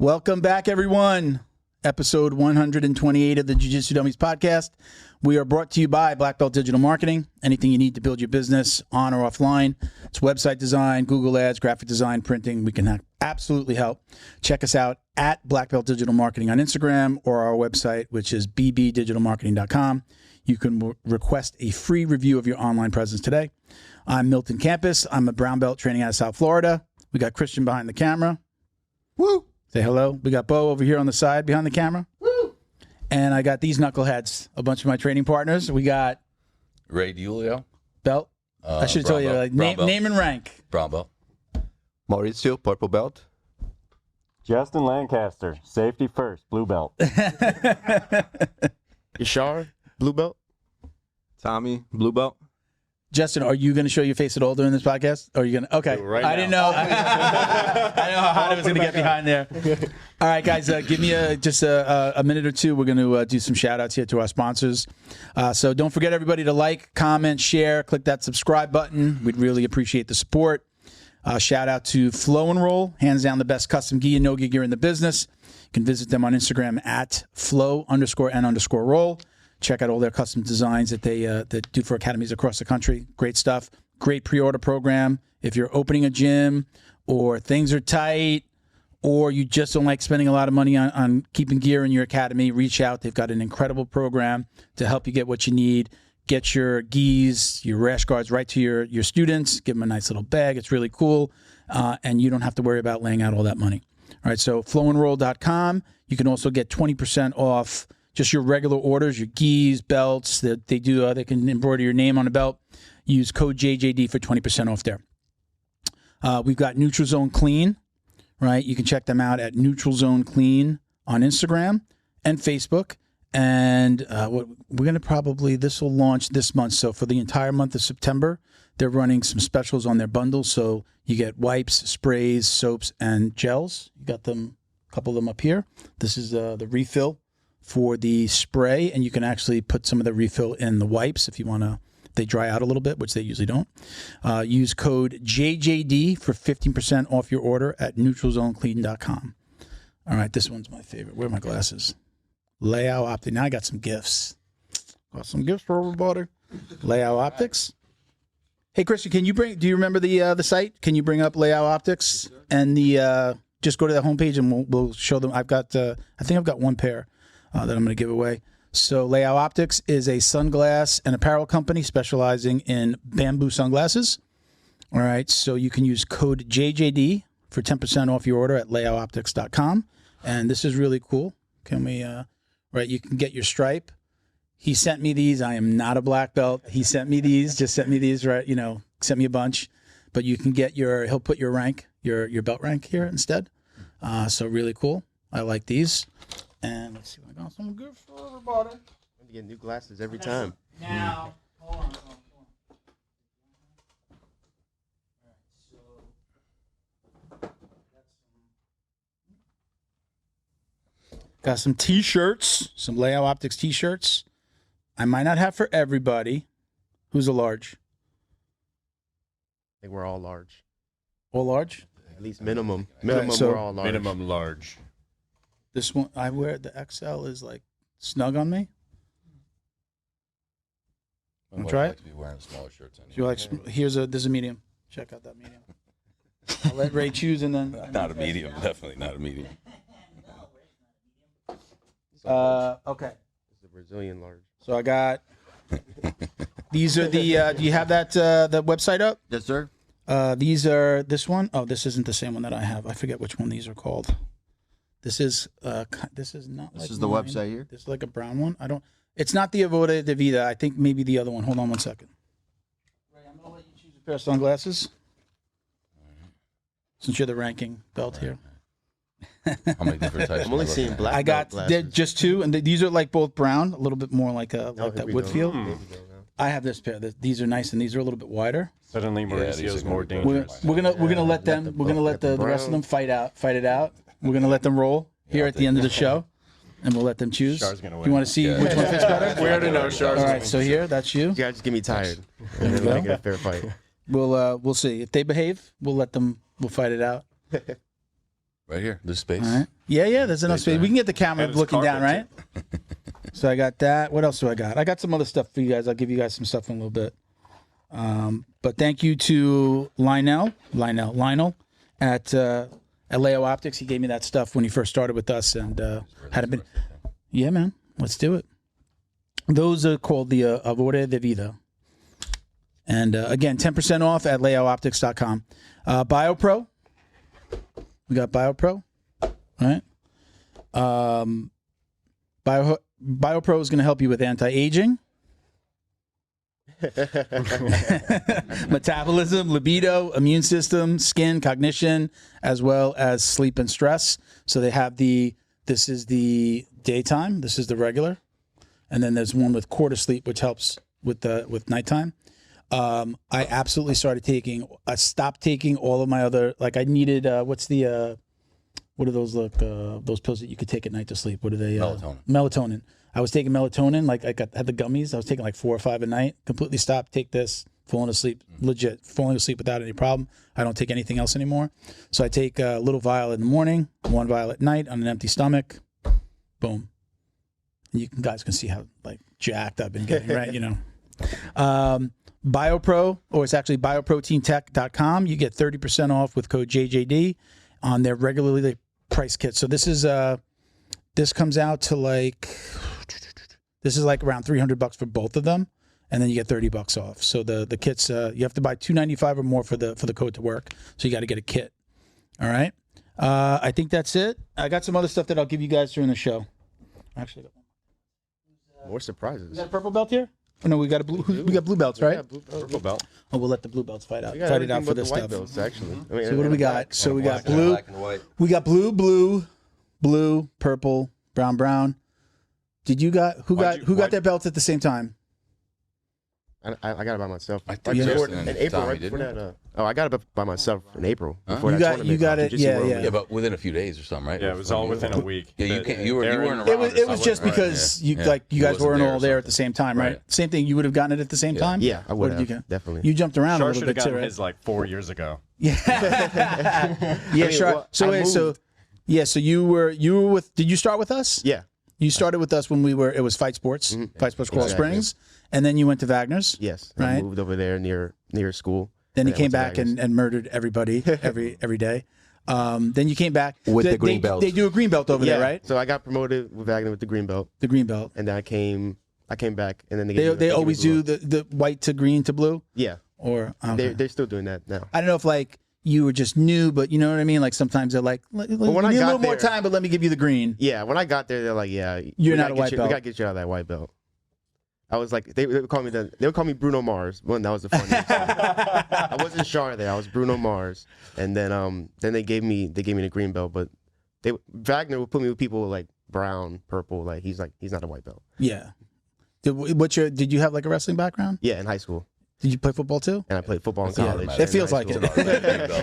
Welcome back, everyone. Episode 128 of the Jiu-Jitsu Dummies podcast. We are brought to you by Black Belt Digital Marketing. Anything you need to build your business on or offline. It's website design, Google Ads, graphic design, printing. We can absolutely help. Check us out at Black Belt Digital Marketing on Instagram or our website, which is bbdigitalmarketing.com. You can request a free review of your online presence today. I'm Milton Campus. I'm a brown belt training out of South Florida. We got Christian behind the camera. Woo! Say hello. We got Bo over here on the side behind the camera. Woo! And I got these knuckleheads, a bunch of my training partners. We got Ray DiUlio. Belt. I should tell you, like, name and rank. Brown belt. Mauricio, purple belt. Justin Lancaster, safety first, blue belt. Yashar, blue belt. Tommy, blue belt. Justin, are you going to show your face at all during this podcast? Or are you going to? Okay. Right I didn't know. I know how hot I was going to get behind there. All right, guys, give me just a minute or two. We're going to do some shout outs here to our sponsors. So don't forget, everybody, to like, comment, share, click that subscribe button. We'd really appreciate the support. Shout out to Flow and Roll, hands down the best custom gi and no-gi gear in the business. You can visit them on Instagram at flow_n_roll. Check out all their custom designs that they that do for academies across the country. Great stuff. Great pre-order program. If you're opening a gym or things are tight or you just don't like spending a lot of money on keeping gear in your academy, reach out. They've got an incredible program to help you get what you need. Get your gis, your rash guards right to your students. Give them a nice little bag. It's really cool. And you don't have to worry about laying out all that money. All right, so flowandroll.com. You can also get 20% off just your regular orders, your gis, belts. That they do. They can embroider your name on a belt. Use code JJD for 20% off there. We've got Neutral Zone Clean, right? You can check them out at Neutral Zone Clean on Instagram and Facebook. And we're going to probably, this will launch this month. So for the entire month of September, they're running some specials on their bundles. So you get wipes, sprays, soaps, and gels. You got them, a couple of them up here. This is the refill for the spray, and you can actually put some of the refill in the wipes if you want to. They dry out a little bit, which they usually don't. Use code JJD for 15% off your order at neutralzoneclean.com. All right, this one's my favorite. Where are my glasses? Layout Optics. Now I got some gifts. Got some gifts for everybody. Layout Optics. Hey, Christian, can you do you remember the site? Can you bring up Layout Optics and the just go to the homepage and we'll show them. I've got I think I've got one pair that I'm going to give away. So Layout Optics is a sunglass and apparel company specializing in bamboo sunglasses. All right, so you can use code JJD for 10% off your order at layoutoptics.com. And this is really cool. Can we, right, you can get your stripe. He sent me these. I am not a black belt. He sent me these, just sent me these, right, you know, sent me a bunch. But you can get he'll put your rank, your belt rank here instead. So really cool. I like these. And let's see what I got. Some good for everybody. You get new glasses every time. Now, hold on. Got some t-shirts, some Layout Optics t-shirts. I might not have for everybody. Who's a large? I think we're all large. All large? At least minimum. So We're all large. Minimum large. This one, I wear, the XL is like snug on me. Wanna try it? To be wearing smaller shirts anyway. You like? There's a medium. Check out that medium. I'll let Ray choose and then. Not a medium, definitely not a medium. Okay. It's a Brazilian large. So I got. These are the. Do you have that the website up? Yes, sir. These are this one. Oh, this isn't the same one that I have. I forget which one these are called. This is not. This like is the mine. website here. This is like a brown one. I don't. It's not the Avoda de Vida. I think maybe the other one. Hold on one second. Ray, I'm gonna let you choose a pair of sunglasses. Since you're the ranking belt here. How many different types? I'm only seeing black. I got just two, and these are like both brown, a little bit more like that wood feel. I have this pair. These are nice, and these are a little bit wider. Suddenly, Mauricio's more We're dangerous. gonna let them. We're gonna let the rest of them fight it out. We're gonna let them roll here at the end of the show, and we'll let them choose. Shar's gonna win. You want to see which one fits better? We already know Shar's All right, so here, that's you. You guys just get me tired. There we And then go. get a fair fight. We'll see if they behave. We'll let them. We'll fight it out. Right here. This space. All right. Yeah. There's enough space. We can get the camera And it's looking down, right? carpet, So I got that. What else do I got? I got some other stuff for you guys. I'll give you guys some stuff in a little bit. But thank you to Lionel at Leo Optics. He gave me that stuff when he first started with us, and hadn't been. Yeah, man. Let's do it. Those are called the Avore de Vida. And again, 10% off at leooptics.com. BioPro. We got BioPro. All right. BioPro is going to help you with anti-aging, metabolism, libido, immune system, skin, cognition, as well as sleep and stress. So they have this is the daytime, this is the regular, and then there's one with quarter sleep, which helps with nighttime. I absolutely I stopped taking all of my other, like I needed, what are those those pills that you could take at night to sleep? What are they? Melatonin. I was taking melatonin, like had the gummies. I was taking like 4 or 5 a night. Completely stopped. Take this. Falling asleep, legit. Falling asleep without any problem. I don't take anything else anymore. So I take a little vial in the morning, 1 vial at night on an empty stomach. Boom. And you guys can see how like jacked I've been getting, right? You know. BioPro, or it's actually bioproteintech.com. You get 30% off with code JJD on their regularly priced kits. So this is this comes out to like around $300 for both of them, and then you get $30 off. So the kits you have to buy $295 or more for the code to work. So you got to get a kit. All right. I think that's it. I got some other stuff that I'll give you guys during the show. Actually, More surprises. we got a purple belt here. Oh, no, we got blue belts, right? Yeah, blue belt. Purple belt. Oh, we'll let the blue belts fight We got it out everything for but this the white stuff. belts, actually. I mean, So what do we got? So we got blue. Black and white. We got blue, purple, brown. Did you got who got their belts at the same time? I got it by myself. I Right think before, Justin in and April, Tommy, right before didn't that. I got it by myself in April. Before You that got- tournament, you got it, Jiu-Jitsu yeah, World yeah. League. Yeah, but within a few days or something, right? Yeah, it was all within a week. Yeah, you weren't around. It or was just something, right? because Yeah. you you guys wasn't weren't all or there at something. the same time, right? Right. Same thing. You would have gotten it at the same time. Yeah, I Or would did have, you go- definitely. You jumped around a Shar little should have bit too, gotten right? his like 4 years ago. Yeah, yeah, mean, sure. well, So I wait, so moved. yeah, so you were with? Did you start with us? Yeah. You started with us when it was Fight Sports, Fight Sports Coral Exactly. Springs, and then you went to Wagner's. Yes. Right. I moved over there near school. Then you I came went to back Wagner's. and murdered everybody every day. Then you came back With the They- green they- belt. They do a green belt over there, right? So I got promoted with Wagner with the green belt, The green belt. and then I came back, and then they gave me They the always blue do belt. the white to green to blue, Yeah. or okay. They're still doing that now. I don't know if like you were just new, but you know what I mean. Like sometimes they're like, when you I need a got little more there- time, but let me give you the green. Yeah, when I got there, they're like, "Yeah, You're we not gotta a get white you- belt. We gotta get you out of that white belt." I was like, they would call me Bruno Mars. One, that was the funniest. I wasn't Char there. I was Bruno Mars, and then they gave me the green belt, but Wagner would put me with people like brown, purple. Like he's not a white belt. Yeah. Did you have like a wrestling background? Yeah, in high school, Did you play football too? and I played football in Yeah, college. it feels like it.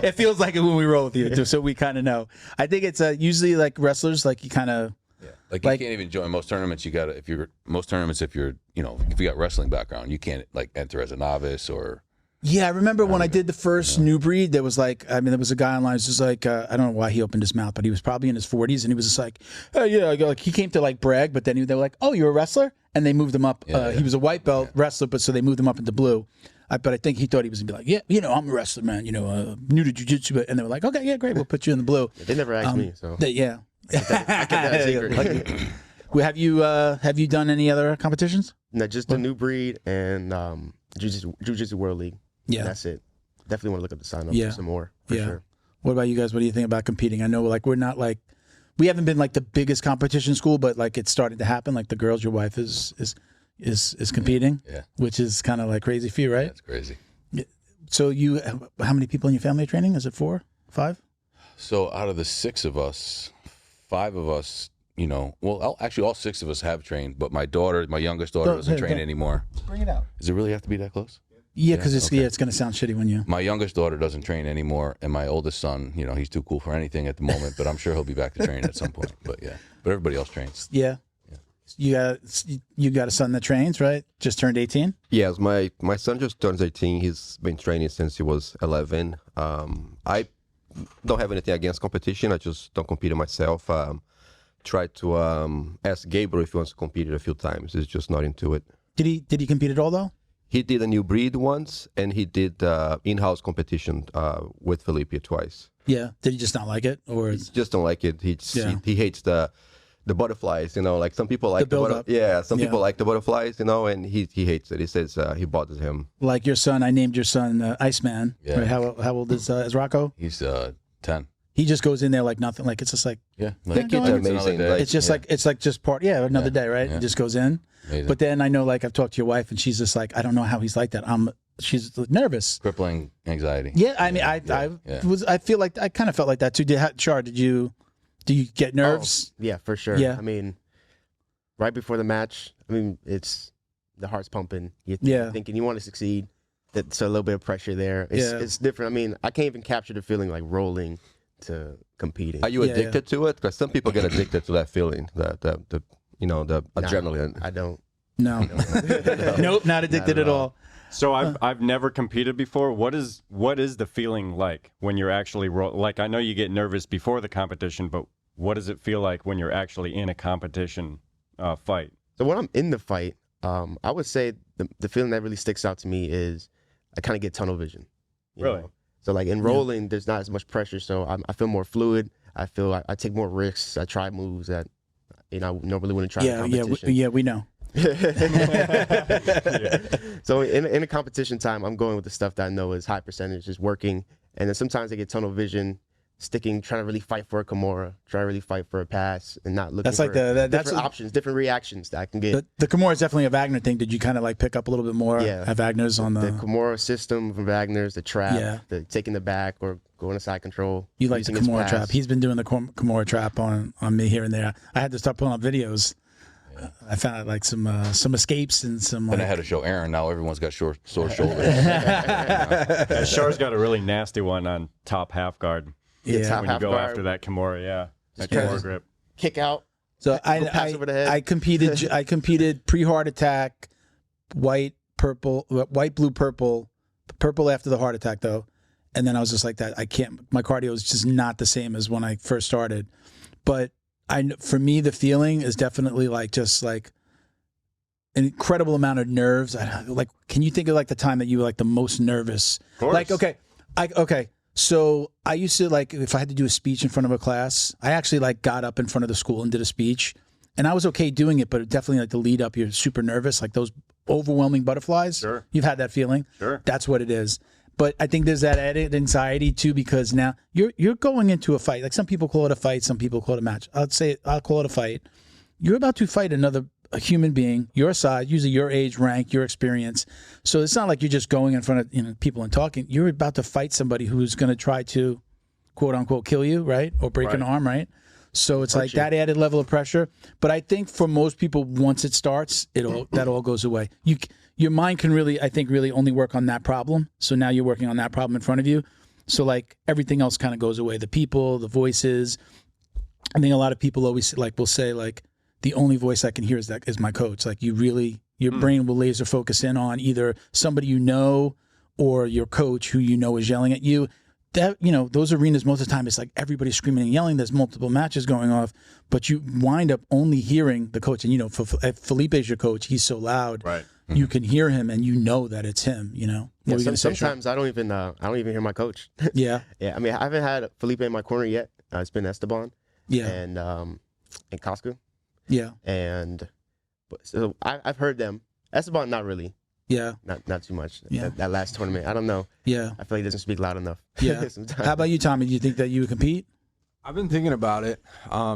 It feels like it when we roll with you, too, so we kind of know. I think it's usually like wrestlers, like you kind of. Yeah. Like you can't even join most tournaments. You got to if you're if you got wrestling background, you can't like enter as a novice or. Yeah, I remember when I did the first New Breed, there was like, I mean, there was a guy online, it was just like, I don't know why he opened his mouth, but he was probably in his 40s, and he was just like, oh, yeah, like he came to like brag, but then they were like, oh, you're a wrestler? And they moved him up. He was a white belt wrestler, but so they moved him up into blue. But I think he thought he was going to be like, yeah, I'm a wrestler, man, new to jiu-jitsu. And they were like, okay, yeah, great, we'll put you in the blue. They never asked me, so Yeah. I kept that a secret. Well, have you done any other competitions? No, just the New Breed and Jiu-Jitsu World League. Yeah. That's it. Definitely want to look up the sign up Yeah. for some more, for sure. What about you guys? What do you think about competing? I know like we're not like, we haven't been like the biggest competition school, but like it's starting to happen. Like the girls, your wife is competing, Yeah. which is kind of like crazy for you, right? That's crazy. So how many people in your family are training? Is it 4, 5? So out of the 6 of us, 5 of us, actually all 6 of us have trained, but my youngest daughter doesn't train anymore. Bring it out. Does it really have to be that close? Yeah, because it's going to sound shitty when you. My youngest daughter doesn't train anymore, and my oldest son, he's too cool for anything at the moment, but I'm sure he'll be back to training at some point. But everybody else trains. Yeah. You got a son that trains, right? Just turned 18. Yes, my son just turns 18. He's been training since he was 11. I don't have anything against competition. I just don't compete myself. Try to ask Gabriel if he wants to compete a few times. He's just not into it. Did he compete at all though? He did a new breed once, and he did in-house competition with Felipe twice. Yeah. Did he just not like it, or He just don't like it. He hates the butterflies. Like some people like The build-up. some people like the butterflies. And he hates it. He says he bothers him. like your son? I named your son Iceman. Yeah. Right? How old is Rocco? He's 10. He just goes in there like nothing. Like it's just like Yeah, That kid's amazing. it's just like just part. Yeah, another day, right? Yeah. He just goes in. Amazing. But then I know, like I've talked to your wife, and she's just like, I don't know how he's like that. She's nervous. crippling anxiety. Yeah, I mean, I feel like I kind of felt like that too. Char, do you get nerves? Yeah, for sure. Yeah. I mean, right before the match, I mean, it's the heart's pumping. You're thinking you want to succeed. So a little bit of pressure there. It's different. I mean, I can't even capture the feeling like rolling to competing. Are you addicted to it? Because some people get addicted to that feeling, the adrenaline. I don't. No, nope, not addicted at all. So I've never competed before. What is the feeling like when you're actually like? I know you get nervous before the competition, but what does it feel like when you're actually in a competition fight? So when I'm in the fight, I would say the feeling that really sticks out to me is I kind of get tunnel vision. you Really? know? So like in rolling, there's not as much pressure, so I feel more fluid. I feel I take more risks. I try moves that I normally wouldn't try in competition. We know. So in a competition time, I'm going with the stuff that I know is high percentage, is working. And then sometimes I get tunnel vision, trying to really fight for a Kimura, trying to really fight for a pass, and not looking That's for like the different options, different reactions that I can get. The Kimura is definitely a Wagner thing. Did you kind of like pick up a little bit more at Wagner's on the Kimura system from Wagner's, the trap, the taking the back or going to side control. You like the Kimura trap. He's been doing the Kimura trap on me here and there. I had to start pulling up videos. I found like some escapes and some. Then I had to show Aaron. Now everyone's got sore shoulders. Char's got a really nasty one on top half guard. Yeah, when you go after that Kimura, that Kimura grip. Kick out. So pass over the head. I competed pre-heart attack, white, purple, white, blue, purple after the heart attack though, and then I was just like that. I can't. My cardio is just not the same as when I first started, but for me the feeling is definitely like just like an incredible amount of nerves. Like, can you think of like the time that you were like the most nervous? Of course. Like, okay. So I used to like, if I had to do a speech in front of a class, I actually like got up in front of the school and did a speech, and I was okay doing it, but definitely like the lead up, you're super nervous, like those overwhelming butterflies. Sure. You've had that feeling. Sure. That's what it is. But I think there's that added anxiety too, because now you're going into a fight. Like some people call it a fight, some people call it a match. I'll call it a fight. You're about to fight a human being, your size, usually your age, rank, your experience. So it's not like you're just going in front of people and talking. You're about to fight somebody who's going to try to, quote unquote, kill you, right, or break an arm, right? So it's like that added level of pressure. But I think for most people, once it starts, that all goes away. Your mind can really, I think, really only work on that problem. So now you're working on that problem in front of you. So like everything else kind of goes away. The people, the voices. I think a lot of people always will say like, the only voice I can hear is my coach. Like your brain will laser focus in on either somebody you know or your coach who you know is yelling at you. That, those arenas, most of the time, it's like everybody's screaming and yelling. There's multiple matches going off, but you wind up only hearing the coach. And, if Felipe's your coach, he's so loud. Right. You can hear him and you know that it's him, Yeah, sometimes I don't even hear my coach. Yeah. Yeah. I mean, I haven't had Felipe in my corner yet. It's been Esteban. Yeah. And Costco. Yeah. So I've heard them. Esteban, not really. Yeah. Not too much. Yeah. That last tournament, I don't know. Yeah. I feel like he doesn't speak loud enough. Yeah. How about you, Tommy? Do you think that you would compete? I've been thinking about it.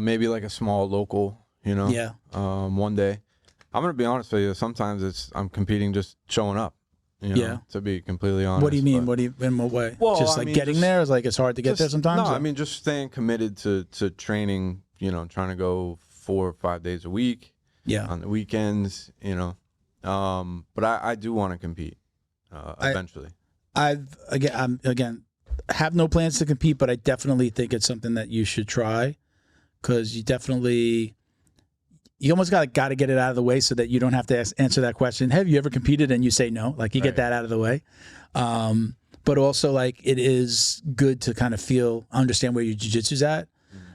Maybe like a small local, Yeah. One day. I'm going to be honest with you. Sometimes I'm competing just showing up, to be completely honest. What do you mean? In what way? Well, just like getting there is like it's hard to get there sometimes? No, I mean, just staying committed to training, trying to go 4 or 5 days a week. Yeah. On the weekends, but I do want to compete eventually. I'm have no plans to compete, but I definitely think it's something that you should try, because you almost got to get it out of the way so that you don't have to answer that question. Have you ever competed? And you say no, like you get that out of the way. but also like it is good to kind of understand where your jiu-jitsu's at.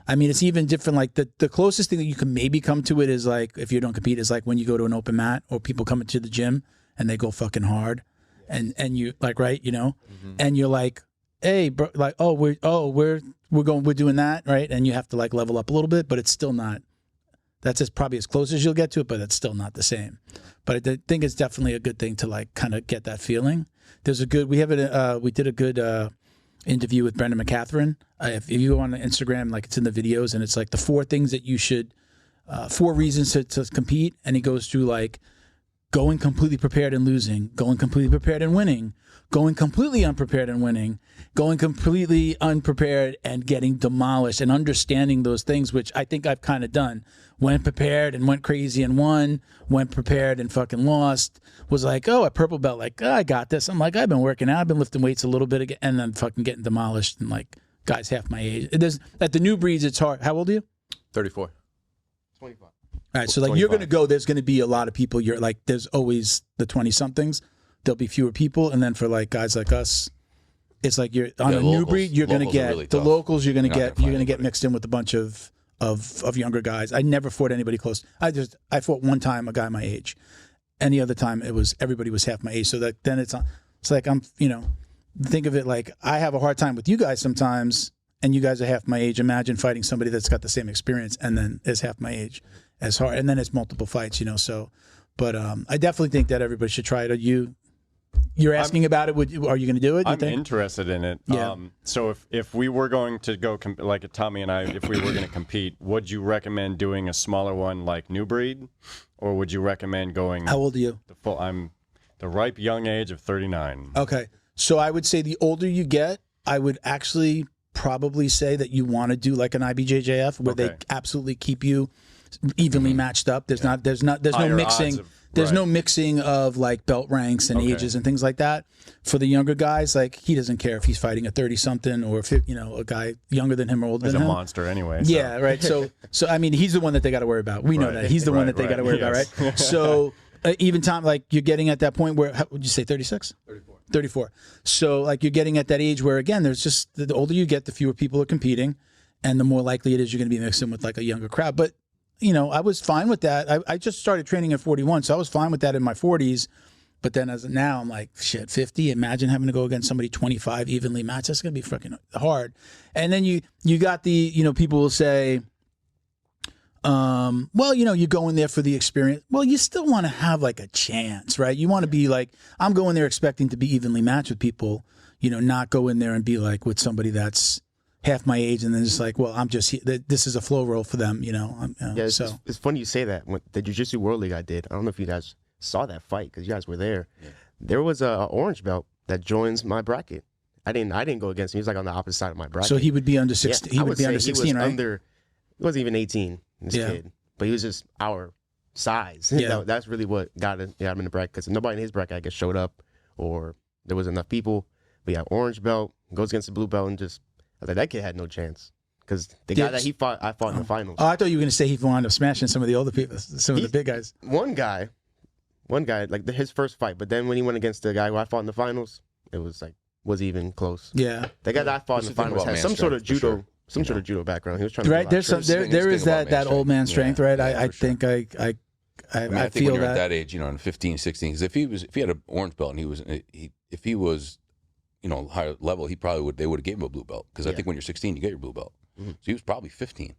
I mean, it's even different. Like the closest thing that you can maybe come to it is like, if you don't compete, is like when you go to an open mat or people come into the gym and they go fucking hard, and you like, right, you know, and you're like, hey, bro, like, we're doing that, right, and you have to like level up a little bit, but it's still not. That's probably as close as you'll get to it, but it's still not the same. But I think it's definitely a good thing to like kind of get that feeling. We did a good interview with Brendan McCatherine. If you go on Instagram, like it's in the videos, and it's like the 4 things that you should, 4 reasons to compete, and he goes through like going completely prepared and losing, going completely prepared and winning, going completely unprepared and winning, going completely unprepared and getting demolished, and understanding those things, which I think I've kind of done. Went prepared and went crazy and won, went prepared and fucking lost, was like, oh, a purple belt, like, oh, I got this. I'm like, I've been working out, I've been lifting weights a little bit again, and then fucking getting demolished, and like guys half my age. At the new breeds, it's hard. How old are you? 34. 25. All right, so like 25. You're going to go, there's going to be a lot of people. You're like, there's always the 20-somethings. There'll be fewer people, and then for like guys like us, it's like you're on a new breed. You're going to get really the locals. You're going to get mixed in with a bunch of younger guys. I never fought anybody close. I fought one time a guy my age. Any other time everybody was half my age. So that then it's like I'm, you know, think of it like I have a hard time with you guys sometimes, and you guys are half my age. Imagine fighting somebody that's got the same experience and then is half my age, as hard, and then it's multiple fights, you know. So, but I definitely think that everybody should try it. You're asking about it. Are you going to do it? I'm interested in it. Yeah. So if we were going to go, like Tommy and I, if we were going to compete, would you recommend doing a smaller one like New Breed, or would you recommend going? How old are you? I'm the ripe young age of 39. Okay, so I would say the older you get, I would actually probably say that you want to do like an IBJJF where they absolutely keep you evenly matched up. There's no mixing. There's no mixing of like belt ranks and ages and things like that. For the younger guys, like he doesn't care if he's fighting a 30-something or if a guy younger than him or older than him. He's a monster anyway. So. Yeah, right. So I mean, he's the one that they got to worry about. We know that he's the one that they got to worry about, right? So even Tom, like you're getting at that point where, would you say 36? 34. So like you're getting at that age where again, there's just the older you get, the fewer people are competing, and the more likely it is you're going to be mixing with like a younger crowd. But you know, I was fine with that. I just started training at 41, so I was fine with that in my 40s. But then as now, I'm like, shit, 50. Imagine having to go against somebody 25 evenly matched. That's gonna be freaking hard. And then you got the people will say, well, you go in there for the experience. Well, you still want to have like a chance, right? You want to be like, I'm going there expecting to be evenly matched with people. Not go in there and be like with somebody that's half my age, and then it's like, well, I'm just this is a flow roll for them, Yeah, it's funny you say that. When the Jiu-Jitsu World League I did, I don't know if you guys saw that fight because you guys were there. Yeah. There was a orange belt that joins my bracket. I didn't go against him. He was like on the opposite side of my bracket. So he would be under 16. Yeah, he would be under 16, right? He wasn't even 18. This kid, but he was just our size. Yeah, that's really what got him in the bracket. Because nobody in his bracket, I guess, showed up, or there was enough people. But yeah, orange belt goes against the blue belt, and just. I was like, that kid had no chance because the guy that I fought in the finals. Oh, I thought you were going to say he wound up smashing some of the older people, some of the big guys. One guy, like his first fight, but then when he went against the guy who I fought in the finals, it was even close. Yeah, the guy that I fought in the finals had some sort of judo, sort of judo background. He was trying to right. There is that old man strength, right? I think I think feel when you're that. at that age, in 15, 16, because if he had an orange belt and if he was higher level, they would have gave him a blue belt because I think when you're 16 you get your blue belt. So he was probably 15.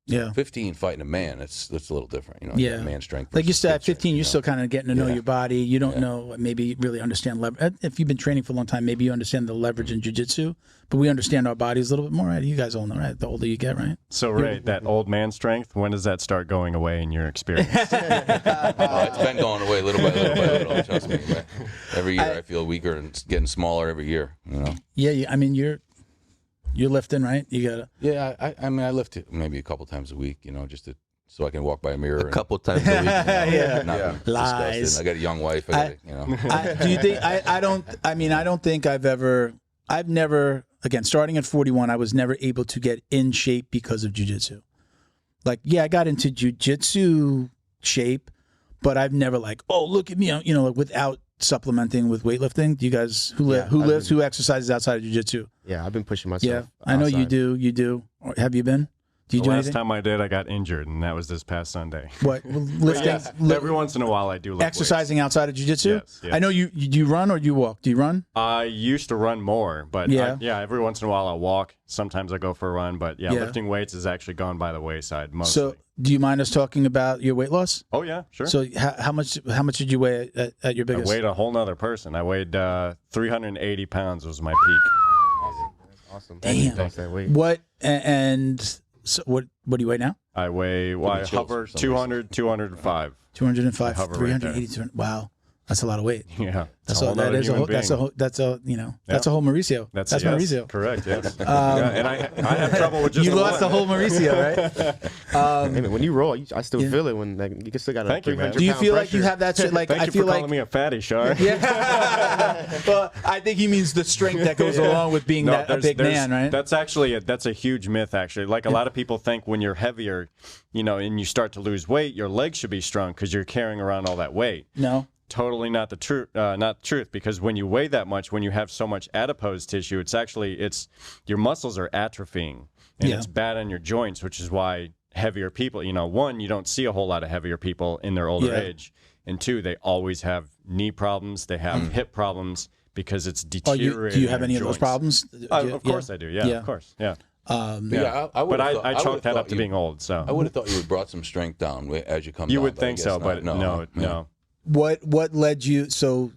Yeah, 15 fighting a man, that's a little different. Yeah, man strength. Like you still at 15, you're still kind of getting to know your body. You don't know, maybe really understand leverage. If you've been training for a long time, maybe you understand the leverage in jiu-jitsu. But we understand our bodies a little bit more, right? You guys all know, right? The older you get, right? So, Ray, that old man strength, when does that start going away in your experience? It's been going away little by little. Trust me. Every year I feel weaker and getting smaller every year. Yeah. I mean, you're lifting, right? You gotta. Yeah, I mean, I lift maybe a couple times a week, just so I can walk by a mirror. A couple times a week. Lies. Disgusting. I got a young wife. Do you think? I don't think I've never. Again, starting at 41, I was never able to get in shape because of jiu-jitsu. Like, yeah, I got into jiu-jitsu shape, but I've never like, oh, look at me, like without supplementing with weightlifting? Do you guys who exercises outside of jiu-jitsu? Yeah, I've been pushing myself. Yeah, I know you do. You do. Or have you been? Do you The do last anything? time I did, I got injured, and that was this past Sunday. What lifting? Every once in a while, I do lift Exercising outside of jiu-jitsu? Yes, yes. I know you. Do you run or do you walk? Do you run? I used to run more, but Yeah. every once in a while I walk. Sometimes I go for a run, but Yeah. lifting weights has actually gone by the wayside mostly. So, do you mind us talking about your weight loss? Oh yeah, sure. So, how much did you weigh at your I biggest? weighed a whole nother person. I weighed 380 pounds was my peak. Awesome. Damn. Thanks that weight. What and so what do you weigh now? I weigh, I chills hover for some 200, 205. 205, hover right there. 380. 200. Wow, that's a lot of weight. Yeah. That's a whole that nother is a human whole, that's a being. whole, that's a you know that's a whole Mauricio. That's yes, Mauricio. Correct, yes. Yeah, and I have trouble with just You the lost the one. whole Mauricio, right? Hey, man, when you roll, I still feel it when you can still got a Thank you, man. 300 Do you pound feel like you pressure. have that shit? Like Thank I you feel for like calling me a fatty, Shar. well, I think he means the strength that goes along with being a big man, right? That's actually that's a huge myth. Actually, like a lot of people think when you're heavier, and you start to lose weight, your legs should be strong because you're carrying around all that weight. No. Totally not the truth. Not the truth, because when you weigh that much, when you have so much adipose tissue, it's your muscles are atrophying, and Yeah. it's bad on your joints, which is why heavier people. One, you don't see a whole lot of heavier people in their older Yeah. age, and two, they always have knee problems, they have hip problems because it's Oh, deteriorating. do you have their any of those joints. problems? Of course I do. Yeah, Yeah. of course. Yeah. Yeah, I But would've I thought- chalk would've that up thought to you- being old. So I would have thought you would have brought some strength down as you come you down. would but I think guess so, not. but no. Yeah. What led you? So,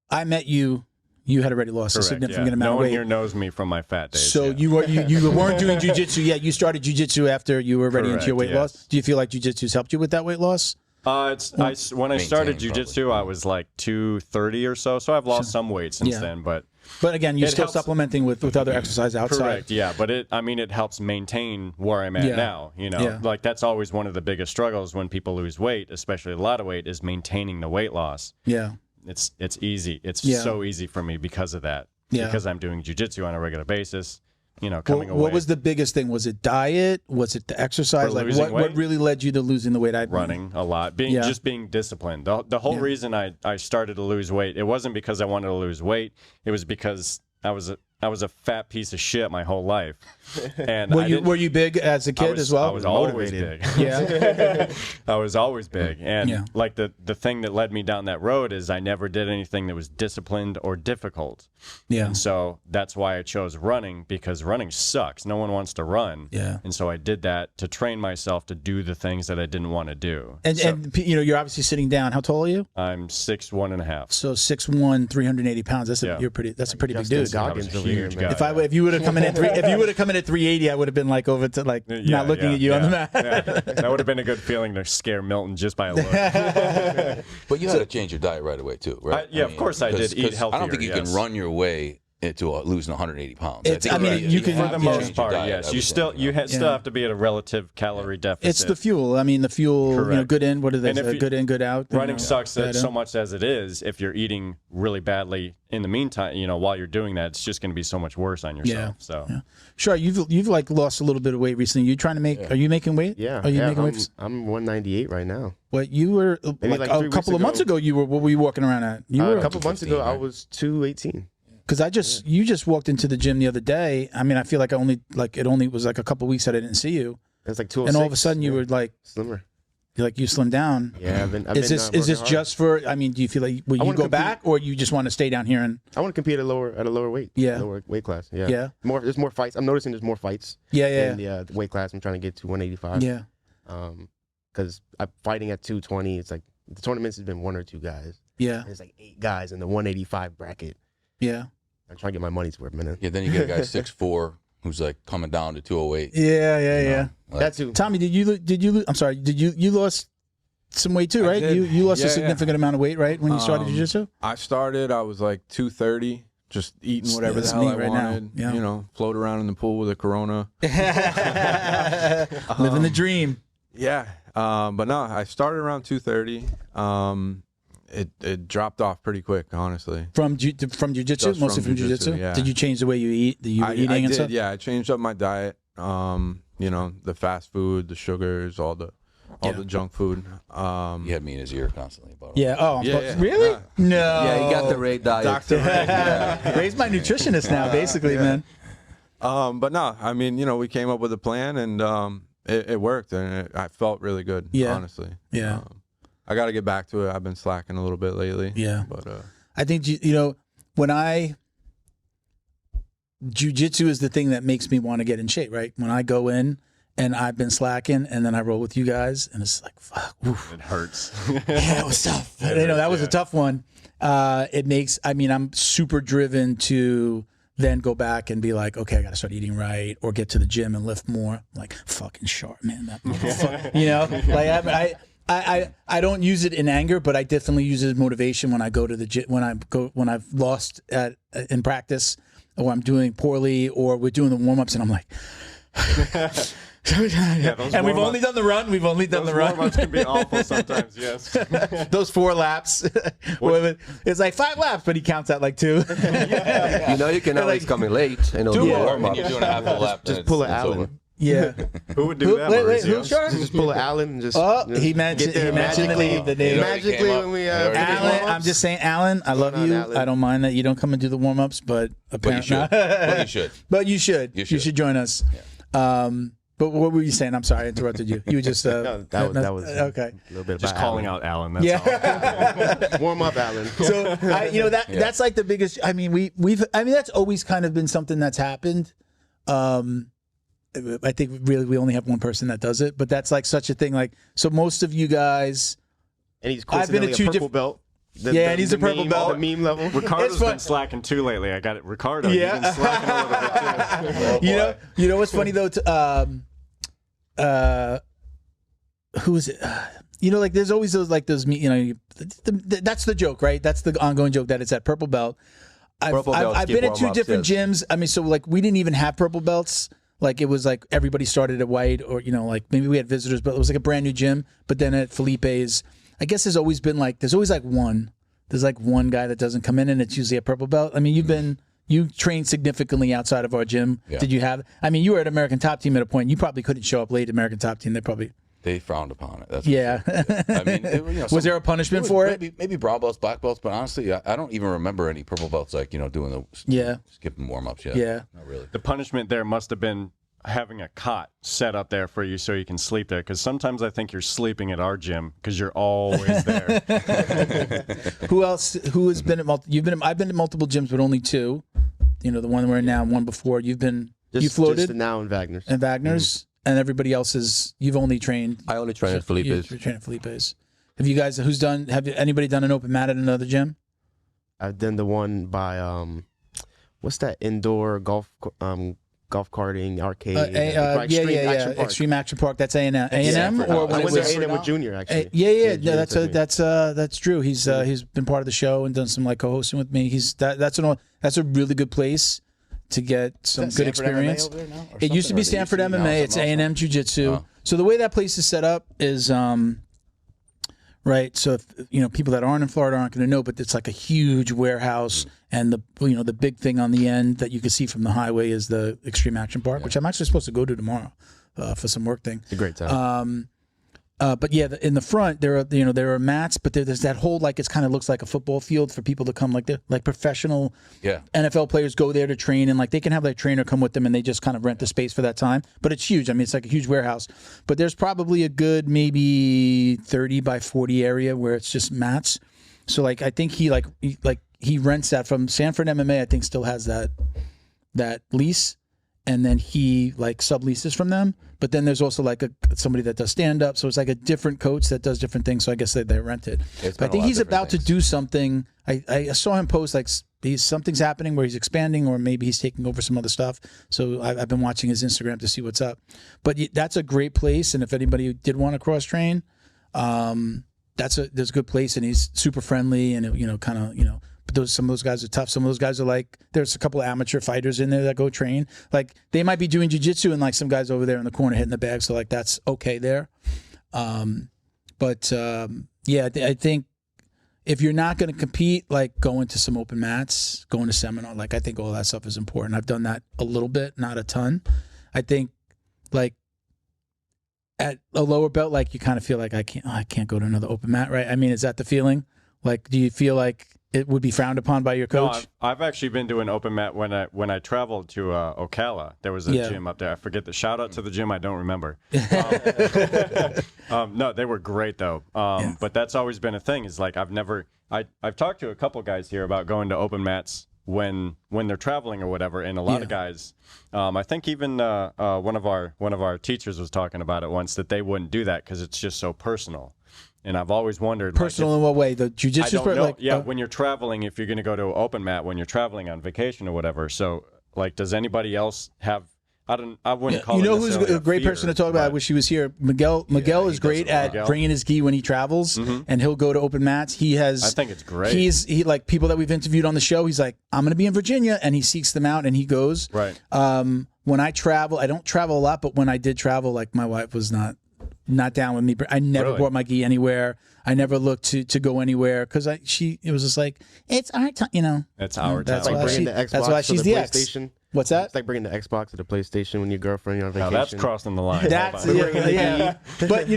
I met you. You had already lost Correct, a significant yeah. amount No of one weight. here knows me from my fat days. So yeah. you weren't doing jujitsu yet. You started jujitsu after you were already into your weight Correct, loss. yes. Do you feel like jujitsu's helped you with that weight loss? When I started Maintain, jujitsu, probably. I was like 230 or so. So I've lost some weight since Yeah. then, but But again, you're It still helps. supplementing with other exercise outside. correct, yeah. But it helps maintain where I'm at Yeah. now. Yeah. Like that's always one of the biggest struggles when people lose weight, especially a lot of weight, is maintaining the weight loss. Yeah. It's easy. It's Yeah. so easy for me because of that. Yeah. Because I'm doing jujitsu on a regular basis. Coming away. What was the biggest thing? Was it diet? Was it the exercise? For Like losing what weight? really led you to losing the weight? Running a lot, just being disciplined. The whole reason I started to lose weight, it wasn't because I wanted to lose weight. It was because I was a fat piece of shit my whole life. And Were you big as a kid as well? I was always big. Yeah. I was always big. And Yeah. like the thing that led me down that road is I never did anything that was disciplined or difficult. Yeah. And so that's why I chose running, because running sucks. No one wants to run. Yeah. And so I did that to train myself to do the things that I didn't want to do. And you're obviously sitting down. How tall are you? I'm 6'1.5". So 6'1", 380 pounds. That's Yeah. that's a pretty big Justin dude. Goggins I was a over here, huge man. guy. If you would have come in at 380, I would have been like over to like not looking at you on the mat. Yeah. That would have been a good feeling to scare Milton just by a look. But you had to change your diet right away too, right? Of course I did. Eat 'cause I don't think you healthier, can yes. run your way into losing 180 pounds. It's- I mean, you can- For the Yeah. most change your part, diet, yes. I You would still think, still have to be at a relative calorie deficit. It's the fuel. I mean, the fuel. Correct. Good in. What are they? And if you- Good in, good out. Running sucks bad so out. much as it is. If you're eating really badly in the meantime, while you're doing that, it's just going to be so much worse on yourself. So Sure, you've like lost a little bit of weight recently. You trying to make? Are you making weight? Yeah. Are you yeah, making weight? I'm 198 right now. What you were like, like 3 a weeks couple of months ago. ago? What were you walking around at? You were A couple months ago, 215, I right? was 218. because you just walked into the gym the other day. I mean, I feel like it only was like a couple weeks that I didn't see you, It's like 206. and all of a sudden you were like slimmer. you slimmed down. Yeah, I've been. Is this working hard. just for? I mean, do you feel like will you wanna go compete. back, or you just want to stay down here and? I want to compete at a lower weight. Yeah. Lower weight class. Yeah. Yeah. There's more fights. I'm noticing there's more fights. Yeah, In the weight class I'm trying to get to 185. yeah. Because I'm fighting at 220. It's like the tournaments has been 1 or 2 guys. Yeah, And it's like 8 guys in the 185 bracket. yeah, I'm trying to get my money's worth, man. Yeah, then you get a guy 6'4" who's like coming down to 208. yeah, you know? yeah. Like, That too. Tommy, did you? I'm sorry. Did you lost some weight too, I right? did. You lost a Yeah, significant amount of weight, right, when you started jiu-jitsu? I was like 230, just eating whatever the That's hell me I right now. wanted. Yeah. Float around in the pool with a Corona. Living the dream. Yeah, but no, I started around 230. It dropped off pretty quick, honestly. From jiu-jitsu, Just mostly from from jiu-jitsu? jiu-jitsu, yeah. Did you change the way you eat? That you were eating I and did, stuff? yeah. I changed up my diet. The fast food, the sugars, all the all the junk food. He had me in his ear constantly about it. Yeah. Oh, Yeah. really? No. Yeah, he got the Ray diet. Dr. Ray. Ray's my nutritionist now, basically, man. But no, I mean, we came up with a plan, and it worked, and I felt really good. Yeah. Honestly. Yeah. I got to get back to it. I've been slacking a little bit lately. Yeah. But I think when Jiu-Jitsu is the thing that makes me want to get in shape, right? When I go in and I've been slacking, and then I roll with you guys, and it's like, fuck, oof. It hurts. Yeah, it was tough. That was a tough one. I'm super driven to then go back and be like, okay, I got to start eating right, or get to the gym and lift more. I'm like, fucking sharp, man. That motherfucker. Like I don't use it in anger, but I definitely use it as motivation when I go to the gym, when I've lost in practice, or I'm doing poorly, or we're doing the warm-ups, and I'm like, and we've only done the run. We've only done the run. Warm-ups can be awful sometimes, yes. Those 4 laps. It's like 5 laps, but he counts out like 2. You can always come in late and do warm When up. you're doing a half a lap, Just pull an Allen. Yeah. Who would do that, Wait, Mauricio? who, Char? Just pull an Allen and just. He mentioned get there magically. the name. Magically, when we Alan, I'm just saying, Alan, I love you. Alan. I don't mind that you don't come and do the warm ups, but apparently, But you should. But you should. You You should join us. But what were you saying? I'm sorry, I interrupted you. You were just No, that was okay. a little bit Just about calling Allen. out Alan. That's Yeah. Warm up, Allen. So that's like the biggest. I mean, that's always kind of been something that's happened. I think really we only have one person that does it, but that's like such a thing. Like, so most of you guys, And he's I've been coincidentally to 2 a purple different- belt. And he's a purple meme, belt. The meme level. Ricardo's It's fun. been slacking too lately. I got it. Ricardo, Yeah. you've been slacking a little bit too. you know what's funny though? Who is it? Like there's always those that's the joke, right? That's the ongoing joke that it's at purple belt. Purple belts I've give been at 2 warm-ups, different yes. gyms. I mean, so like we didn't even have purple belts. Like it was like everybody started at white, or like maybe we had visitors, but it was like a brand new gym. But then at Felipe's, I guess there's always like one. There's like one guy that doesn't come in, and it's usually a purple belt. I mean, you trained significantly outside of our gym. Yeah. Did you have? I mean, you were at American Top Team at a point. You probably couldn't show up late at American Top Team. They frowned upon it. That's Yeah. I mean, Was there a punishment for it? Maybe brown belts, black belts, but honestly, I don't even remember any purple belts like doing the skipping warm ups. Yeah. Not really. The punishment there must have been having a cot set up there for you so you can sleep there. Because sometimes I think you're sleeping at our gym because you're always there. Who else? Who has been at I've been at multiple gyms, but only 2. The one we're in now, and one before. You floated Just now in Wagner's. and Wagner's, and everybody else you've only trained. I only train at Felipe's. You're training at Felipe's. Have you guys? Have anybody done an open mat at another gym? I've done the one by what's that indoor golf karting arcade? Extreme Action Park. That's A&M. A&M, or I when it went to was A&M with Junior actually. Yeah. Junior No, took me. that's Drew. He's been part of the show and done some like co-hosting with me. That's a really good place to get some good experience. It used to be Stanford MMA. It's A&M Jiu-Jitsu. Oh. So the way that place is set up is right. So if, people that aren't in Florida aren't going to know, but it's like a huge warehouse, and the big thing on the end that you can see from the highway is the Extreme Action Park, which I'm actually supposed to go to tomorrow for some work thing. It's a great time. But yeah, in the front there are mats, but there's that whole like it kind of looks like a football field for people to come like professional NFL players go there to train, and like they can have their trainer come with them, and they just kind of rent the space for that time. But it's huge. I mean, it's like a huge warehouse. But there's probably a good maybe 30 by 40 area where it's just mats. So like I think he rents that from Sanford MMA. I think still has that lease. And then he like subleases from them. But then there's also like somebody that does stand up. So it's like a different coach that does different things. So I guess they rent it. But I think he's about to do something. I saw him post like something's happening where he's expanding, or maybe he's taking over some other stuff. So I've been watching his Instagram to see what's up. But that's a great place. And if anybody did want to cross train, there's a good place, and he's super friendly, and but some of those guys are tough. Some of those guys are like, there's a couple of amateur fighters in there that go train. Like they might be doing jiu-jitsu, and like some guys over there in the corner hitting the bag. So like that's okay there. I think if you're not going to compete, like going to some open mats, going to seminar, like I think all that stuff is important. I've done that a little bit, not a ton. I think like at a lower belt, like you kind of feel like I can't go to another open mat, right? I mean, is that the feeling? Like, do you feel like it would be frowned upon by your coach? No, I've actually been doing open mat when I traveled to Ocala. There was a gym up there. I forget the shout out to the gym. I don't remember. No, they were great though. But that's always been a thing. Is like I've talked to a couple guys here about going to open mats when they're traveling or whatever, and a lot of guys. I think even one of our teachers was talking about it once, that they wouldn't do that because it's just so personal. And I've always wondered, personal in what way? The jiu-jitsu? I don't know. When you're traveling, if you're going to go to an open mat when you're traveling on vacation or whatever. So, like, does anybody else have? I wouldn't call. You it know who's a great fear, person to talk about? I wish he was here. Miguel is great at bringing his gi when he travels, and he'll go to open mats. I think it's great. He like people that we've interviewed on the show. He's like, I'm going to be in Virginia, and he seeks them out and he goes. Right. When I travel, I don't travel a lot, but when I did travel, like my wife was not down with me. I never brought my gi anywhere. I never looked to go anywhere because it was just like, it's our time, It's our time. That's like bringing the Xbox that's why she's to the the PlayStation. X. What's that? It's like bringing the Xbox to the PlayStation when your girlfriend you're on vacation. Now that's crossing the line. That's But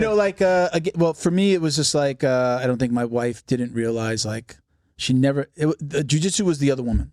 well, for me it was just like I don't think my wife didn't realize, like, she never. The jiu-jitsu was the other woman.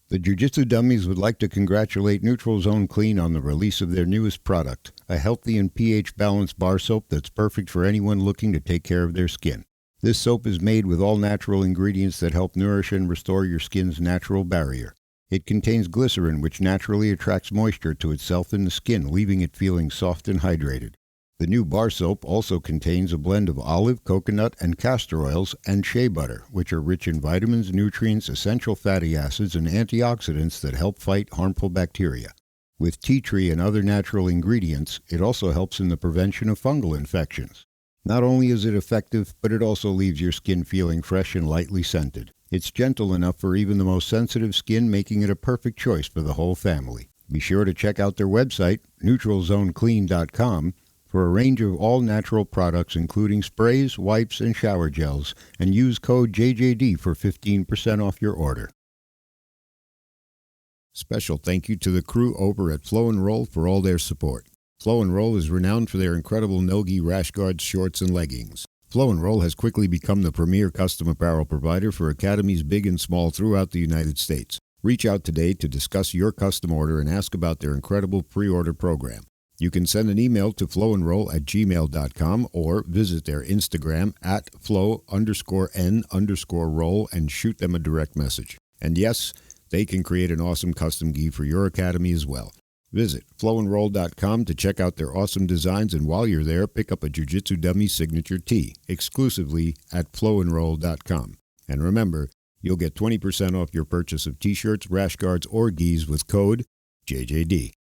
The Jiu-Jitsu Dummies would like to congratulate Neutral Zone Clean on the release of their newest product, a healthy and pH-balanced bar soap that's perfect for anyone looking to take care of their skin. This soap is made with all natural ingredients that help nourish and restore your skin's natural barrier. It contains glycerin, which naturally attracts moisture to itself in the skin, leaving it feeling soft and hydrated. The new bar soap also contains a blend of olive, coconut, and castor oils and shea butter, which are rich in vitamins, nutrients, essential fatty acids, and antioxidants that help fight harmful bacteria. With tea tree and other natural ingredients, it also helps in the prevention of fungal infections. Not only is it effective, but it also leaves your skin feeling fresh and lightly scented. It's gentle enough for even the most sensitive skin, making it a perfect choice for the whole family. Be sure to check out their website, neutralzoneclean.com, for a range of all-natural products including sprays, wipes, and shower gels, and use code JJD for 15% off your order. Special thank you to the crew over at Flow and Roll for all their support. Flow and Roll is renowned for their incredible no-gi rash guards, shorts, and leggings. Flow and Roll has quickly become the premier custom apparel provider for academies big and small throughout the United States. Reach out today to discuss your custom order and ask about their incredible pre-order program. You can send an email to flowandroll@gmail.com or visit their Instagram at flow_n_roll and shoot them a direct message. And yes, they can create an awesome custom gi for your academy as well. Visit flowandroll.com to check out their awesome designs, and while you're there, pick up a Jiu-Jitsu Dummy signature tee exclusively at flowandroll.com. And remember, you'll get 20% off your purchase of t-shirts, rash guards, or gis with code JJD.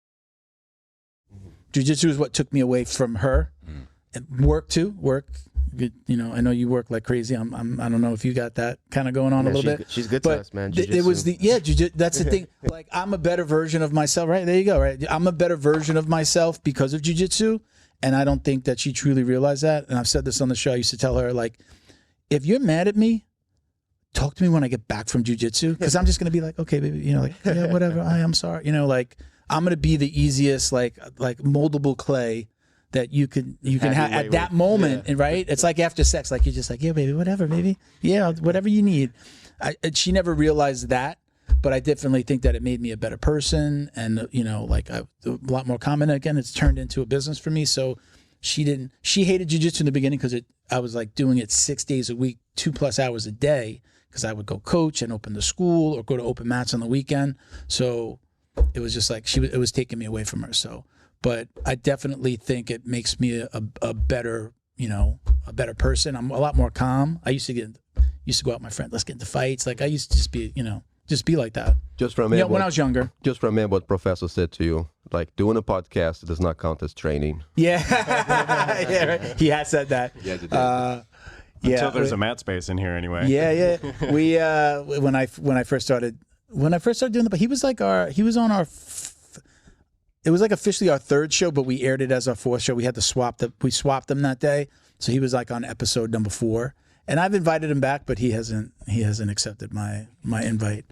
Jiu-jitsu is what took me away from her. And work too. I know you work like crazy. I don't know if you got that kind of going on a little bit. She's good to us, man. Jiu-jitsu. It was that's the thing. Like, I'm a better version of myself. Right there you go. Right, I'm a better version of myself because of jiu-jitsu, and I don't think that she truly realized that. And I've said this on the show. I used to tell her, like, if you're mad at me, talk to me when I get back from jiu-jitsu, because I'm just gonna be like, okay, baby, yeah, whatever. I'm sorry. I'm gonna be the easiest, like moldable clay that you can have at that moment, right? It's like after sex, like you're just like, yeah, baby, whatever, baby, yeah, whatever you need. She never realized that, but I definitely think that it made me a better person, and a lot more common. Again, it's turned into a business for me. So she hated jiu-jitsu in the beginning because I was like doing it 6 days a week, 2+ hours a day, because I would go coach and open the school or go to open mats on the weekend. So it was just like it was taking me away from her. So, but I definitely think it makes me a better person. I'm a lot more calm. I used to go out with my friend. Let's get into fights. Like, I used to just be like that. Just remember when I was younger. Just remember what Professor said to you. Like, doing a podcast does not count as training. Yeah, yeah, right. He has said that. Until there's a mat space in here, anyway. Yeah. We when I first started doing it, but he was on our. It was like officially our 3rd show, but we aired it as our 4th show. We had to we swapped them that day, so he was like on episode number 4. And I've invited him back, but he hasn't accepted my invite.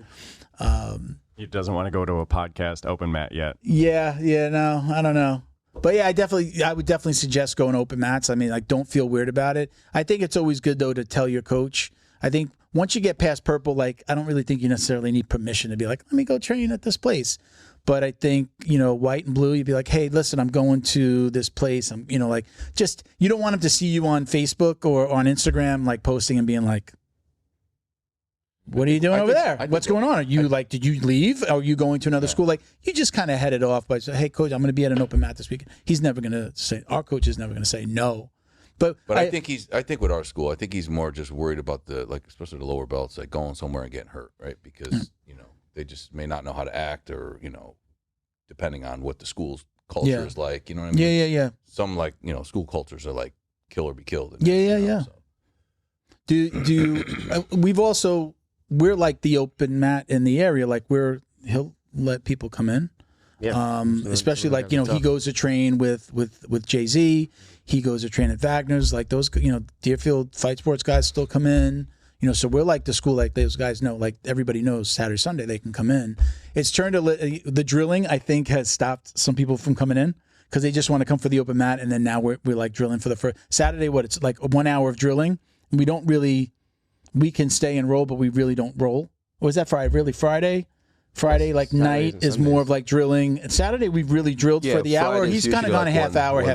He doesn't want to go to a podcast open mat yet. Yeah, no, I don't know. But yeah, I would definitely suggest going open mats. I mean, like, don't feel weird about it. I think it's always good though to tell your coach. I think once you get past purple, like, I don't really think you necessarily need permission to be like, let me go train at this place. But I think, white and blue, you'd be like, hey, listen, I'm going to this place. I'm, like, just, you don't want them to see you on Facebook or on Instagram, like, posting and being like, what are you doing over there? What's going on? Are you did you leave? Are you going to another school? Like, you just kind of head it off by saying, hey, coach, I'm going to be at an open mat this weekend. He's never going to say, our coach is never going to say no. But I think with our school, I think he's more just worried about especially the lower belts, like going somewhere and getting hurt, right? Because, they just may not know how to act or, depending on what the school's culture is like, you know what I mean? Yeah. Some school cultures are like kill or be killed. Yeah. So. We're like the open mat in the area. Like he'll let people come in. Yeah. Especially like, he goes to train with Jay-Z. He goes to train at Wagner's. Like those, Deerfield Fight Sports guys still come in. So we're like the school, like those guys know, like everybody knows Saturday, Sunday they can come in. It's turned to the drilling, I think, has stopped some people from coming in because they just want to come for the open mat. And then now we're like drilling for the first Saturday. It's like 1 hour of drilling. We can stay and roll, but we really don't roll. Or is that Friday? Really Friday? Friday, like night is more of like drilling. And Saturday we've really drilled for the hour. He's kind of gone a half hour. Yeah,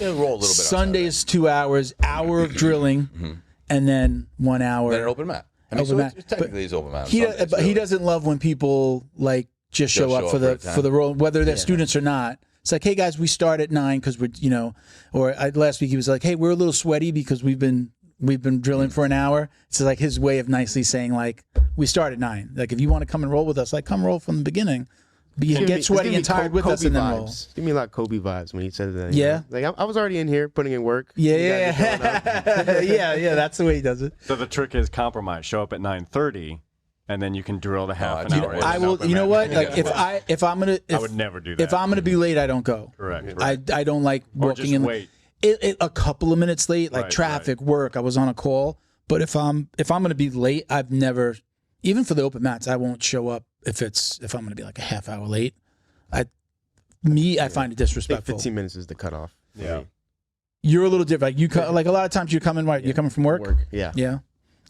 roll a little bit. Sunday is 2 hours, hour of drilling. And then 1 hour. Then an open mat. I mean, so it's technically he's open mat. He doesn't love when people like just show up for the role, whether they're students or not. It's like, hey guys, we start at 9 because we're last week he was like, hey, we're a little sweaty because we've been drilling for an hour. It's like his way of nicely saying like, we start at 9. Like if you want to come and roll with us, like come roll from the beginning. But you get sweaty and tired with us and then roll. Give me a lot of Kobe vibes when he said that. Yeah. Like I was already in here putting in work. Yeah. Yeah. That's the way he does it. So the trick is compromise. Show up at 9:30, and then you can drill the half an hour. I will. You know what? Like if I'm gonna, I would never do that. If I'm gonna be late, I don't go. Correct. I don't like walking in. Wait. A couple of minutes late, like traffic, work. I was on a call, but if I'm gonna be late, I've never, even for the open mats, I won't show up if I'm gonna be like a half hour late. I find it disrespectful. 15 minutes is the cutoff. Yeah. You're a little different. Like a lot of times you're coming right. You're coming from work. Yeah. Yeah.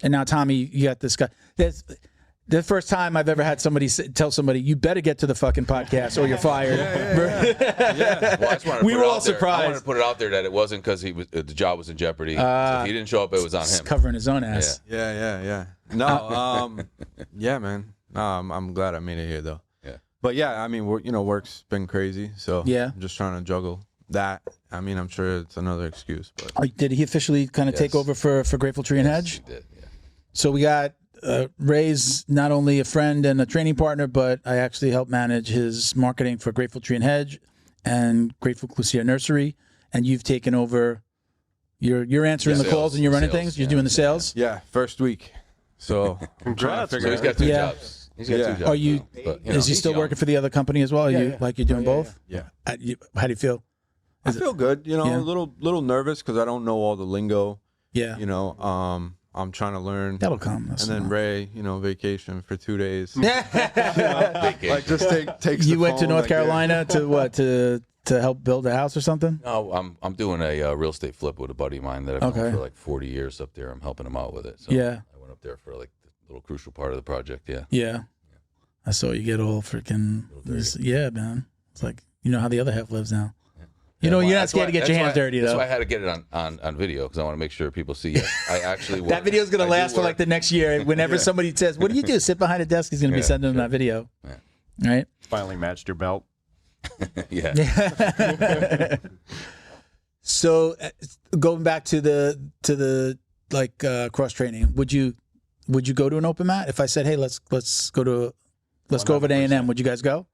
And now Tommy, you got this guy. That's the first time I've ever had somebody tell somebody, you better get to the fucking podcast or you're fired. Yeah. Well, I just wanted to we put were it all out there. surprised. I wanted to put it out there that it wasn't because the job was in jeopardy. So if he didn't show up, it was on him. Covering his own ass. Yeah. No, yeah, man. No, I'm glad I made it here though. But yeah, I mean, work's been crazy, so yeah, I'm just trying to juggle that. I mean, I'm sure it's another excuse, but did he officially kind of take over for Grateful Tree and Hedge? He did, yeah. So we got Ray's not only a friend and a training partner, but I actually helped manage his marketing for Grateful Tree and Hedge and Grateful Clusia Nursery, and you've taken over. You're answering the calls and you're running things. You're doing the sales. Yeah, first week. So congrats. So he's got 2 jobs. He's got 2 jobs. Are you? Is he still working for the other company as well? Are you like you're doing both? Yeah. How do you feel? I feel good. A little nervous because I don't know all the lingo. Yeah. I'm trying to learn. That'll come. And then Ray, vacation for 2 days. Vacation. Like just takes. You went to North Carolina to what to help build a house or something? No, I'm doing a real estate flip with a buddy of mine that I've known for like 40 years up there. I'm helping him out with it. So yeah. I went up there for like the little crucial part of the project. Yeah. Yeah. I saw you get all freaking. Yeah, man. It's like how the other half lives now. You're not scared to get your hands dirty, though. That's why I had to get it on video because I want to make sure people see it. I actually work. That video's going to last for like the next year. Whenever somebody says, what do you do? Sit behind a desk. He's going to be sending them that video. Yeah. Right? Finally matched your belt. Yeah. So going back to the cross training, would you go to an open mat? If I said, hey, let's go over to A&M, would you guys go?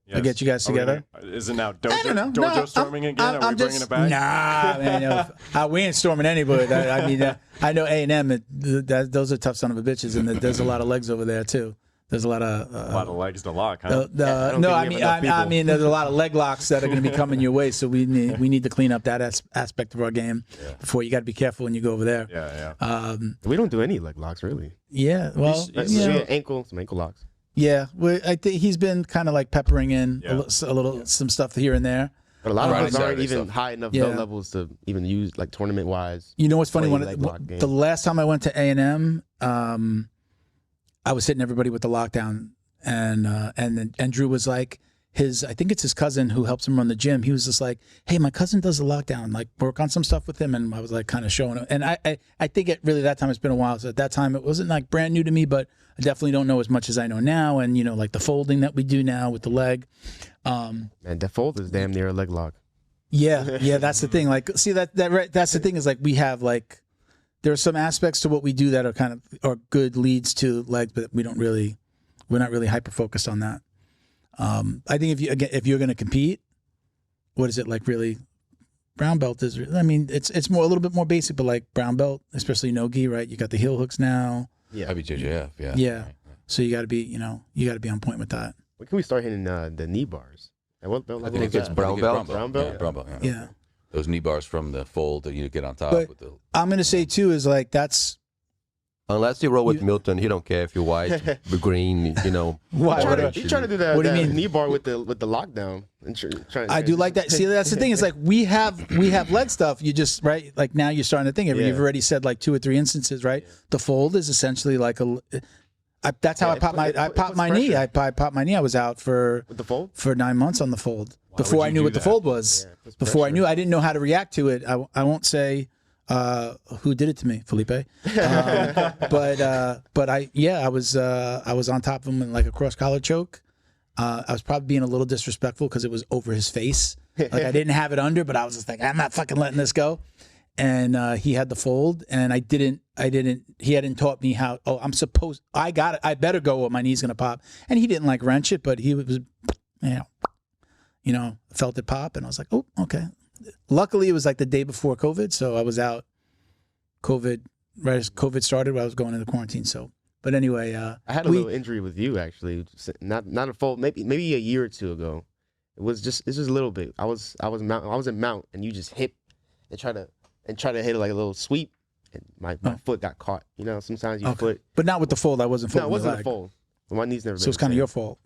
Yes. I get you guys together. Isn't now dojo storming again? Are we bringing it back? Nah, man. We ain't storming anybody. I mean, I know A&M. Those are tough son of a bitches, and there's a lot of legs over there too. There's a lot of legs to lock, huh? I mean, there's a lot of leg locks that are going to be coming your way. So we need to clean up that aspect of our game before. You got to be careful when you go over there. Yeah. We don't do any leg locks really. Yeah, well, some ankle locks. Yeah, I think he's been kind of like peppering in some stuff here and there. But a lot of Friday, us aren't Saturday even stuff. high enough Yeah. belt levels to even use like tournament wise. You know what's funny? Play leg lock game. The last time I went to A&M, I was hitting everybody with the lockdown, and Drew was like, I think it's his cousin who helps him run the gym. He was just like, hey, my cousin does the lockdown, like work on some stuff with him. And I was like kind of showing him. And I think that time it's been a while. So at that time it wasn't like brand new to me, but I definitely don't know as much as I know now. And you know, like the folding that we do now with the leg. And the fold is damn near a leg lock. Yeah, that's the thing. Like, see that's the thing is like we have like there are some aspects to what we do that are kind of are good leads to legs, but we're not really hyper focused on that. I think if you're going to compete, what is it like? Really, brown belt is. I mean, it's more a little bit more basic, but like brown belt, especially no-gi, right? You got the heel hooks now. Yeah, I'd be JJF. Yeah. Yeah. Right. So you got to be, on point with that. When can we start hitting the knee bars? At what belt I level think is it's that? brown belt. Brown belt? Yeah, brown belt. Yeah. Those knee bars from the fold that you get on top But with the. I'm going to say too is like that's. Unless you roll with Milton, he don't care if you're white, green, Why? He's trying to do that, What do you that mean? knee bar with the lockdown. And I do like that. See, that's the thing. Is like we have leg stuff. You just right like now you're starting to think of it. Yeah. You've already said like 2 or 3 instances, right? The fold is essentially like that's how I popped my knee. I popped my knee. I was out for with the fold for 9 months on the fold before would I you knew do what the that? fold was. Yeah, it puts Before I pressure. knew, I didn't know how to react to it. I won't say who did it to me, Felipe. But I was on top of him in like a cross collar choke. I was probably being a little disrespectful because it was over his face. Like I didn't have it under, but I was just like, I'm not fucking letting this go. And he had the fold, and I didn't. He hadn't taught me how. Oh, I got it. I better go, or my knee's gonna pop. And he didn't like wrench it, but he was, felt it pop, and I was like, oh, okay. Luckily, it was like the day before COVID, so I was out. Right as COVID started, I was going into quarantine. So, but anyway, I had a little injury with you actually, not a fold, maybe a year or two ago. It's just a little bit. I was in mount, and you just hit and try to hit it like a little sweep, and my foot got caught. Sometimes your foot. But not with the fold. I wasn't folding. No, it wasn't the a leg. fold. My knee's never. So it's kind of your fault.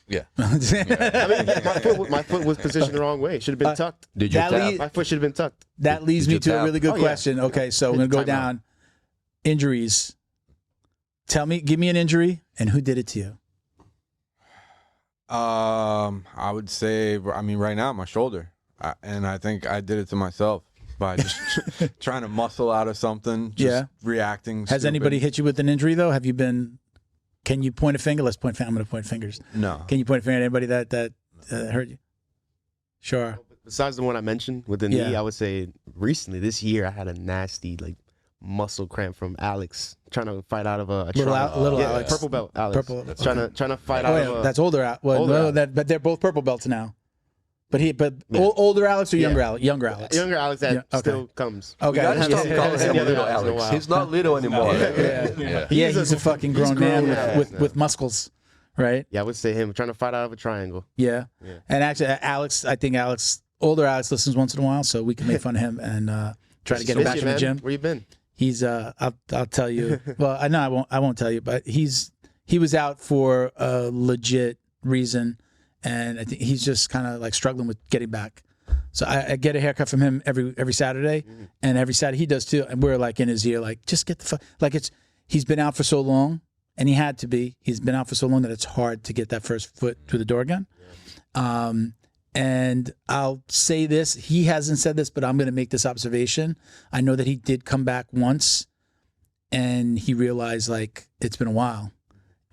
Yeah. I mean, my foot was positioned the wrong way. It should have been tucked. Did you That tap? lead- My foot should have been tucked. That leads Did me you to a tap? really good Oh, yeah. question. Okay, so we're gonna go Time out. down. Injuries. Give me an injury and who did it to you? I would say, right now, my shoulder. And I think I did it to myself by just trying to muscle out of something, just reacting. Has stupid. anybody hit you with an injury though? Have you been? Can you point a finger? Let's point. I'm going to point fingers. No. Can you point a finger at anybody that hurt you? Sure. Besides the one I mentioned with the knee, Yeah. I would say recently this year I had a nasty muscle cramp from Alex trying to fight out of a triangle. Little yeah, Alex. purple belt Alex. Purple. Trying to fight Oh, out yeah, of a that's older. Older Alex. But they're both purple belts now. Older Alex or younger Yeah. Alex? Younger Alex. younger Alex that Yeah, okay. still comes. Okay. You gotta stop Yeah. calling him Yeah. little Yeah. Alex. Yeah. He's not little anymore. Yeah, he's a fucking grown man grown with muscles, right? Yeah, I would say him trying to fight out of a triangle. Yeah. Yeah. And actually, I think older Alex listens once in a while, so we can make fun of him and try to get him Miss back you, in the man. gym. Where you been? He's I'll tell you. Well, I know I won't tell you, but he was out for a legit reason, and I think he's just kind of like struggling with getting back. So I get a haircut from him every Saturday, and every Saturday he does too. And we're like in his ear, like just get the fuck. Like he's been out for so long, and he had to be. He's been out for so long that it's hard to get that first foot through the door again. And I'll say this, he hasn't said this, but I'm going to make this observation. I know that he did come back once and he realized like it's been a while.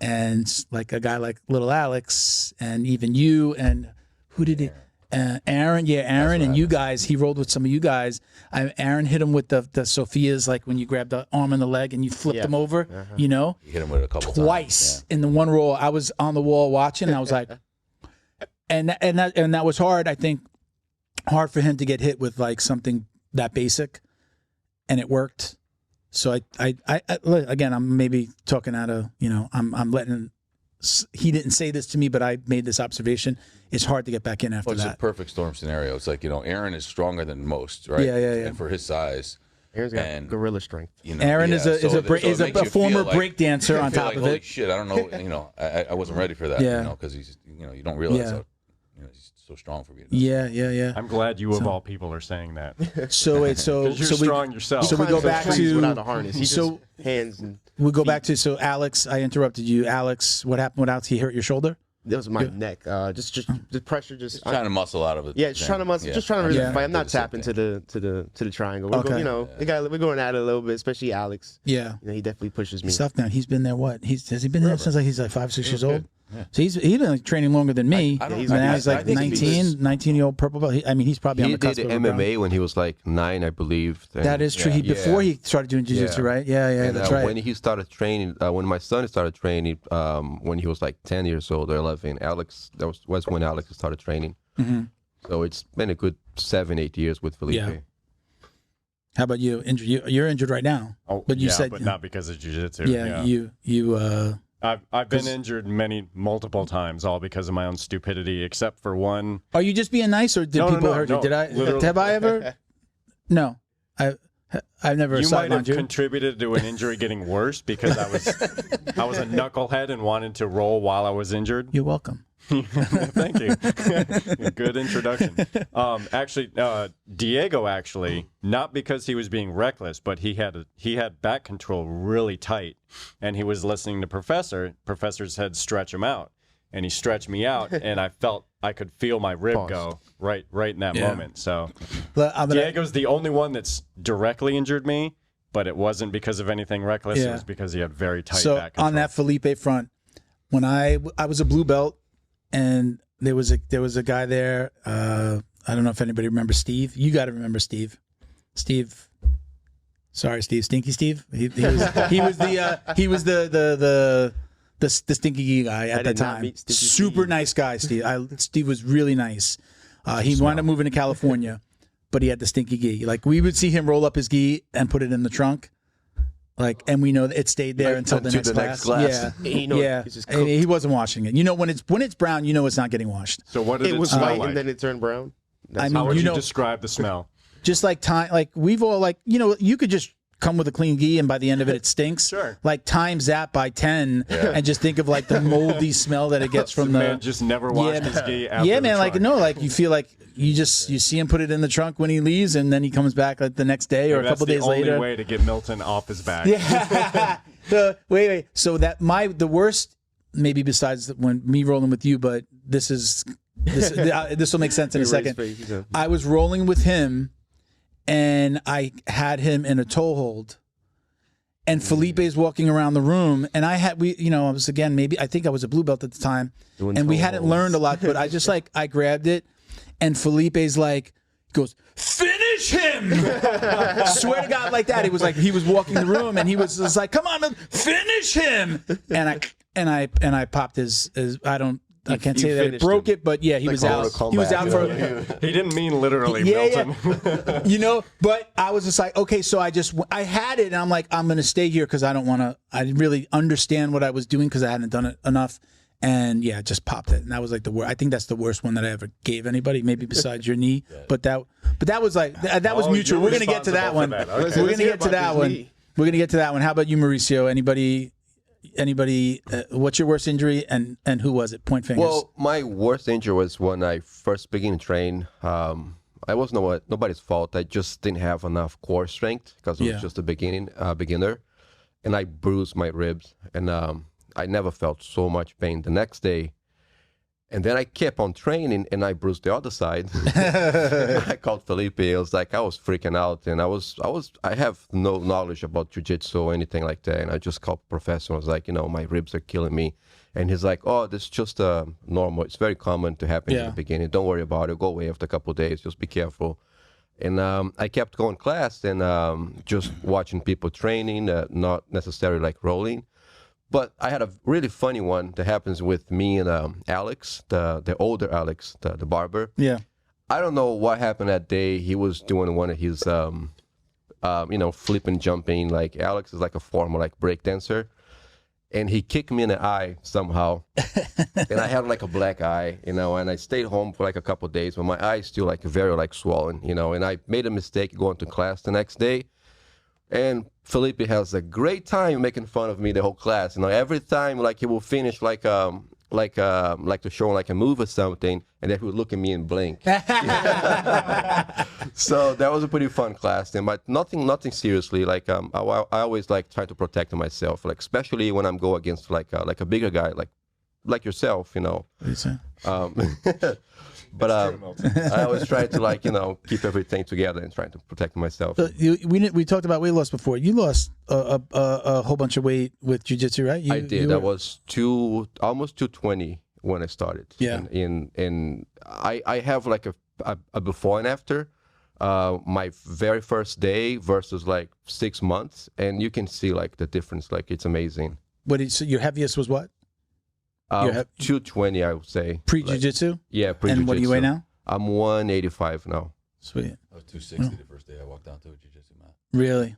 And like a guy like little Alex and even you and who did he? Aaron. Yeah, Aaron and you guys, he rolled with some of you guys. Aaron hit him with the Sophia's, like when you grab the arm and the leg and you flipped him over, You hit him with it a couple twice times. in the one roll. I was on the wall watching and I was like, and that was hard. I think hard for him to get hit with like something that basic, and it worked. So I again, I'm maybe talking out of I'm letting. He didn't say this to me, but I made this observation. It's hard to get back in after Well, it's that. a perfect storm scenario. It's like Aaron is stronger than most, right? Yeah. And for his size, Aaron's got And- gorilla strength. Aaron is a it makes you former feel like- break dancer on I feel top like, of holy it. shit, I don't know. I wasn't ready for that. Yeah. Because he's you don't realize Yeah. how he's so strong for me. Yeah. I'm glad you of all people are saying that. So wait, so 'Cause you're so strong we yourself. so we go back to without a harness. He so just hands and we go back to so Alex. I interrupted you, Alex. What happened with Alex? He hurt your shoulder. that was my neck. Just the pressure. Just Trying to muscle out of it. yeah, just trying to muscle. Just trying to really Yeah. fight. I'm not Do the same tapping to the triangle. We're Okay. going, we're going at it a little bit, especially Alex. Yeah. He definitely pushes me. He's tough now. He's been there. What? Has he been there since he's like 5, 6 years old? Yeah. So he's been like training longer than me. I don't- And now he's I like think he 19-year-old purple belt. He's probably on He the cusp did of a brown. MMA when he was like 9, I believe. And That is true. Before he started doing jiu-jitsu, Yeah. right? Yeah, and, that's right. When he started training, when my son started training, when he was like 10 years old or 11, that was when Alex started training. Mhm. So it's been a good 7-8 years with Felipe. Yeah. How about you? You're injured right now. Oh, But you yeah, said- but not because of jiu-jitsu. Yeah, you I've been injured multiple times, all because of my own stupidity, except for one. are you just being nice, or did No, people no, hurt no, you? Did I? literally. Have I ever? No, I've never You might have sidelined you. contributed to an injury getting worse because I was a knucklehead and wanted to roll while I was injured. You're welcome. Thank you. Good introduction. Diego not because he was being reckless, but he had back control really tight, and he was listening to Professor. Professor said stretch him out, and he stretched me out, and I could feel my rib go right in that moment. So Diego's the only one that's directly injured me, but it wasn't because of anything reckless. It was because he had very tight back control. On that Felipe front, when I was a blue belt, and there was a guy there. I don't know if anybody remembers Steve. You got to remember Steve. Sorry, Steve. Stinky Steve. He was the stinky guy at the time. Super nice guy, Steve. Steve was really nice. He wound up moving to California, but he had the stinky gi. Like, we would see him roll up his gi and put it in the trunk. Like, and we know that it stayed there until the next class. Yeah, and he wasn't washing it. When it's brown, it's not getting washed. So what did It it was smell white like? and then it turned brown. How would you describe the smell? Just like time, like we've all you could just come with a clean gi and by the end of it, it stinks. Sure. Like times that by 10 and just think of like the moldy smell that it gets from the man just never washed his gi after yeah, the man. trunk. Like you feel like you see him put it in the trunk when he leaves, and then he comes back like the next day or a couple days later. That's the only way to get Milton off his back. Yeah. Wait. So the worst, maybe besides when me rolling with you, but this will make sense in a second. I was rolling with him, and I had him in a toe hold, and Felipe's walking around the room, and I was I think I was a blue belt at the time, and we hadn't learned a lot, but I just I grabbed it, and Felipe's goes, finish him! Swear to God, like that. He was walking the room, and he was just like, come on, finish him! And I popped his I can't say that it broke it, but yeah, he was out. He was out for. He didn't mean literally, Milton. Yeah. But I was just like, okay, so I had it, and I'm like, I'm gonna stay here because I don't want to. I didn't really understand what I was doing because I hadn't done it enough, and yeah, just popped it, and that was like the worst. I think that's the worst one that I ever gave anybody, maybe besides your knee. But that was like that was mutual. We're gonna get to that one. Okay. We're gonna get to that one. We're gonna get to that one. How about you, Mauricio? Anybody? What's your worst injury, and who was it? Point fingers. Well, my worst injury was when I first began to train. I was nobody's fault. I just didn't have enough core strength because I was just a beginner, and I bruised my ribs, and I never felt so much pain the next day. And then I kept on training, and I bruised the other side. I called Felipe. I was freaking out, and I have no knowledge about jiu-jitsu or anything like that. And I just called the professor. I was like, my ribs are killing me. And he's like, oh, this is just normal. It's very common to happen in the beginning. Don't worry about it. Go away after a couple of days. Just be careful. And I kept going to class and just watching people training, not necessarily like rolling. But I had a really funny one that happens with me and Alex, the older Alex, the barber. Yeah. I don't know what happened that day. He was doing one of his, flipping, jumping. Like Alex is like a former like break dancer, and he kicked me in the eye somehow, and I had like a black eye, and I stayed home for like a couple of days, but my eye is still like very like swollen, and I made a mistake going to class the next day. And Felipe has a great time making fun of me the whole class. Every time like he will finish like to show like a move or something, and then he would look at me and blink. So that was a pretty fun class, then, but nothing seriously. Like I always like try to protect myself, like especially when I'm go against like a bigger guy, like yourself, you know. What are you saying? But I always try to like keep everything together and try to protect myself. So we talked about weight loss before. You lost a whole bunch of weight with jiu-jitsu, right? I did. I was almost 220 when I started. Yeah. And I have like a before and after. My very first day versus like 6 months, and you can see like the difference. Like it's amazing. So your heaviest was what? 220, I would say. Pre-jiu-jitsu? Yeah, pre-jiu-jitsu. And what do you weigh now? I'm 185 now. Sweet. I was 260 the first day I walked down to a jiu-jitsu mat. Really?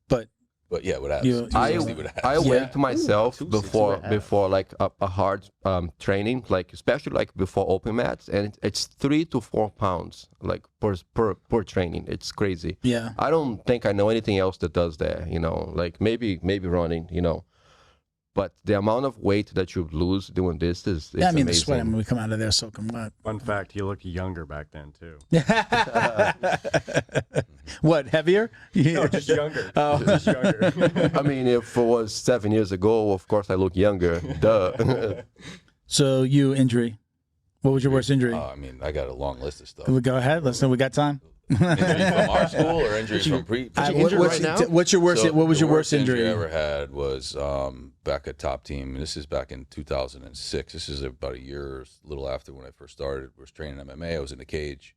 But yeah, what abs? I weighed to myself before like a hard training, like especially like before open mats, and it's 3 to 4 pounds like per training. It's crazy. Yeah. I don't think I know anything else that does that. Like maybe running. But the amount of weight that you lose doing this is amazing. The sweat when we come out of there soaking wet. Fun fact, you look younger back then, too. What, heavier? No, just younger. Oh. Just younger. I mean, if it was 7 years ago, of course I look younger. Duh. So injury. What was your worst injury? I mean, I got a long list of stuff. We go ahead. Listen, we got time. Injuries from our school or injuries from pre? What's your worst? What was your worst injury? I ever had was back at Top Team. This is back in 2006. This is about a year, a little after when I first started. I was training MMA. I was in the cage.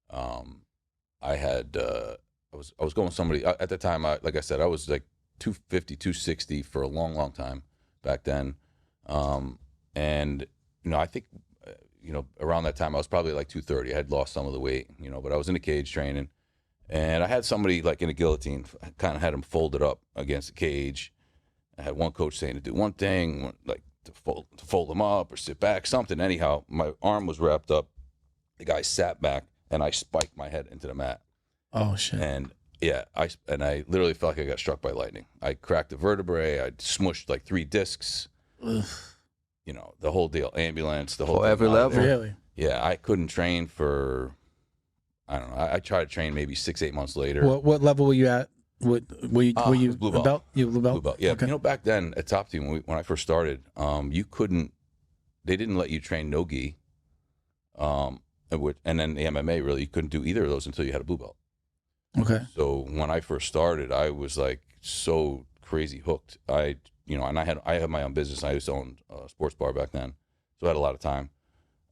I had I was going with somebody at the time. Like I said, I was like 250, 260 for a long time back then. And I think. Around that time, I was probably like 230. I had lost some of the weight, but I was in the cage training. And I had somebody like in a guillotine, I kind of had him folded up against the cage. I had one coach saying to do one thing, like to fold him up or sit back, something. Anyhow, my arm was wrapped up. The guy sat back, and I spiked my head into the mat. Oh, shit. And, yeah, I literally felt like I got struck by lightning. I cracked a vertebrae. I smushed like 3 discs. Ugh. The whole deal, ambulance, the whole for every level. Really? Yeah, I couldn't train for, I don't know. I tried to train maybe 6-8 months later. What level were you at? Were you blue belt? You blue belt? Blue belt. Yeah. Okay. Back then at Top Team when I first started, they didn't let you train no gi, and then the MMA really you couldn't do either of those until you had a blue belt. Okay. So when I first started, I was like so crazy hooked. And I had my own business. I used to own a sports bar back then, so I had a lot of time.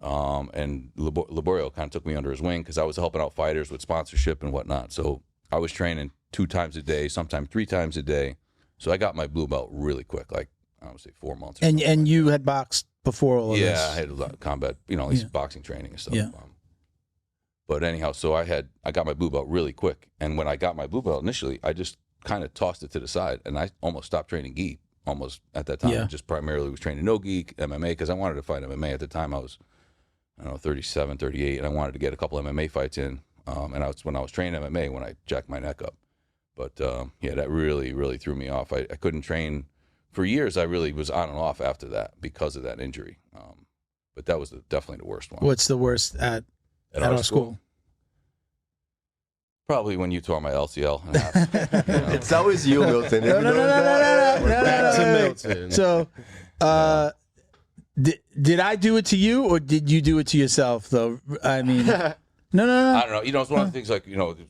And Laborio kind of took me under his wing because I was helping out fighters with sponsorship and whatnot. So I was training 2 times a day, sometimes 3 times a day. So I got my blue belt really quick, like I would say 4 months. And you had boxed before all of this? Yeah, I had a lot of combat, boxing training and stuff. Yeah. But anyhow, so I got my blue belt really quick. And when I got my blue belt initially, I just kind of tossed it to the side, and I almost stopped training gi. Almost at that time, Yeah. Just primarily was training no gi, MMA, because I wanted to fight MMA. At the time, I was, 37, 38, and I wanted to get a couple MMA fights in. And when I was training MMA when I jacked my neck up. But that really, really threw me off. I couldn't train for years. I really was on and off after that because of that injury. But that was definitely the worst one. What's the worst at our school? Probably when you tore my LCL. It's always you, Milton. No. Back to Milton. So, did I do it to you, or did you do it to yourself? Though I mean, no. I don't know. It's one of the things like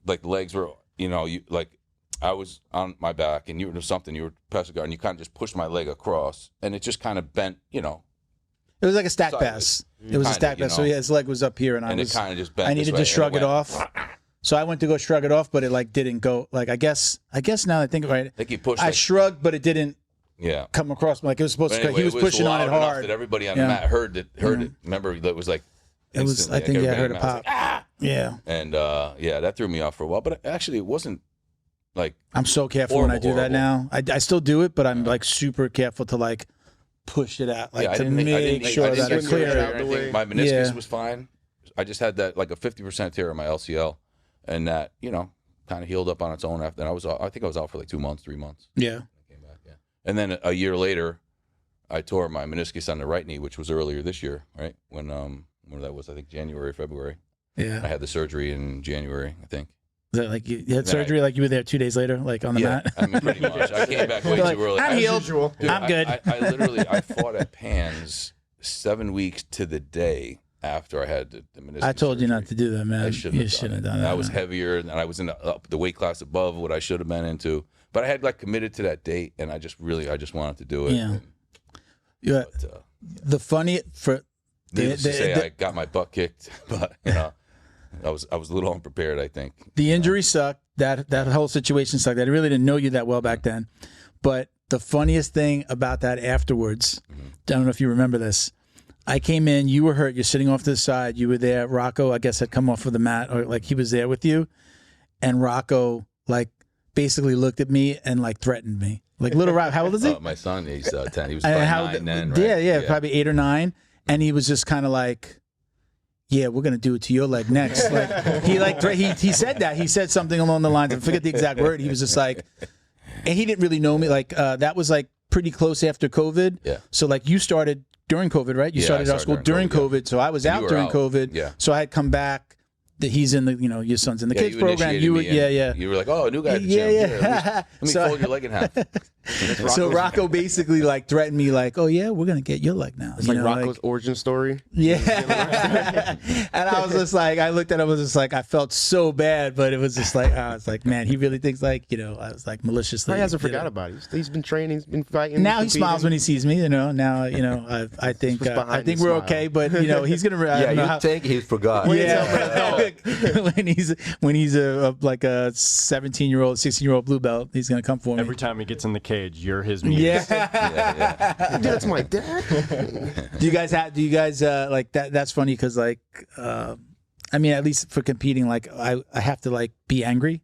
like the legs were. I was on my back, and you were something. You were pressing guard, and you kind of just pushed my leg across, and it just kind of bent. It was like a stack pass. It was a stack pass. So his leg was up here, and it kind of just bent. I needed to shrug it off. So I went to go shrug it off, but it didn't go. Like I guess now I think right. I think he pushed. I shrugged, but it didn't. Yeah. Come across like it was supposed to. Anyway, he was pushing on it hard. That everybody on the mat heard it. Remember, that was like. It was. I think I heard it pop. Like, Yeah. And that threw me off for a while. But actually, it wasn't like. I'm so careful when I do that now. I still do it, but I'm like super careful to like push it out, like to make sure that it's clear. My meniscus was fine. I just had that like a 50% tear in my LCL. And that, kind of healed up on its own after that. I think I was out for like 2 months, 3 months. Yeah. I came back, yeah. And then a year later, I tore my meniscus on the right knee, which was earlier this year, right? When that was, I think January, February. Yeah. I had the surgery in January, I think. Is that like you had surgery, like you were there 2 days later, like on the mat? I mean, pretty much. I came back way like, too early. I'm healed. Dude, I'm good. I literally, I fought at Pans 7 weeks to the day after I had the meniscus I told you surgery. not to do that, man. I You shouldn't have done that. I was man. heavier, and I was in the weight class above what I should have been into. But I had like committed to that date, and I just wanted to do it. Yeah. And, Yeah. but, The funny for needless to say, I got my butt kicked, but you know, I was a little unprepared, I think. the injury sucked. That whole situation sucked. I really didn't know you that well back then. But the funniest thing about that afterwards, I don't know if you remember this. I came in, you were hurt, you're sitting off to the side, you were there. Rocco, I guess, had come off of the mat, or like he was there with you. And Rocco, like, basically looked at me and like threatened me. Like, little Rocco, how old is he? My son, he's 10. He was probably 9 then, right? Yeah, probably 8 or 9. And he was just kind of like, yeah, we're gonna do it to your leg next. Like he said that. He said something along the lines, I forget the exact word. He was just like, and he didn't really know me. Like that was like pretty close after COVID. Yeah. So like you started during COVID, right? You started our school during COVID. So I was out during COVID. Yeah. So I had come back. He's in the, your son's in the kids you program. initiated You were, me in. yeah. You were like, oh, a new guy at the Yeah, gym. yeah. Here, let me fold your leg in half. So Rocco basically like threatened me like, oh yeah, we're gonna get your leg now. It's like Rocco's origin story. Yeah. And I was just like, I looked at him, I was just like, I felt so bad, but it was just like, I was like, man, he really thinks like, I was like maliciously. He hasn't forgot about it. He's been training, he's been fighting. Now he smiles when he sees me, Now, I think we're smile. okay, but he's gonna. Yeah, you think he forgot. Yeah. when he's a 17-year-old, 16-year-old blue belt, he's gonna come for me. Every time he gets in the cage, you're his muse. Yeah. That's my dad. Do you guys like that? That's funny because like, I mean, at least for competing, like I have to like be angry.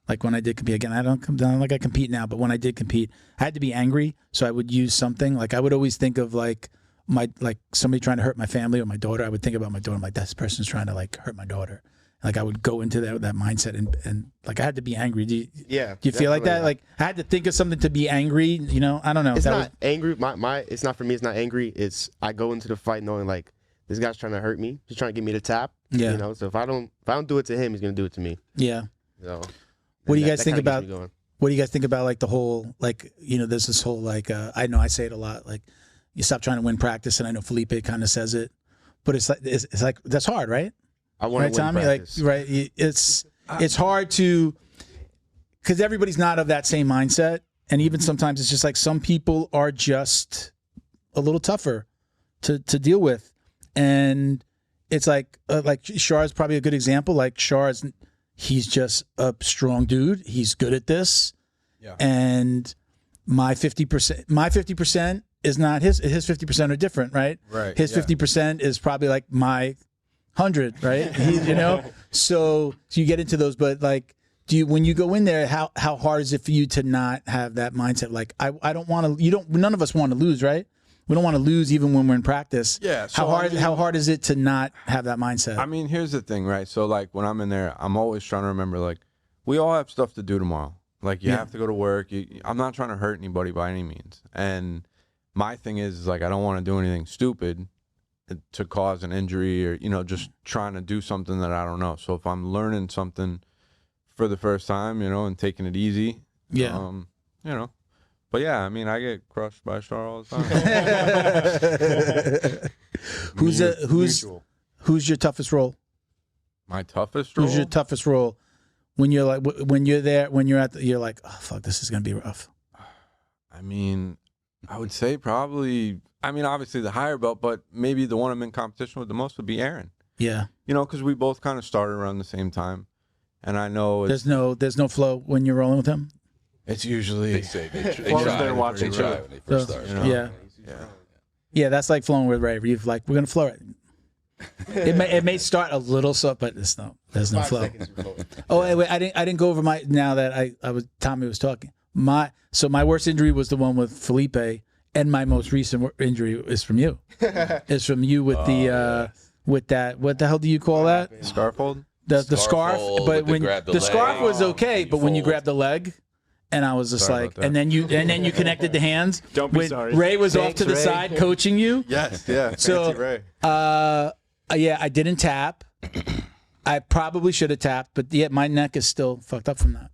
Like when I did compete again, I don't come down like I compete now, but when I did compete, I had to be angry. So I would use something like I would always think of like somebody trying to hurt my family or my daughter. I would think about my daughter. I'm like, this person's trying to like hurt my daughter. Like I would go into that mindset and like I had to be angry. Do you feel like that? Like I had to think of something to be angry. I don't know. It's not angry. It's not for me. It's not angry. It's I go into the fight knowing like this guy's trying to hurt me. He's trying to get me to tap. Yeah. So if I don't do it to him, he's gonna do it to me. Yeah. So what do you guys think about? What do you guys think about like the whole like there's this whole like I know I say it a lot like you stop trying to win practice, and I know Felipe kind of says it, but it's like that's hard, right? I want to win practice. Like, right? It's hard to, because everybody's not of that same mindset, and even sometimes it's just like some people are just a little tougher to deal with, and it's like Shar is probably a good example. Like he's just a strong dude. He's good at this, and my 50% is not his 50% are different, right? Right. His 50% is probably like my 100, right? So you get into those, but like, when you go in there, how hard is it for you to not have that mindset? Like, I don't want to. None of us want to lose, right? We don't want to lose even when we're in practice. Yeah. So how hard is it to not have that mindset? I mean, here's the thing, right? So like when I'm in there, I'm always trying to remember like we all have stuff to do tomorrow. Like you have to go to work. I'm not trying to hurt anybody by any means. And my thing is like I don't want to do anything stupid to cause an injury or just trying to do something that I don't know. So if I'm learning something for the first time, and taking it easy, but yeah, I mean I get crushed by Star all the time. Who's your toughest role? My toughest role? Who's your toughest role when you're like when you're there when you're you're like, oh fuck, this is gonna be rough? I mean, I would say probably. I mean, obviously the higher belt, but maybe the one I'm in competition with the most would be Aaron. Yeah. Because we both kind of started around the same time, and I know there's no flow when you're rolling with him. It's usually they say they try when they first start. Yeah. That's like flowing with Ray. You've like we're gonna flow it. It may start a little soft, but there's no flow. Oh wait, I didn't go over my now that Tommy was talking. My worst injury was the one with Felipe. And my most recent injury is from you. It's from you with with that. What the hell do you call that? Scarf hold? The scarf. But when the scarf was okay, but when you grab the leg, And I was just Sorry like, about that. and then you connected the hands. Don't be when sorry. Ray was off Thanks, to the Ray. side coaching you. Yes, yeah. So, Fancy Ray. Yeah, I didn't tap. I probably should have tapped, but yeah, my neck is still fucked up from that.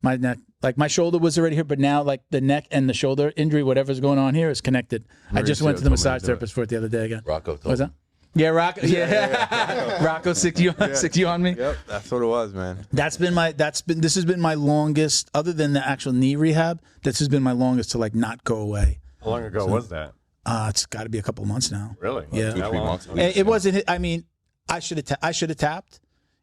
My neck, like my shoulder was already here, but now like the neck and the shoulder injury, whatever's going on here, is connected. I just went to the told me to massage do it. therapist for it the other day again. Rocco What told was that? Yeah, Rocco. Yeah, Rocco sicked you on me. Yep, that's what it was, man. This has been my longest, other than the actual knee rehab. This has been my longest to like not go away. How long ago was that? It's got to be a couple of months now. Really? Yeah. 2-3 months. It wasn't. I mean, I should have tapped.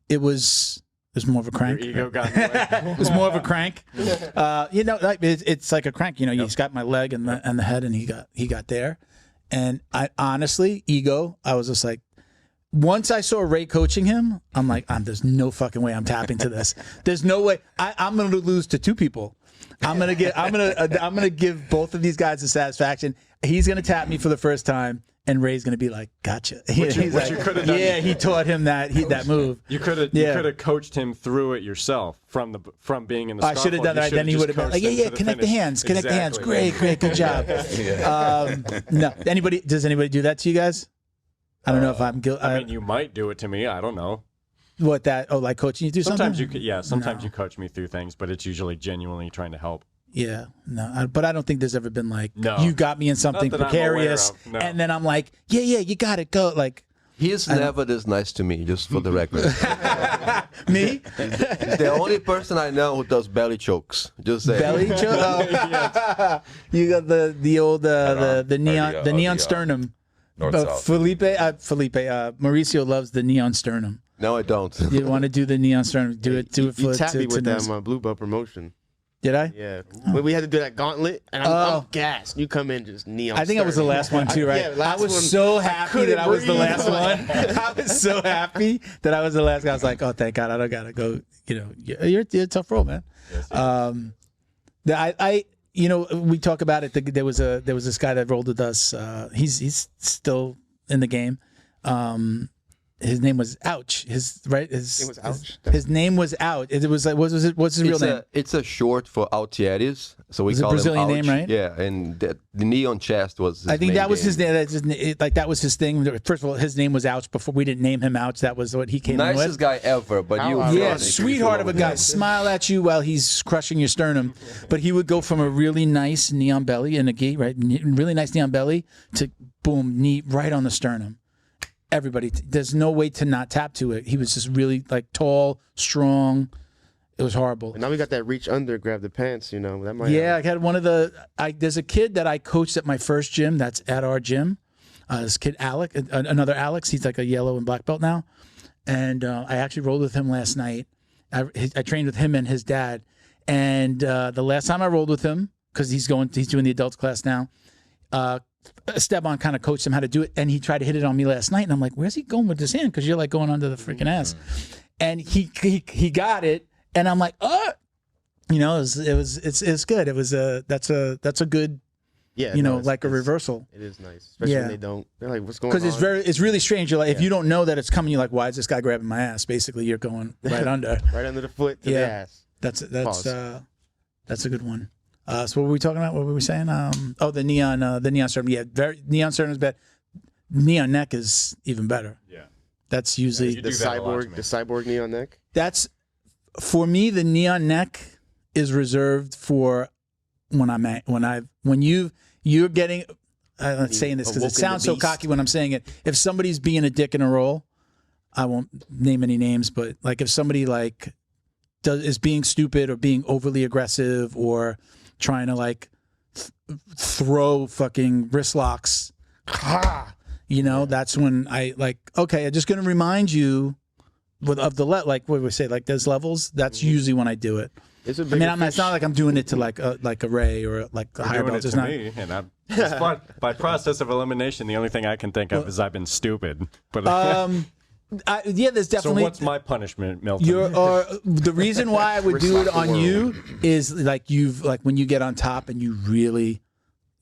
It was more of a Your crank. ego got in the way. It was more of a crank. Like it's like a crank. You know, he's got my leg and the head, and he got there. And I honestly, ego, I was just like, once I saw Ray coaching him, I'm like, there's no fucking way I'm tapping to this. There's no way. I'm going to lose to two people. I'm gonna give both of these guys the satisfaction. He's gonna tap me for the first time, and Ray's gonna be like, "Gotcha." He's you like, could have done. yeah, he taught him that move. You could have coached him through it yourself from being in the. I should have done that. Then he would have been like, "Yeah, connect the hands, connect the hands. Great, good job." No, does anybody do that to you guys? I don't know if I'm guilty. I mean, you might do it to me. I don't know. What that? Oh, like coaching you through Sometimes something? sometimes No. you coach me through things, but it's usually genuinely trying to help. Yeah, no, but I don't think there's ever been like, No. you got me in something Not that I'm precarious, aware of, no. and then I'm like, yeah, you got it, go. Like, He is never this nice to me, just for the record. me? He's the only person I know who does belly chokes. Just say. Belly choke? Oh. You got the old, the neon sternum. North-south. Mauricio loves the neon sternum. No, I don't. You want to do the neon sternum? Do it You for tapped me with nose. that blue belt promotion. Did I? Yeah, when we had to do that gauntlet, and I'm gassed. You come in just neon. I think I was the last one too, right? Yeah, I was one, so happy couldn't that I was the breathe. last one. I was so happy that I was the last guy. I was like, oh, thank God, I don't gotta go. You know, you're a tough role, man. We talk about it. There was this guy that rolled with us. He's still in the game. His name was Ouch. His name was Ouch? His name was Ouch. It was like, what's his real name? It's a short for Altieres, so we It's a call Brazilian him Ouch. name, right? Yeah, and the knee on chest was. His I think main that was game. his name. That was his thing. First of all, his name was Ouch before we didn't name him Ouch. That was what he came in with. Nicest guy ever, but you. Yeah, sweetheart of a guy. Smile at you while he's crushing your sternum. But he would go from a really nice neon belly and a gate, right? Really nice neon belly to boom, knee right on the sternum. Everybody, there's no way to not tap to it. He was just really like tall, strong. It was horrible. And now we got that reach under, grab the pants. You know that might. Yeah, I had one of the. There's a kid that I coached at my first gym. That's at our gym. This kid Alec, another Alex. He's like a yellow and black belt now, and I actually rolled with him last night. I trained with him and his dad, and the last time I rolled with him, because he's doing the adults class now. Esteban kind of coached him how to do it, and he tried to hit it on me last night, and I'm like, "Where's he going with his hand?" Because you're like going under the freaking ass, and he got it, and I'm like, "Oh, it's good. It was that's a good, Yeah, like a reversal. It is nice, especially when they don't. They're like, "What's going on?" Because it's really strange. You're like, if you don't know that it's coming, you're like, "Why is this guy grabbing my ass?" Basically, you're going right under, right under the foot to the ass. That's a good one. So what were we talking about? What were we saying? The neon sternum. Yeah, neon sternum is bad. Neon neck is even better. Yeah, that's usually the cyborg neon neck. That's for me. The neon neck is reserved for when you're getting. I'm saying this because it sounds so cocky when I'm saying it. If somebody's being a dick in a roll, I won't name any names, but like if somebody is being stupid or being overly aggressive or trying to like throw fucking wrist locks, that's when I like, okay, I'm just going to remind you of the what do we say, like there's levels. That's usually when I do it. It's not like I'm doing it to like a Ray or like a higher belt. It's not me, and by process of elimination, the only thing I can think of is I've been stupid. But there's definitely. So what's my punishment, Milton? The reason why I would do it on you is like when you get on top and you really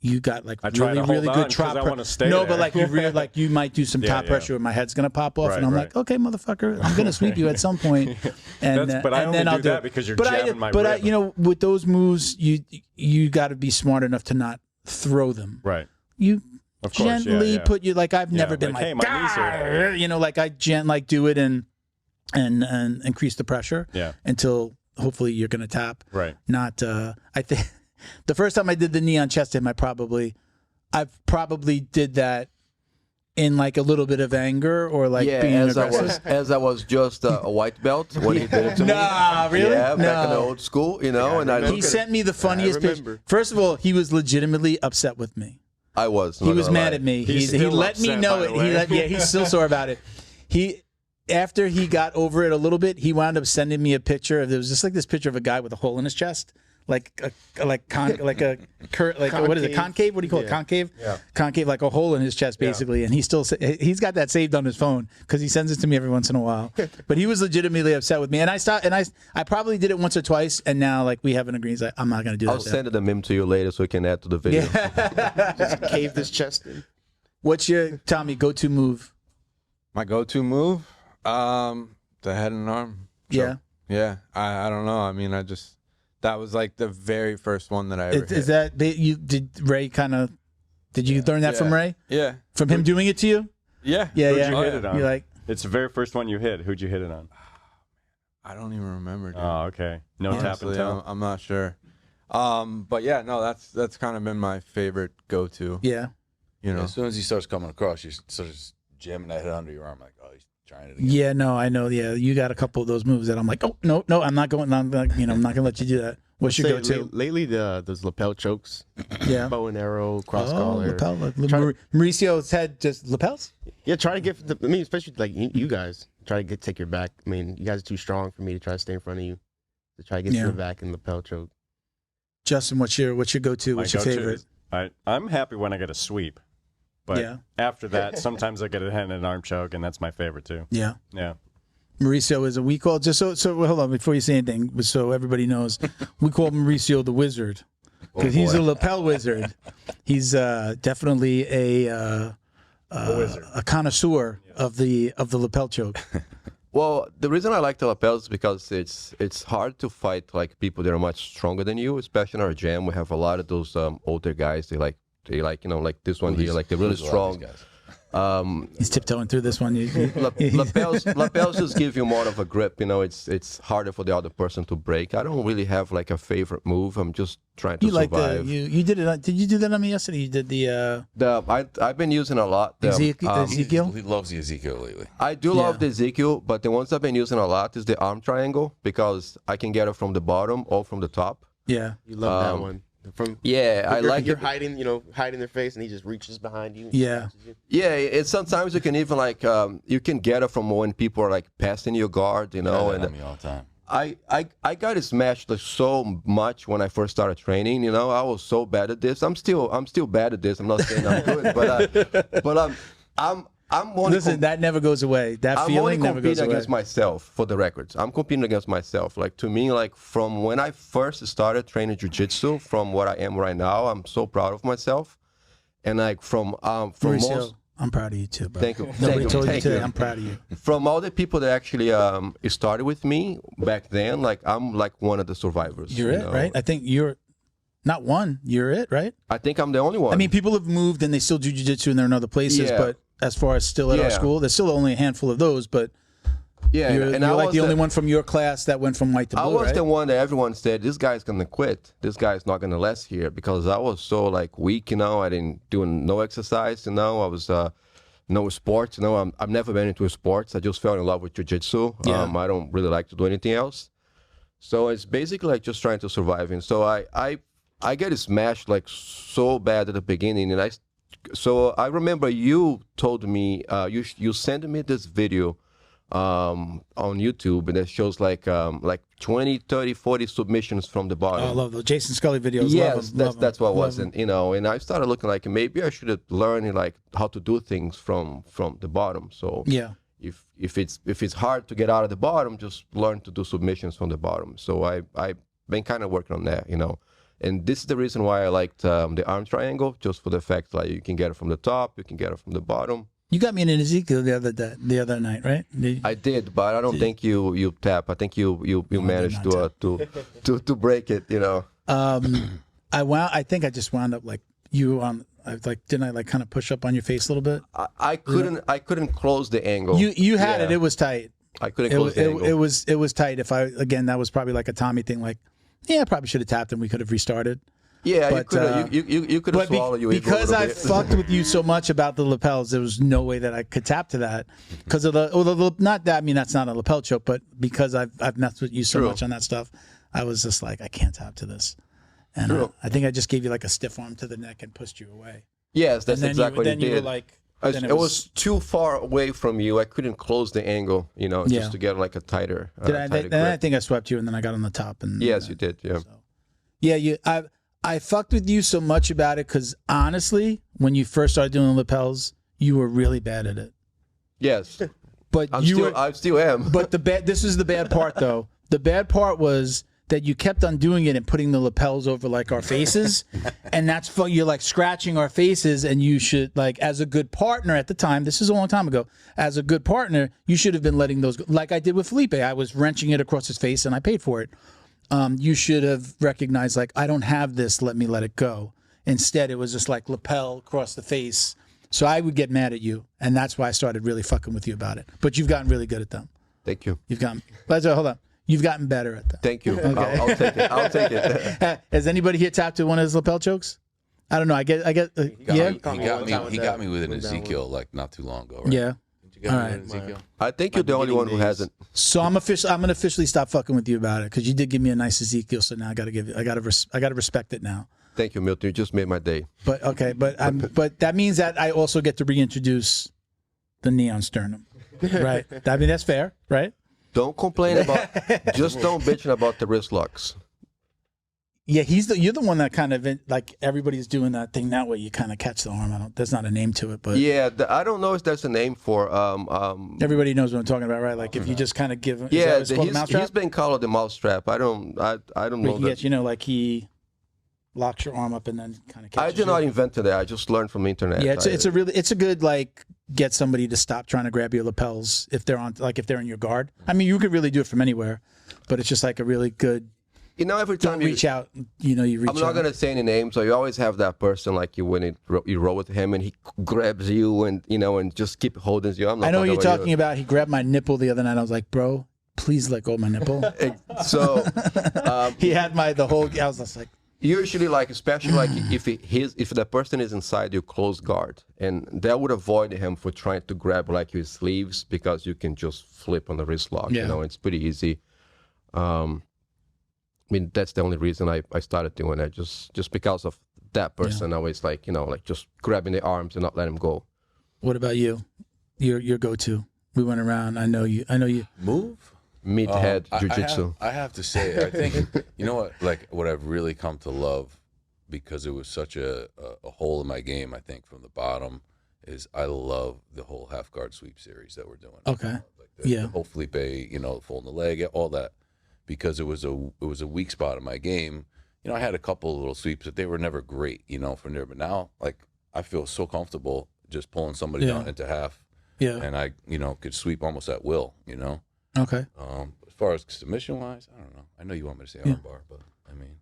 you got like I try really to hold really on good 'cause top I pressure. wanna stay No, there. but like like you might do some top yeah. pressure and my head's gonna pop off, Right, and I'm right. like, okay, motherfucker, I'm gonna sweep you at some point. And But I and only then do I'll that it. because you're but jabbing my But rib. you know, with those moves, you got to be smart enough to not throw them. Right. You Of course, yeah, gently yeah. put you like I've never been like, like, hey, my knees hurt. you know, like I do it and increase the pressure Yeah. until hopefully you're gonna tap. Right. Not I think the first time I did the knee on chest him, I probably did that in like a little bit of anger or like being aggressive. as I was just a white belt when he did it to me. Nah, really? Yeah, back in the No. old school, you know. And I He sent me the funniest picture. remember. First of all, he was legitimately upset with me. I was. He was mad at me. He's He still let me upset, know by it. the way. He's still sore about it. After he got over it a little bit, he wound up sending me a picture. There was just like this picture of a guy with a hole in his chest, what is it, concave? What do you call it? Concave? Yeah. Concave, like a hole in his chest, basically. And he's got that saved on his phone because he sends it to me every once in a while. But he was legitimately upset with me, and I probably did it once or twice, and now like we have an agreement. He's like, I'm not gonna do that. I'll send the meme to you later so we can add to the video. Just cave this chest in. What's your Tommy go-to move? My go-to move, the head and arm. Yeah. Yeah. I don't know. I mean, that was like the very first one that I ever hit. Is that did Ray kind of? Did you learn that from Ray? Yeah. From him doing it to you? Yeah. Yeah, Who'd yeah. you hit it on? You're like, It's the very first one you hit. Who'd you hit it on? I don't even remember. Dude. Oh, okay. No tap and Honestly, tell. I'm not sure. But yeah, no, that's kind of been my favorite go-to. yeah. You know. As soon as he starts coming across, you start just jamming that head under your arm, like, oh, he's trying it again. Yeah, no, I know. Yeah, you got a couple of those moves that I'm like, oh no, I'm not going. I'm not gonna let you do that. What's your go-to? Lately, those lapel chokes, Yeah. bow and arrow, cross Oh, collar. lapel. Mauricio's head just lapels. Yeah, try to get. I mean, especially like you guys, try to take your back. I mean, you guys are too strong for me to try to stay in front of you. To try to get to the back and lapel choke. Justin, what's your go-to? What's your favorite? I'm happy when I get a sweep, but Yeah. after that, sometimes I get a hand and arm choke, and that's my favorite too. Yeah. Yeah. Mauricio is we call just so hold on before you say anything, so everybody knows, we call Mauricio the Wizard because he's a lapel wizard. He's definitely a connoisseur of the lapel choke. Well, the reason I like the lapels is because it's hard to fight like people that are much stronger than you, especially in our gym. We have a lot of those older guys. They like like this one here, like they're really strong. He's tiptoeing through this one. Lapels just give you more of a grip. You know, it's harder for the other person to break. I don't really have like a favorite move. I'm just trying to survive. You did it. Did you do that on me yesterday? You did the I've been using a lot. Ezekiel. He loves the Ezekiel lately. I do love the Ezekiel, but the ones I've been using a lot is the arm triangle because I can get it from the bottom or from the top. Yeah. You love that one. I like you're it. hiding their face, and he just reaches behind you. Yeah. Yeah, it's sometimes you can even like you can get it from when people are like passing your guard, you know. And And me all the time. I got smashed like, so much when I first started training. You know, I was so bad at this. I'm still bad at this. I'm not saying I'm good, but I'm only Listen, that never goes away. That feeling never goes away. I'm only competing against myself, for the records. I'm competing against myself. Like, to me, like, from when I first started training jiu-jitsu, from what I am right now, I'm so proud of myself. And, like, from Mauricio, most... I'm proud of you, too, bro. Thank you. Nobody told you Thank today. you. I'm proud of you. From all the people that actually started with me back then, like, I'm, like, one of the survivors. You're it, know? right? I think you're... Not one. You're it, right? I think I'm the only one. I mean, people have moved and they still do jiu-jitsu and they're in other places, but as far as still at our school, there's still only a handful of those, but you're like the only one from your class that went from white to blue, I was right? the one that everyone said, this guy's going to quit. This guy's not going to last here because I was so like weak, you know. I didn't do no exercise, you know. I was no sports, you know. I've never been into sports. I just fell in love with jiu-jitsu. Yeah. I don't really like to do anything else. So it's basically like just trying to survive. And so I get smashed like so bad at the beginning, and so I remember you told me you sent me this video on YouTube, and it shows like 20, 30, 40 submissions from the bottom. Oh, I love those Jason Scully videos. Yes, love them. that's what was, and you know, and I started looking like maybe I should have learned like how to do things from the bottom. So Yeah. if it's hard to get out of the bottom, just learn to do submissions from the bottom. So I've been kind of working on that, you know. And this is the reason why I liked the arm triangle, just for the fact like you can get it from the top, you can get it from the bottom. You got me in an Ezekiel the other night, right? I did, but I don't think you tap. I think you managed to break it. You know. I think I just wound up like you on. Didn't I like kind of push up on your face a little bit? I couldn't close the angle. You had it. It was tight. I couldn't close the angle. It was tight. That was probably like a Tommy thing. Like, yeah, I probably should have tapped and we could have restarted. Yeah, but, you could have swallowed your ego because I fucked with you so much about the lapels. There was no way that I could tap to that because of not that. I mean, that's not a lapel choke, but because I've messed with you so much on that stuff, I was just like, I can't tap to this. And I think I just gave you like a stiff arm to the neck and pushed you away. Yes, that's exactly what you did. Then you were like, it was too far away from you. I couldn't close the angle, just to get like a tighter. I think I swept you, and then I got on the top. And yes, you did. Yeah. So. Yeah, I fucked with you so much about it because honestly, when you first started doing the lapels, you were really bad at it. Yes, but I still am. But this is the bad part, though. The bad part was that you kept on doing it and putting the lapels over like our faces, and that's fun. You're like scratching our faces, and you should like, as a good partner at the time, this is a long time ago, as a good partner, you should have been letting those go. Like I did with Felipe. I was wrenching it across his face and I paid for it. You should have recognized like, I don't have this, let it go. Instead, it was just like lapel across the face. So I would get mad at you, and that's why I started really fucking with you about it. But you've gotten really good at them. Thank you. Hold on. You've gotten better at that. Thank you. Okay. I'll take it. Has anybody here tapped to one of his lapel chokes? I don't know. I get. Yeah. He got me with an Ezekiel like not too long ago. Right? Yeah. All right. Ezekiel? I think you're the only one who hasn't. So I'm gonna officially stop fucking with you about it because you did give me a nice Ezekiel. So now I gotta respect it now. Thank you, Milton. You just made my day. But okay, but that means that I also get to reintroduce the neon sternum, right? I mean that's fair, right? Don't complain about. Just don't bitch about the wrist locks. Yeah, you're the one that kind of like everybody's doing that thing now where you kind of catch the arm. There's not a name to it, but yeah, I don't know if there's a name for. Everybody knows what I'm talking about, right? Like if you just kind of give. Yeah, he's been called the mousetrap. I don't know. That. Like he locks your arm up and then kind of. I did not invent that. I just learned from the internet. Yeah, it's a good like get somebody to stop trying to grab your lapels if they're in your guard. I mean, you could really do it from anywhere, but it's just like a really good. Every time you reach out, you reach out. I'm not going to say any names, so you always have that person like you when you roll with him and he grabs you and, and just keep holding you. I know what you're talking about. He grabbed my nipple the other night. I was like, bro, please let go of my nipple. So he had I was just like. Usually, like, especially like if the person is inside your close guard, and that would avoid him for trying to grab like your sleeves because you can just flip on the wrist lock. Yeah. It's pretty easy. I mean, that's the only reason I started doing it, just because of that person. Always like, like just grabbing the arms and not let him go. What about you? Your go-to? We went around. I know you. Move? Meathead Jiu-Jitsu. I have to say, I think, what I've really come to love, because it was such a hole in my game, I think, from the bottom, is I love the whole half guard sweep series that we're doing. Okay. The whole Felipe, folding the leg, all that. Because it was a weak spot in my game. I had a couple of little sweeps, but they were never great, from there. But now, like, I feel so comfortable just pulling somebody down into half. Yeah. And I, could sweep almost at will, Okay. As far as submission-wise, I don't know. I know you want me to say armbar, but, I mean,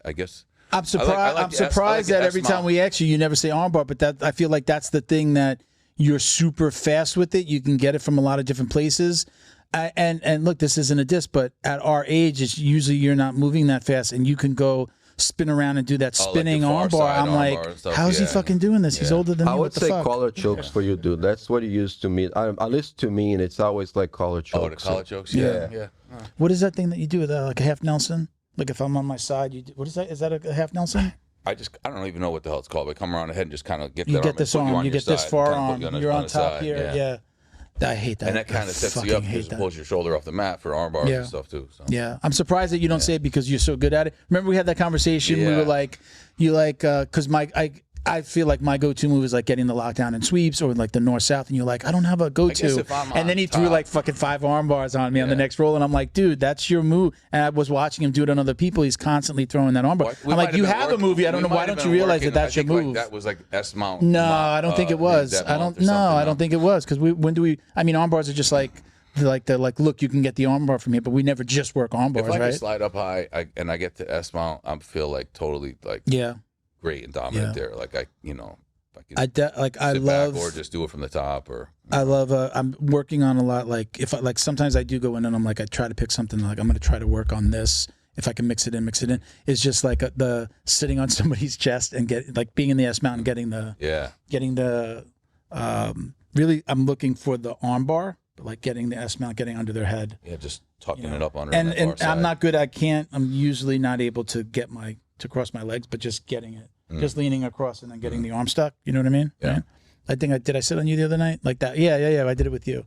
I guess... I'm surprised that every time we ask you never say armbar, but I feel like that's the thing that you're super fast with it. You can get it from a lot of different places. And look, this isn't a diss, but at our age, it's usually you're not moving that fast, and you can go spin around and do that spinning armbar. I'm like, how's he fucking doing this? He's older than me. I would say collar chokes for you, dude. That's what you used to me. At least to me, and it's always like collar chokes. Oh, the collar chokes? Yeah. What is that thing that you do with like a half Nelson? Like if I'm on my side, what is that? Is that a half Nelson? I don't even know what the hell it's called, but come around ahead and just kind of get you get this arm, you get this forearm, you're on top here. Yeah. I hate that. And that kind of sets you up because it pulls your shoulder off the mat for arm bars and stuff too. So. Yeah, I'm surprised that you don't say it because you're so good at it. Remember we had that conversation. We were like, because I feel like my go-to move is like getting the lockdown and sweeps or like the north-south, and you're like, I don't have a go-to. And then he threw like fucking 5 arm bars on me on the next roll, and I'm like, dude, that's your move. And I was watching him do it on other people. He's constantly throwing that arm bar. I'm like, you have a movie. I don't know. Why don't you realize that that's your move? That was like S mount. No, I don't think it was. I don't think it was, because when do we? I mean, arm bars are just like look, you can get the arm bar from here, but we never just work arm bars, if I right? can slide up high and I get to S mount, I feel like totally like great and dominant there. Like I love, or just do it from the top, or I love. I'm working on a lot. Like if sometimes I do go in and I'm like, I try to pick something like I'm going to try to work on this. If I can mix it in. It's just like the sitting on somebody's chest and being in the S mount and getting the really, I'm looking for the arm bar. Like getting the S mount, getting under their head. Yeah, just tucking it up under. And I'm not good. I'm usually not able to get to cross my legs, but just getting it, just leaning across and then getting the arm stuck. You know what I mean? Yeah. Right? I think did I sit on you the other night like that? Yeah. I did it with you.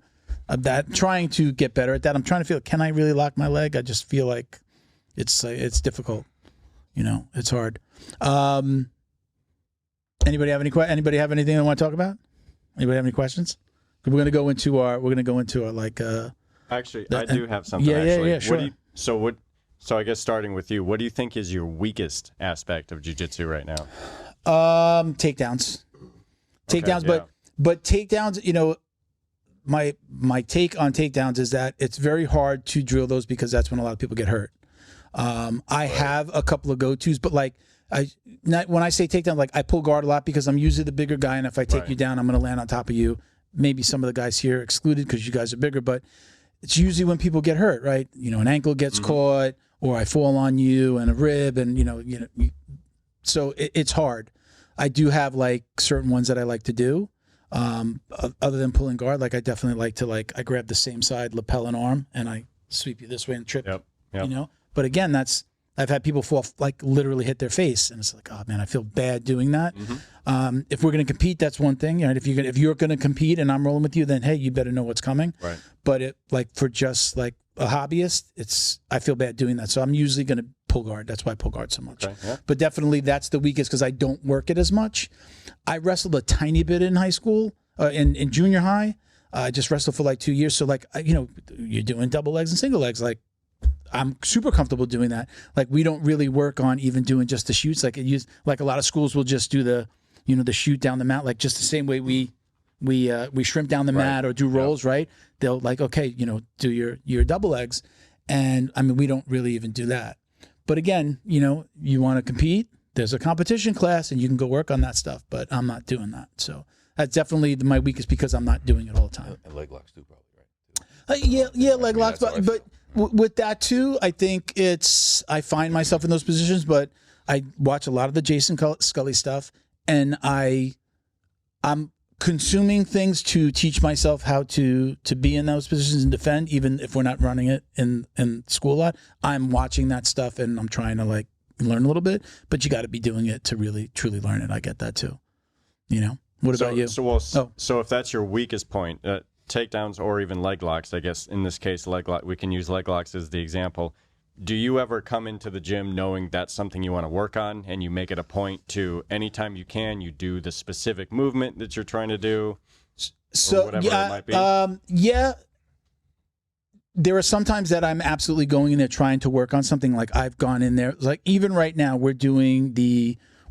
That trying to get better at that. I'm trying to feel. Can I really lock my leg? I just feel like it's difficult. You know, it's hard. Anybody have anything they want to talk about? Anybody have any questions? We're gonna go into our like. Actually, I do have something. Yeah, sure. So I guess starting with you, what do you think is your weakest aspect of jiu-jitsu right now? Takedowns. But takedowns. You know, my take on takedowns is that it's very hard to drill those because that's when a lot of people get hurt. I have a couple of go-tos, but like when I say takedown, like I pull guard a lot because I'm usually the bigger guy, and if I take you down, I'm gonna land on top of you. Maybe some of the guys here excluded because you guys are bigger, but it's usually when people get hurt, right? You know, an ankle gets caught, or I fall on you and a rib, and so it's hard. I do have like certain ones that I like to do, other than pulling guard. Like I definitely like to I grab the same side, lapel and arm, and I sweep you this way and trip. Yep. You know, but again, I've had people fall, like literally hit their face, and it's like, oh man, I feel bad doing that. If we're going to compete, that's one thing. Right? If you're going to compete and I'm rolling with you, then hey, you better know what's coming. Right. But for just like a hobbyist, I feel bad doing that. So I'm usually going to pull guard. That's why I pull guard so much. Okay, yeah. But definitely that's the weakest because I don't work it as much. I wrestled a tiny bit in high school, in junior high. I just wrestled for like 2 years. So like, you're doing double legs and single legs, like. I'm super comfortable doing that. Like we don't really work on even doing just the shoots. Like like a lot of schools will just do the shoot down the mat, like just the same way we shrimp down the mat or do rolls, right? They'll like, okay, do your double legs. And I mean, we don't really even do that. But again, you want to compete, there's a competition class and you can go work on that stuff, but I'm not doing that. So that's definitely my weakest because I'm not doing it all the time. And leg locks too, probably, right? Yeah, leg locks, but with that too, I think I find myself in those positions, but I watch a lot of the Jason Scully stuff, and I'm consuming things to teach myself how to be in those positions and defend, even if we're not running it in school a lot. I'm watching that stuff and I'm trying to like learn a little bit, but you got to be doing it to really truly learn it. I get that too. What about you? So if that's your weakest point, takedowns or even leg locks, I guess in this case, we can use leg locks as the example. Do you ever come into the gym knowing that's something you want to work on and you make it a point to anytime you can, you do the specific movement that you're trying to do? So whatever it might be? There are some times that I'm absolutely going in there trying to work on something. Like I've gone in there, like even right now we're doing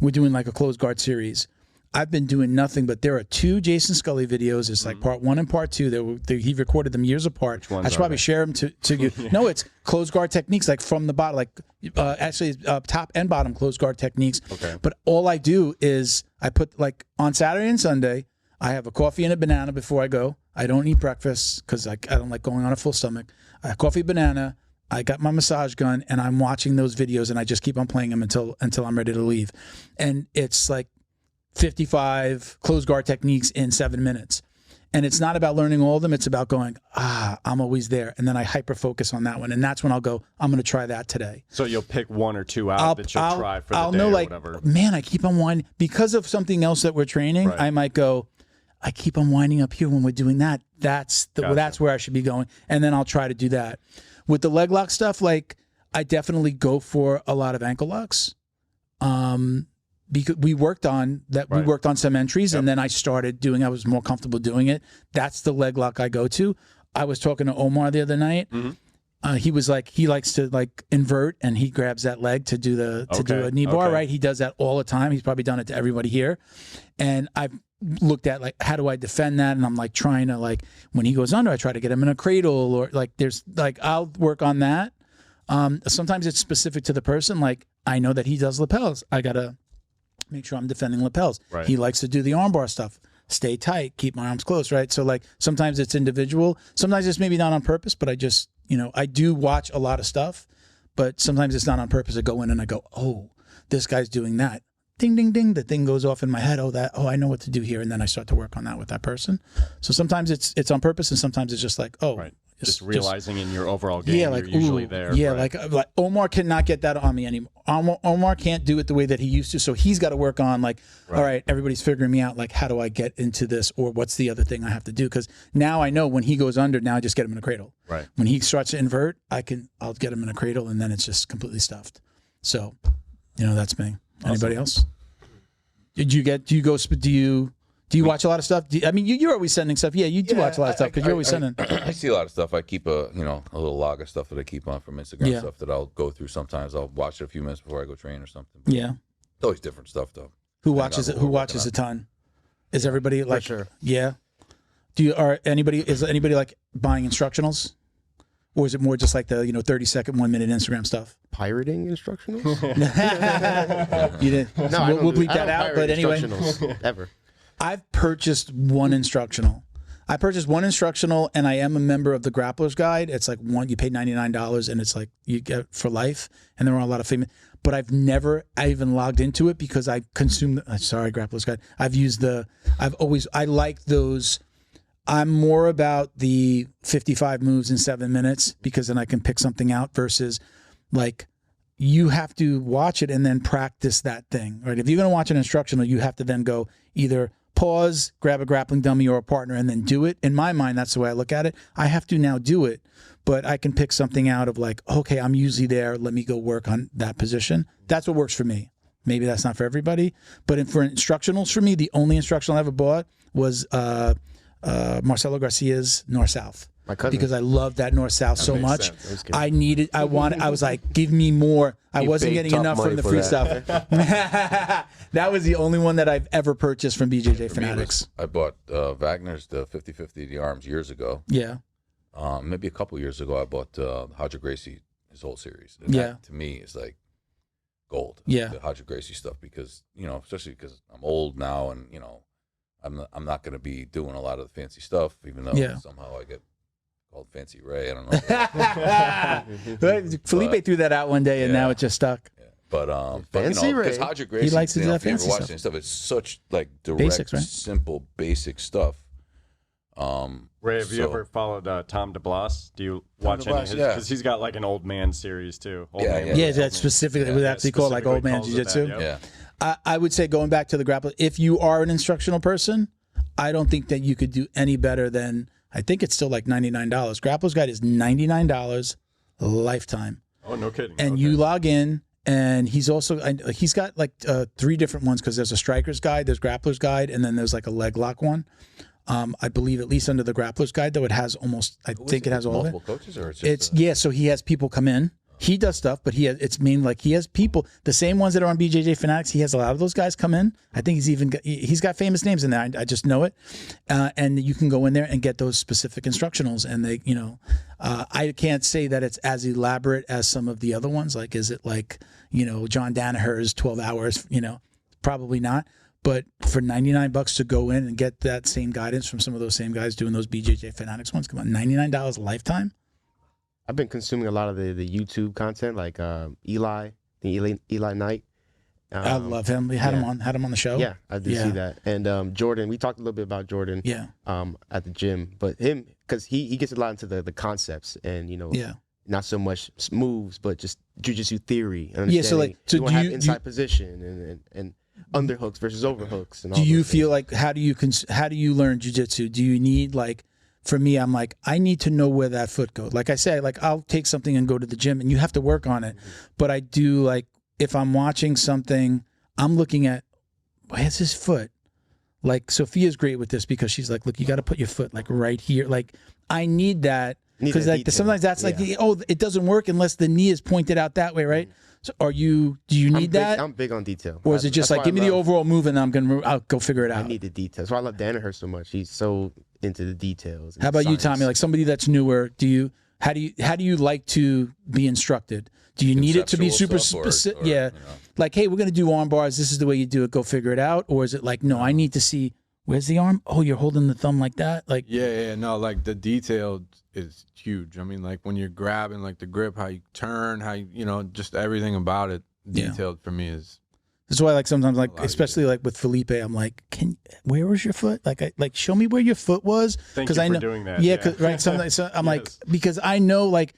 like a closed guard series. I've been doing nothing, but there are 2 Jason Scully videos. It's like part 1 and part 2. He recorded them years apart. I should probably share them to you. No, it's closed guard techniques, like from the bottom, like actually top and bottom closed guard techniques. Okay. But all I do is I put like on Saturday and Sunday, I have a coffee and a banana before I go. I don't eat breakfast because I don't like going on a full stomach. I have coffee, banana. I got my massage gun and I'm watching those videos and I just keep on playing them until I'm ready to leave. And it's like 55 closed guard techniques in 7 minutes. And it's not about learning all of them. It's about going, I'm always there. And then I hyper focus on that one. And that's when I'll go, I'm going to try that today. So you'll pick 1 or 2 out that you'll try for the I'll day know, or like, whatever. Man, I keep on winding. Because of something else that we're training, I might go, I keep on winding up here when we're doing that. That's where I should be going. And then I'll try to do that. With the leg lock stuff, like I definitely go for a lot of ankle locks. because we worked on that. We worked on some entries, and then I started doing. I was more comfortable doing it. That's the leg lock I go to. I was talking to Omar the other night. He was like, he likes to like invert, and he grabs that leg to do a knee bar. Right, he does that all the time. He's probably done it to everybody here, and I've looked at like, how do I defend that? And I'm like trying to like, when he goes under, I try to get him in a cradle, or like there's like, I'll work on that. Sometimes it's specific to the person. Like I know that he does lapels. I gotta make sure I'm defending lapels. Right. He likes to do the armbar stuff. Stay tight, keep my arms close, right? So like sometimes it's individual. Sometimes it's maybe not on purpose, but I just, I do watch a lot of stuff, but sometimes it's not on purpose. I go in and I go, oh, this guy's doing that. Ding, ding, ding. The thing goes off in my head. Oh, I know what to do here. And then I start to work on that with that person. So sometimes it's on purpose, and sometimes it's just like, oh. Right. Just realizing in your overall game, yeah, like, you're usually there. Yeah, like Omar cannot get that on me anymore. Omar can't do it the way that he used to. So he's got to work on like, all right, everybody's figuring me out. Like, how do I get into this, or what's the other thing I have to do? Because now I know when he goes under, now I just get him in a cradle. Right. When he starts to invert, I'll get him in a cradle, and then it's just completely stuffed. So, that's me. Anybody else? Do you watch a lot of stuff? You're always sending stuff. Yeah, you do watch a lot of stuff because you're always sending. I see a lot of stuff. I keep a little log of stuff that I keep on from Instagram, stuff that I'll go through sometimes. I'll watch it a few minutes before I go train or something. But yeah. It's always different stuff, though. Who watches it? Who watches a ton? Is everybody like? For sure. Yeah. Is anybody like buying instructionals? Or is it more just like the 30-second, 1-minute Instagram stuff? Pirating instructionals? You didn't. No, we'll bleep that out. But anyway, ever. I've purchased one instructional. And I am a member of the Grappler's Guide. It's like you pay $99, and it's like you get for life. And there are a lot of famous. But I even logged into it because I consumed. Sorry, Grappler's Guide. I like those. I'm more about the 55 moves in 7 minutes because then I can pick something out versus like you have to watch it and then practice that thing, right? If you're going to watch an instructional, you have to then go either pause, grab a grappling dummy or a partner, and then do it. In my mind, that's the way I look at it. I have to now do it, but I can pick something out of like, okay, I'm usually there. Let me go work on that position. That's what works for me. Maybe that's not for everybody, but for instructionals for me, the only instructional I ever bought was Marcelo Garcia's North-South. My cousin. Because I love that North-South so much. I was like, give me more. I wasn't getting enough from the free stuff. That was the only one that I've ever purchased from BJJ Fanatics. I bought Wagner's, the 50-50, the arms years ago. Yeah. Maybe a couple years ago, I bought Hodger Gracie, his whole series. And that, to me, is like gold. Yeah. The Hodger Gracie stuff because, especially because I'm old now and, I'm not going to be doing a lot of the fancy stuff, even though somehow I get called Fancy Ray. I don't know. Felipe threw that out one day, and now it just stuck. Yeah. But Fancy Ray. Because Hodger Gracie, he likes to do that if you ever fancy watch stuff. and stuff, it's such like direct, Basics, right? simple, basic stuff. Ray, have you ever followed Tom DeBlas? Do you watch any of his? Because he's got like an old man series too. That's specifically. It was actually called like Old Man Jiu-Jitsu. Yeah. I would say going back to the grappler, if you are an instructional person, I don't think that you could do any better than, I think it's still like $99. Grappler's Guide is $99 lifetime. Oh, no kidding. And you log in, and he's got like 3 different ones because there's a Striker's Guide, there's Grappler's Guide, and then there's like a leg lock one. I believe at least under the Grappler's Guide, though, it has almost, I think it has all of it. Multiple coaches, or it's just so he has people come in. He does stuff, but he has people, the same ones that are on BJJ Fanatics. He has a lot of those guys come in. I think he's got famous names in there. I just know it. And you can go in there and get those specific instructionals. And they, I can't say that it's as elaborate as some of the other ones. Like, is it like, John Danaher's 12 hours, probably not. But for $99 to go in and get that same guidance from some of those same guys doing those BJJ Fanatics ones, come on, $99 a lifetime. I've been consuming a lot of the YouTube content, like Eli Knight. I love him. We had him on the show. Yeah, I did see that. And Jordan, we talked a little bit about Jordan. Yeah. At the gym, but him, because he gets a lot into the concepts and not so much moves, but just jiu-jitsu theory. And understanding you don't have inside position and underhooks versus overhooks. And all do you feel like how do you learn jiu-jitsu? Do you need like? For me, I'm like, I need to know where that foot goes. Like I say, like I'll take something and go to the gym, and you have to work on it. But I do like if I'm watching something, I'm looking at, where's his foot? Like, Sophia's great with this because she's like, look, you got to put your foot like right here. Like, I need that because like sometimes that's like, oh, it doesn't work unless the knee is pointed out that way, right? So do you need that? I'm big on detail. Or is it just like, give me the overall move and I'll go figure it out? I need the details. So I love Danaher so much. He's so into the details. How about you, Tommy? Like somebody that's newer, how do you like to be instructed? Do you need it to be super specific? Yeah. Like, hey, we're going to do arm bars. This is the way you do it. Go figure it out. Or is it like, no, I need to see, where's the arm? Oh, you're holding the thumb like that? Like, no, like the detail is huge. I mean, like when you're grabbing like the grip, how you turn, how you just everything about it detailed for me is. That's why, like, sometimes, like, especially like with Felipe, I'm like, where was your foot? Like, show me where your foot was. Thank you for doing that. Yeah, right. Sometimes so I'm like, because I know, like,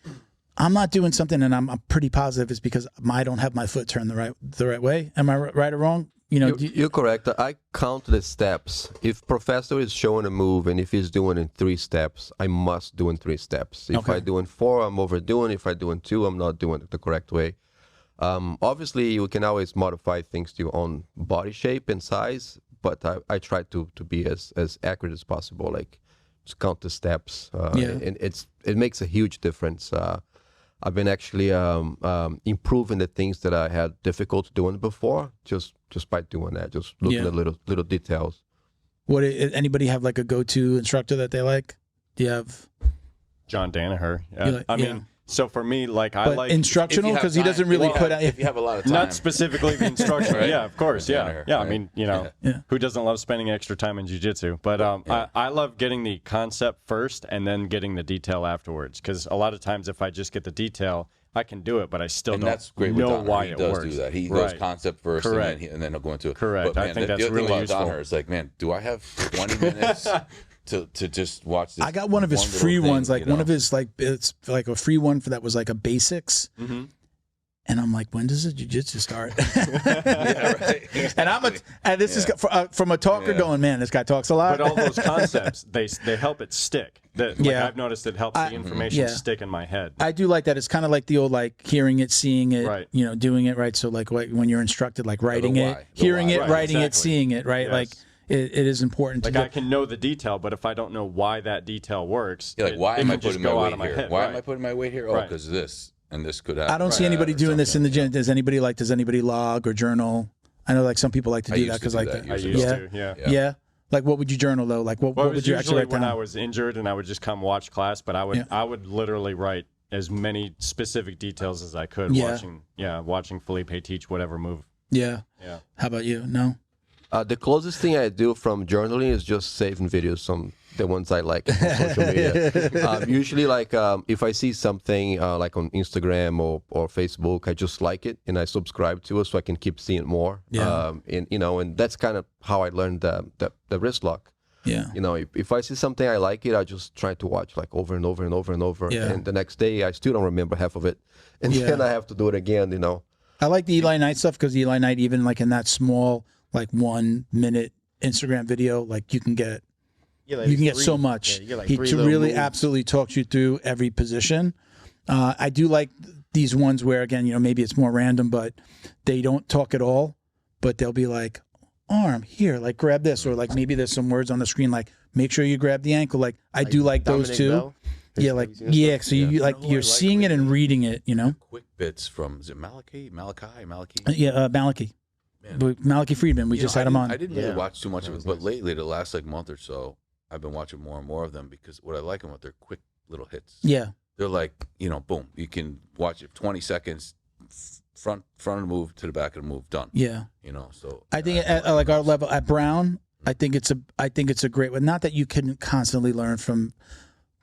I'm not doing something, and I'm pretty positive it's because I don't have my foot turned the right way. Am I right or wrong? You're correct. I count the steps. If professor is showing a move, and if he's doing in 3 steps, I must do in 3 steps. If I do in 4, I'm overdoing. If I do in 2, I'm not doing it the correct way. Obviously, you can always modify things to your own body shape and size, but I try to be as accurate as possible. Like, just count the steps, and it makes a huge difference. I've been actually improving the things that I had difficult doing before, just by doing that, just looking at little details. Anybody have like a go-to instructor that they like? Do you have John Danaher? Yeah. I mean, so for me, like I like instructional because he doesn't really put out. If you have a lot of time, not specifically the instructional. Right? Yeah, of course. Yeah, Danaher, I mean, who doesn't love spending extra time in jiu-jitsu? But I love getting the concept first and then getting the detail afterwards. Because a lot of times, if I just get the detail, I can do it, but I still that's great know with why he it does works. do that. He goes concept first, and then he'll go into it. Correct. But, man, I think that's the other really thing useful. about Danaher is like, man, do I have 20 minutes to just watch this? I got one of his free ones, like one of his like it's like a free one that was like a basics. Mm-hmm. And I'm like, when does the jiu-jitsu start? Yeah, right. And this is from a talker going, man, this guy talks a lot. But all those concepts, they help it stick. I've noticed it helps the information stick in my head. I do like that. It's kind of like the old like hearing it, seeing it, right. Doing it right. So like when you're instructed, like writing it, hearing it, writing it, seeing it, right? Yes. Like it is important. Like I can know the detail, but if I don't know why that detail works, why am I putting my weight here? Why am I putting my weight here? Oh, because this. And this could happen. I don't see anybody doing this in the gym. Does anybody log or journal? I know like some people like to do that because like I used to. Yeah. Like what would you journal though? Like what would you actually write down? When I was injured and I would just come watch class, but I would literally write as many specific details as I could watching Felipe teach whatever move. Yeah. How about you? No. The closest thing I do from journaling is just saving videos, the ones I like on social media. Usually, like if I see something like on Instagram or Facebook, I just like it and I subscribe to it so I can keep seeing more. Yeah. And that's kind of how I learned the wrist lock. Yeah. If I see something I like it, I just try to watch like over and over and over and over. Yeah. And the next day, I still don't remember half of it, and then I have to do it again. I like the Eli Knight stuff because Eli Knight, even like in that small like 1 minute Instagram video, like you can get so much. Yeah, he really absolutely talks you through every position. I do like these ones where again, maybe it's more random, but they don't talk at all, but they'll be like arm here, like grab this, or like maybe there's some words on the screen like make sure you grab the ankle. Like I do like those too. Bell. So you like you're seeing it and reading it, Quick bits from is it Malachi? Yeah, Malachi. Malachi Friedman, we just had him on. I didn't really watch too much of it, but lately, the last like month or so, I've been watching more and more of them because what I like them with they're quick little hits. Yeah, they're like boom, you can watch it 20 seconds, front of the move to the back of the move, done. Yeah, So I think at like our level at Brown, I think it's a great one. Not that you can constantly learn from,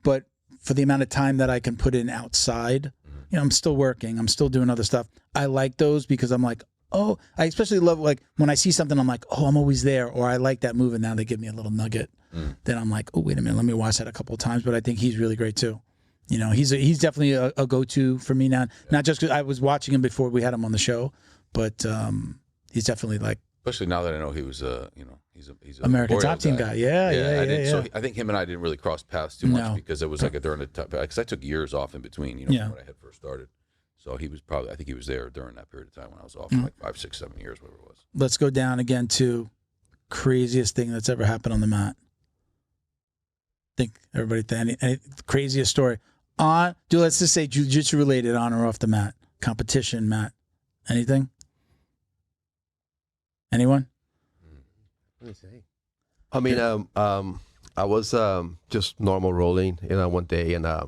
but for the amount of time that I can put in outside, I'm still working, I'm still doing other stuff. I like those because I'm like. Oh, I especially love like when I see something, I'm like, oh, I'm always there, or I like that move, and now they give me a little nugget. Then I'm like, oh, wait a minute, let me watch that a couple of times. But I think he's really great too. He's definitely a go-to for me now. Not just because I was watching him before we had him on the show, but he's definitely like. Especially now that I know he was he's a American top team guy. Yeah. So I think him and I didn't really cross paths too much because it was like during the top because I took years off in between, when I had first started. So he was probably, I think he was there during that period of time when I was off for like 5, 6, 7 years, whatever it was. Let's go down again to craziest thing that's ever happened on the mat. Think everybody, any craziest story let's just say jiu-jitsu related, on or off the mat, competition, mat, anything? Anyone? Let me see. I mean, I was just normal rolling, one day, and I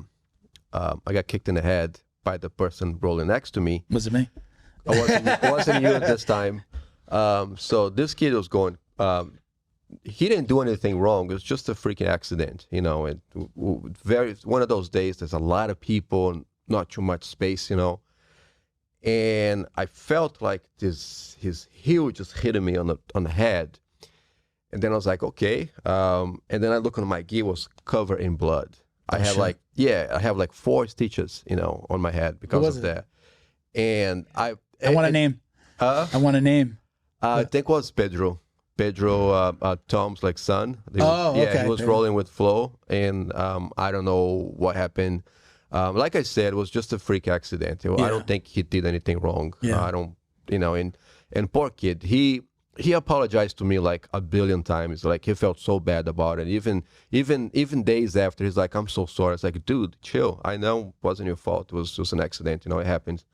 got kicked in the head by the person rolling next to me. Was it me? It wasn't you at this time. So this kid was going. He didn't do anything wrong. It was just a freaking accident, And one of those days. There's a lot of people, and not too much space, And I felt like his heel just hit me on the head. And then I was like, okay. And then I look on my gi, was covered in blood. I have like 4 stitches, on my head because of that. And I want a name. I want a name. I think it was Pedro, Tom's son. Okay. He was rolling with Flo, and I don't know what happened. Like I said, it was just a freak accident. I don't think he did anything wrong. Yeah. I don't, and poor kid, he apologized to me like a billion times. Like he felt so bad about it. Even days after, he's like, "I'm so sorry." It's like, dude, chill. I know it wasn't your fault. It was just an accident. It happens.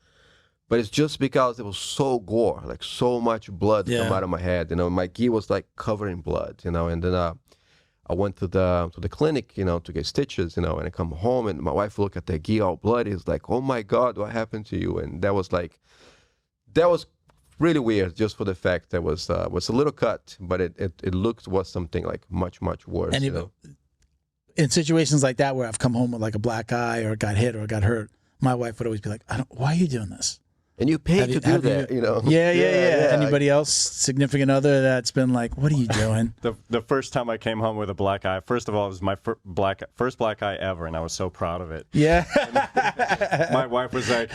But it's just because it was so gore, like so much blood come out of my head. My gi was like covered in blood. And then I went to the clinic, to get stitches. And I come home, and my wife looked at the gi all bloody. It's like, "Oh my God, what happened to you?" And that was really weird, just for the fact that was a little cut, but it was something like much worse. And in situations like that, where I've come home with like a black eye, or got hit, or got hurt, my wife would always be like, "Why are you doing this?" And you paid to do that, Yeah. Anybody else, significant other, that's been like, "What are you doing?" The first time I came home with a black eye, first of all, it was my first black eye ever, and I was so proud of it. Yeah. My wife was like,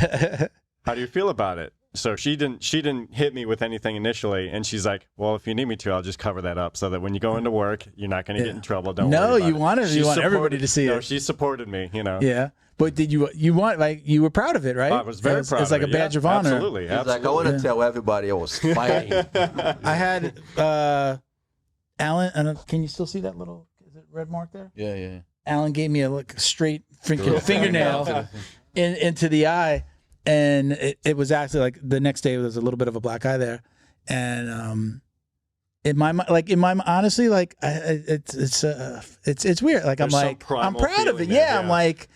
"How do you feel about it?" So she didn't hit me with anything initially, and she's like, "Well, if you need me to, I'll just cover that up so that when you go into work, you're not going to get in trouble. Don't worry about it." You want everybody to see it. No, she supported me, Yeah. But did you were proud of it, right? I was very proud. It's like a badge of honor. Absolutely. He's like, "I want to tell everybody I was fighting." I had Alan, can you still see that little red mark there? Yeah. Alan gave me a straight freaking fingernail into the eye. And it was actually like the next day, there was a little bit of a black eye there, and in my honestly, like it's weird. Like There's I'm proud of it. Yeah, I'm like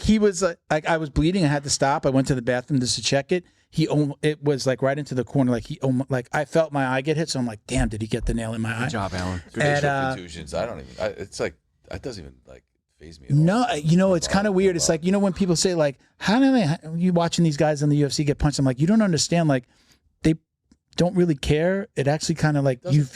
he was like I was bleeding. I had to stop. I went to the bathroom just to check it. It was like right into the corner. Like I felt my eye get hit. So I'm like, damn, did he get the nail in my eye? Good job, Alan. Facial contusions. It's like, that doesn't even like phase me at all. No, it's kind of weird. It's like, when people say like, how do you watching these guys in the UFC get punched? I'm like, you don't understand. Like, they don't really care. It actually kind of like you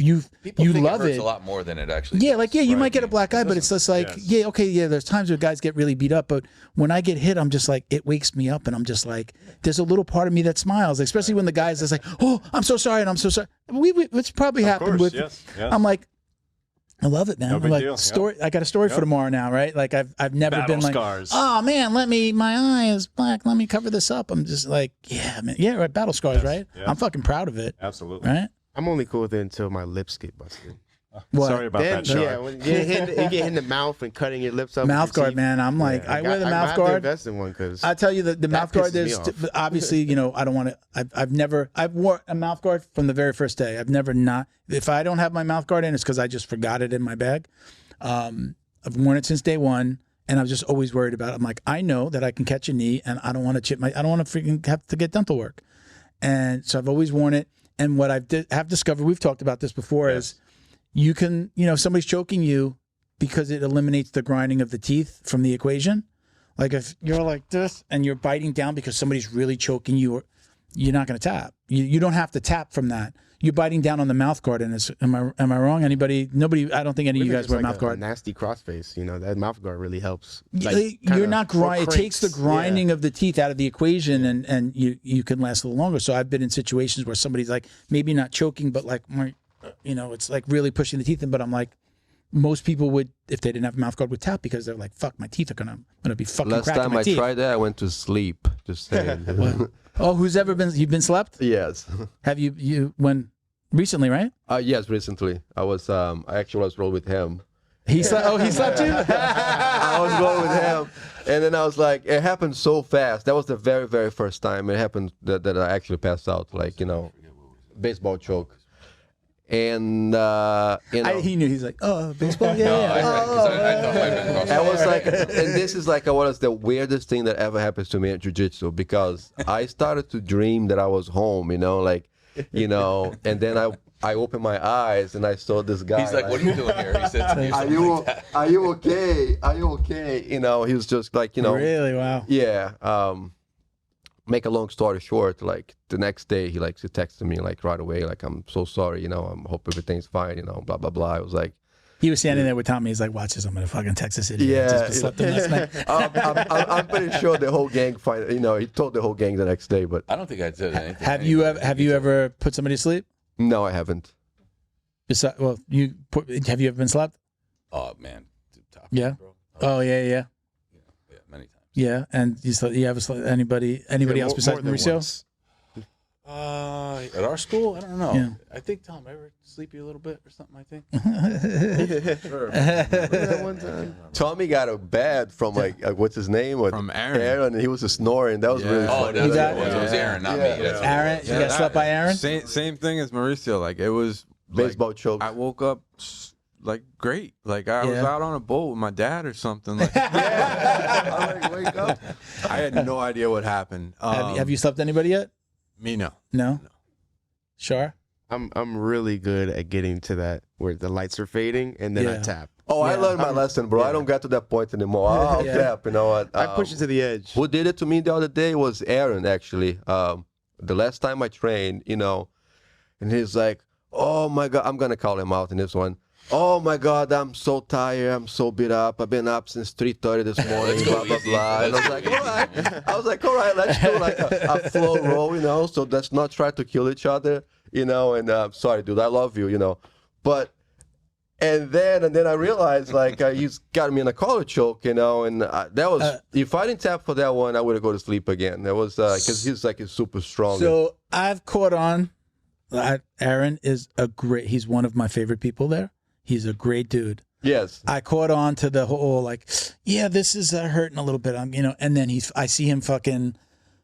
love it. A lot more than it actually. Yeah, does. like you might get a black eye, but it's just like there's times where guys get really beat up, but when I get hit, I'm just like, it wakes me up, and I'm just like, there's a little part of me that smiles, especially when the guys that's like, "Oh, I'm so sorry," and I'm so sorry. It's probably happened with. Yes. I'm like, I love it, man. No big deal. Story. I got a story for tomorrow now, right? Like I've never Battle been like, scars. "Oh man, my eye is black. Let me cover this up." I'm just like, yeah, man. Yeah, right. Battle scars, right? Yeah. I'm fucking proud of it. Absolutely. Right? I'm only cool with it until my lips get busted. What? Sorry about that, Sean. Yeah, when you get hit in the mouth and cutting your lips up. Mouth guard, man. I'm like, I wear the mouth guard. I have to invest in one because I tell you the mouth guard. There's pisses me obviously, I don't want to. I've wore a mouth guard from the very first day. I've never not. If I don't have my mouth guard in, it's because I just forgot it in my bag. I've worn it since day one, and I was just always worried about it. I'm like, I know that I can catch a knee, and I don't want to I don't want to freaking have to get dental work, and so I've always worn it. And what have discovered, we've talked about this before, is you can, somebody's choking you because it eliminates the grinding of the teeth from the equation. Like if you're like this and you're biting down because somebody's really choking you, you're not going to tap. You don't have to tap from that. You're biting down on the mouth guard, and am I wrong? Nobody? I don't think any of you guys wear mouth guard. Nasty crossface, that mouth guard really helps. You're not grinding. It takes the grinding of the teeth out of the equation, and you can last a little longer. So I've been in situations where somebody's like maybe not choking, but like it's like really pushing the teeth in. But I'm like, most people would, if they didn't have a mouth guard, would tap because they're like, fuck, my teeth are gonna be fucking Last cracking time my I teeth. tried that, I went to sleep. Just saying. Oh, you've been slept? Yes. Have you when recently, right? Yes, recently. I actually was rolling with him. He slept. Oh, he slept too. I was rolling with him, and then I was like, it happened so fast. That was the very, very first time it happened that I actually passed out, like, baseball choke. And he knew. He's like, oh, baseball, yeah. I was like, and this is like what is the weirdest thing that ever happens to me at jiu-jitsu, because I started to dream that I was home, and then I opened my eyes and I saw this guy. He's like, what are you doing here? He said to me, are you okay? Are you okay? He was just like, Really? Wow. Yeah. Make a long story short, like the next day he texted me like right away, like, I'm so sorry, I hope everything's fine, blah blah blah. I was like, he was standing there with Tommy. He's like, watch this, I'm gonna fucking text this idiot. Yeah, Just slept in last night. I'm pretty sure the whole gang he told the whole gang the next day, but I don't think I said anything. Have you ever put somebody to sleep? No, I haven't. Have you ever been slept? Oh man, top Yeah. bro. Oh yeah. Yeah, many times. Yeah, and you ever slept anybody else besides Mauricio? At our school, I don't know. Yeah. I think Tom ever sleepy a little bit or something. I think. That one time, Tommy got a bad from what's his name? From Aaron. Aaron, and he was snoring. That was really Oh, funny. it got- was Aaron, not me. That's what Aaron, it you was. got slept by Aaron? Same thing as Mauricio. Like it was Baseball choke. I woke up like great. Like I was Yeah. out on a boat with my dad or something. Like, I like wake up. I had no idea what happened. Have you slept anybody yet? Me no. No. Sure. I'm really good at getting to that where the lights are fading and then I Yeah. tap. Oh, I learned my lesson, bro. I don't get to that point anymore. I'll Yeah. tap, you know what? I push it to the edge. Who did it to me the other day was Aaron, actually. The last time I trained, and he's like, oh my God, I'm going to call him out in this one. Oh my God, I'm so tired. I'm so beat up. I've been up since 3:30 this morning, blah, blah, blah. And I was like, all right, let's do like a flow roll, so let's not try to kill each other, and sorry, dude, I love you, But, and then I realized, like, he's got me in a collar choke, and that was, if I didn't tap for that one, I would have go to sleep again. That was, because he's super strong. So I've caught on. Aaron is he's one of my favorite people there. He's a great dude. Yes. I caught on to the whole like, yeah, this is hurting a little bit. And then I see him fucking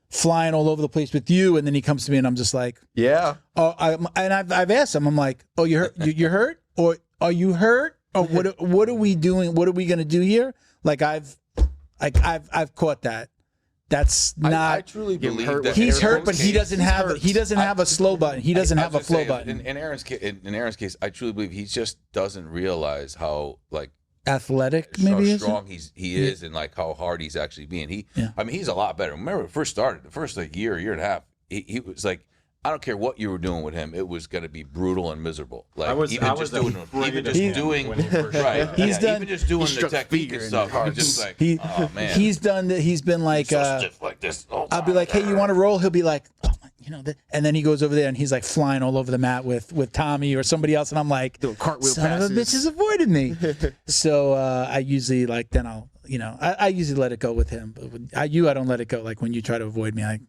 flying all over the place with you, and then he comes to me, and I'm just like, yeah. Oh, I've asked him. I'm like, oh, you're hurt? You're hurt, or are you hurt, or what are we doing? What are we gonna do here? Like I've caught that. That's not. I truly believe that he's hurt, Aaron's but he doesn't have a slow button. He doesn't have a flow button. In Aaron's case, I truly believe he just doesn't realize how athletic maybe how strong he is, and like how hard he's actually being. I mean, he's a lot better. Remember, when it first started, the first year and a half, he was like, I don't care what you were doing with him, it was going to be brutal and miserable. Like even just doing the technique and stuff, I was just like, oh man, he's been like, so stiff like this. I'll be like, hey, you want to roll? He'll be like, oh, and then he goes over there and he's like flying all over the mat with Tommy or somebody else, and I'm like, doing cartwheel son passes. of a bitch has avoided me. So I usually I usually let it go with him, but I don't let it go. Like when you try to avoid me, I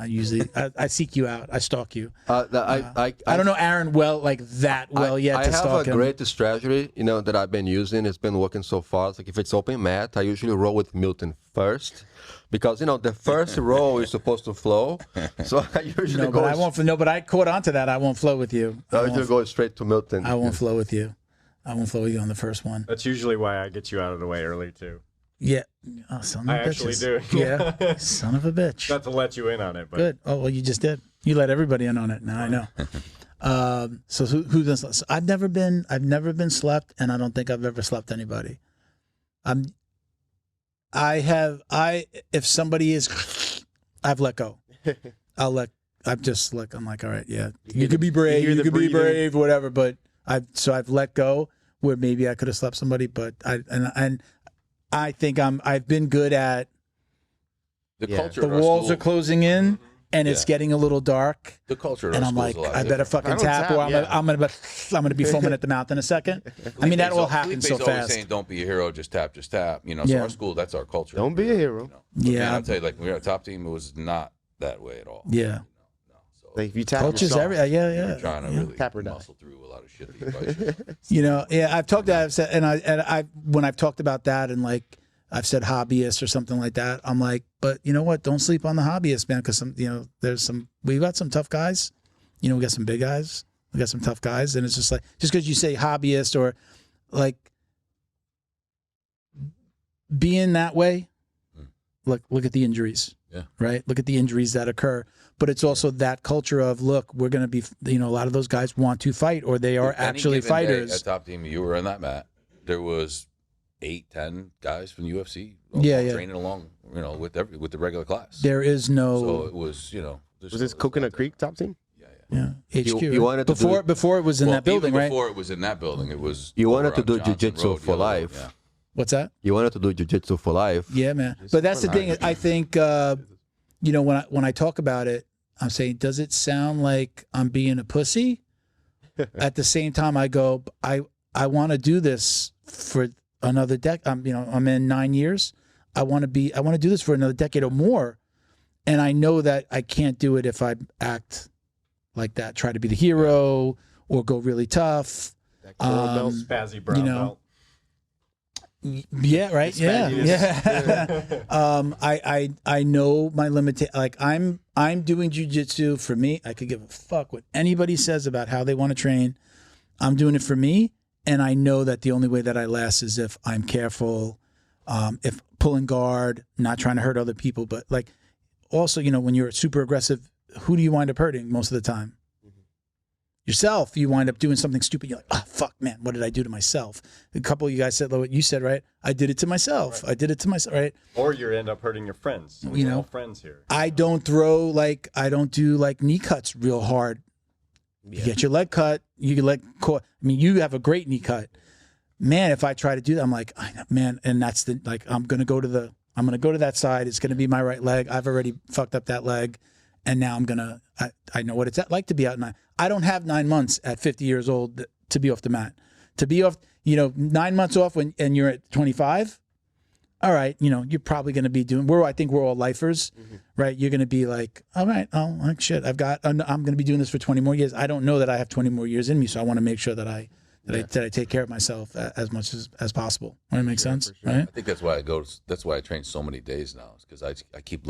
usually I seek you out. I stalk you. I don't know Aaron that well yet. I to have stalk a him. great strategy, that I've been using. It's been working so far. It's like if it's open mat, I usually roll with Milton first, because the first roll is supposed to flow. So I usually No, but I won't. No, but I caught on to that. I won't flow with you. I usually go straight to Milton. I won't flow with you. I won't flow with you on the first one. That's usually why I get you out of the way early too. Yeah. Oh, son of a I bitch. actually do. Yeah. Son of a bitch. Not to let you in on it, but Good. Oh, well, you just did. You let everybody in on it. Now I know. So who does? So I've never been slept, and I don't think I've ever slept anybody. If somebody is, I've let go. I'm like, all right, yeah, you could be brave, you could be brave, whatever. But I've let go where maybe I could have slept somebody, but I think I've been good at the culture. the at our walls school, are closing in, and it's getting a little dark. The culture, at and our I'm school like, is a lot I better different. fucking tap, or I'm gonna be foaming at the mouth in a second. I mean, that all happens so Felipe's always fast. saying, "Don't be a hero, just tap." You know, so Yeah. our school, that's our culture. Don't be a hero. You know? Yeah. And I'll tell you, like when we were a top team, it was not that way at all. Yeah. So Like if you tap Culture's yourself, every we yeah. were trying to really Tap or die. muscle through a lot of shit. That you probably shouldn't. You know, yeah, I've talked that, and when I've talked about that, and like I've said hobbyists or something like that, I'm like, but you know what? Don't sleep on the hobbyists, man, because we've got some tough guys. You know, we got some big guys, we got some tough guys, and it's just like just because you say hobbyist or like being that way, look at the injuries. Yeah. Right. Look at the injuries that occur. But it's also that culture of, look, we're going to be, a lot of those guys want to fight, or they are Any actually given day fighters. At top team, you were in that mat. There was 8, 10 guys from the UFC. Training along, with the regular class. There is no. So it was, was this Coconut Creek top team? Yeah, HQ. You wanted to before it was in that building, even right? before it was in that building, it was. You wanted over to on do Johnson jiu-jitsu Road, for the other road, life. yeah. What's that? You wanted to do jiu-jitsu for life. Yeah, man. But that's the thing. I think, when I talk about it, I'm saying, does it sound like I'm being a pussy? At the same time, I go, I want to do this for another decade. I'm in 9 years. I want to do this for another decade or more. And I know that I can't do it if I act like that, try to be the hero or go really tough. That coral belt, spazzy brown belt. Yeah, right. Yeah. I know my limit. Like I'm doing jiu-jitsu for me. I could give a fuck what anybody says about how they want to train. I'm doing it for me, and I know that the only way that I last is if I'm careful, if pulling guard, not trying to hurt other people. But like, also, when you're super aggressive, who do you wind up hurting most of the time? Yourself. You wind up doing something stupid. You're like, oh, fuck, man, what did I do to myself? A couple of you guys said what you said, right? I did it to myself. Right. I did it to myself, right? Or you end up hurting your friends. We're all friends here. I don't do knee cuts real hard. You get your leg cut. You you have a great knee cut. Man, if I try to do that, I'm like, man, and that's I'm going to go to that side. It's going to be my right leg. I've already fucked up that leg. And now I know what it's like to be out in I don't have 9 months at 50 years old to be off the mat. To be off, 9 months off and you're at 25. All right, you're probably going to be doing. I think we're all lifers, right? You're going to be like, all right, shit. I'm going to be doing this for 20 more years. I don't know that I have 20 more years in me, so I want to make sure that I take care of myself as much as possible. That makes sense, Sure. right? I think that's why that's why I train so many days now, because I keep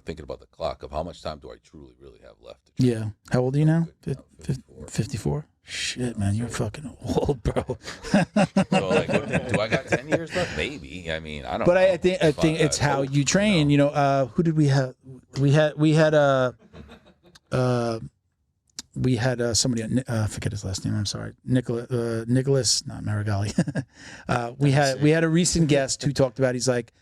thinking about the clock of how much time do I truly really have left to train. Yeah. How old are you now? 54. 54? Shit, man, you're fucking old, bro. So do I got 10 years left? Maybe. I mean, I don't know. But I think it's how you train. Who did we have? We had somebody. I forget his last name. I'm sorry, Nicholas, not Marigali. We had a recent guest who talked about. He's like,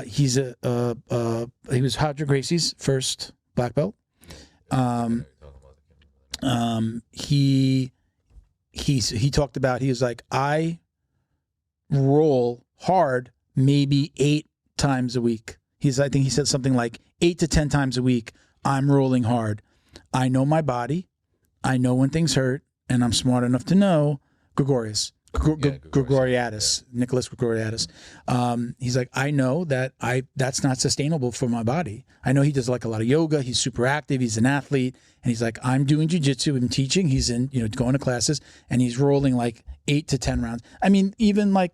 he was Hodger Gracie's first black belt. He talked about. He was like, I roll hard maybe 8 times a week. I think he said something like 8 to 10 times a week. I'm rolling hard. I know my body. I know when things hurt, and I'm smart enough to know Gregoriadis, Nicholas Gregoriadis. He's like, I know that that's not sustainable for my body. I know he does like a lot of yoga. He's super active. He's an athlete, and he's like, I'm doing jiu-jitsu and teaching. He's in, going to classes, and he's rolling like 8 to 10 rounds. I mean, even like,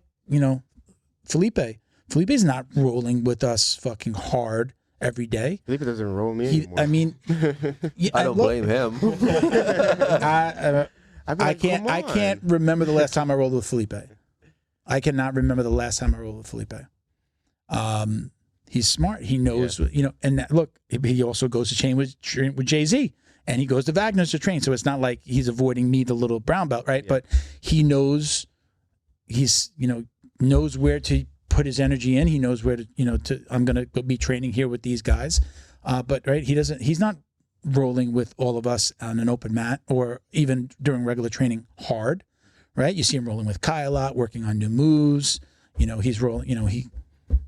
Felipe's not rolling with us fucking hard every day. Felipe doesn't roll me anymore. I mean, I don't blame him. I can't remember the last time I rolled with Felipe. I cannot remember the last time I rolled with Felipe. He's smart. He knows, and look, he also goes to train with Jay-Z, and he goes to Wagner's to train. So it's not like he's avoiding me, the little brown belt, right? Yeah. But he knows, knows where to put his energy in. He knows where to, I'm going to be training here with these guys. But right, he's not rolling with all of us on an open mat or even during regular training hard, right? You see him rolling with Kai a lot, working on new moves. He's rolling,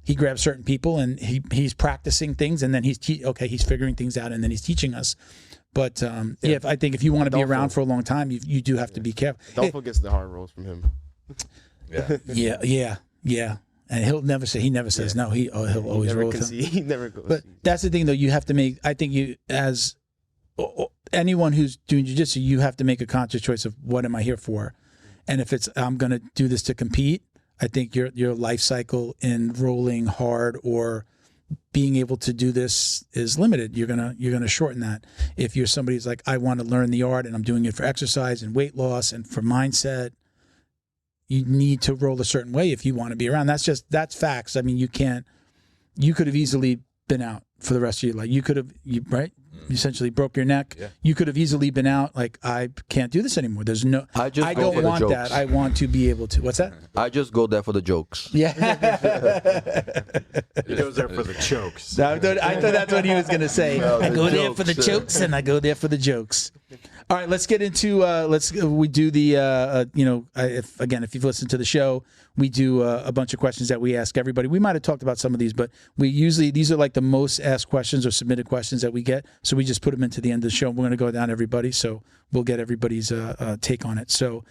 He grabs certain people and he's practicing things, and then he's figuring things out, and then he's teaching us. But I think if you want to be around for a long time, you do have to be careful. Adolfo gets the hard rolls from him. Yeah. And he'll never say. He never says no. He'll always roll with him. He never goes. But that's the thing, though. You have to make. I think you, as anyone who's doing jiu-jitsu, you have to make a conscious choice of what am I here for, and if it's I'm going to do this to compete. I think your life cycle in rolling hard or being able to do this is limited. You're gonna shorten that. If you're somebody who's like, I want to learn the art and I'm doing it for exercise and weight loss and for mindset, you need to roll a certain way if you want to be around. That's facts. I mean, you could have easily been out for the rest of your life. Right? You essentially broke your neck. Yeah. You could have easily been out. Like, I can't do this anymore. There's no. I don't want that. I want to be able to. What's that? I just go there for the jokes. Yeah. He goes there for the chokes. I thought that's what he was going to say. I go there for the jokes, and I go there for the jokes. All right, let's get into. We do the. If you've listened to the show, we do a bunch of questions that we ask everybody. We might have talked about some of these, but these are like the most asked questions or submitted questions that we get. So we just put them into the end of the show. We're going to go down everybody, so we'll get everybody's take on it. So,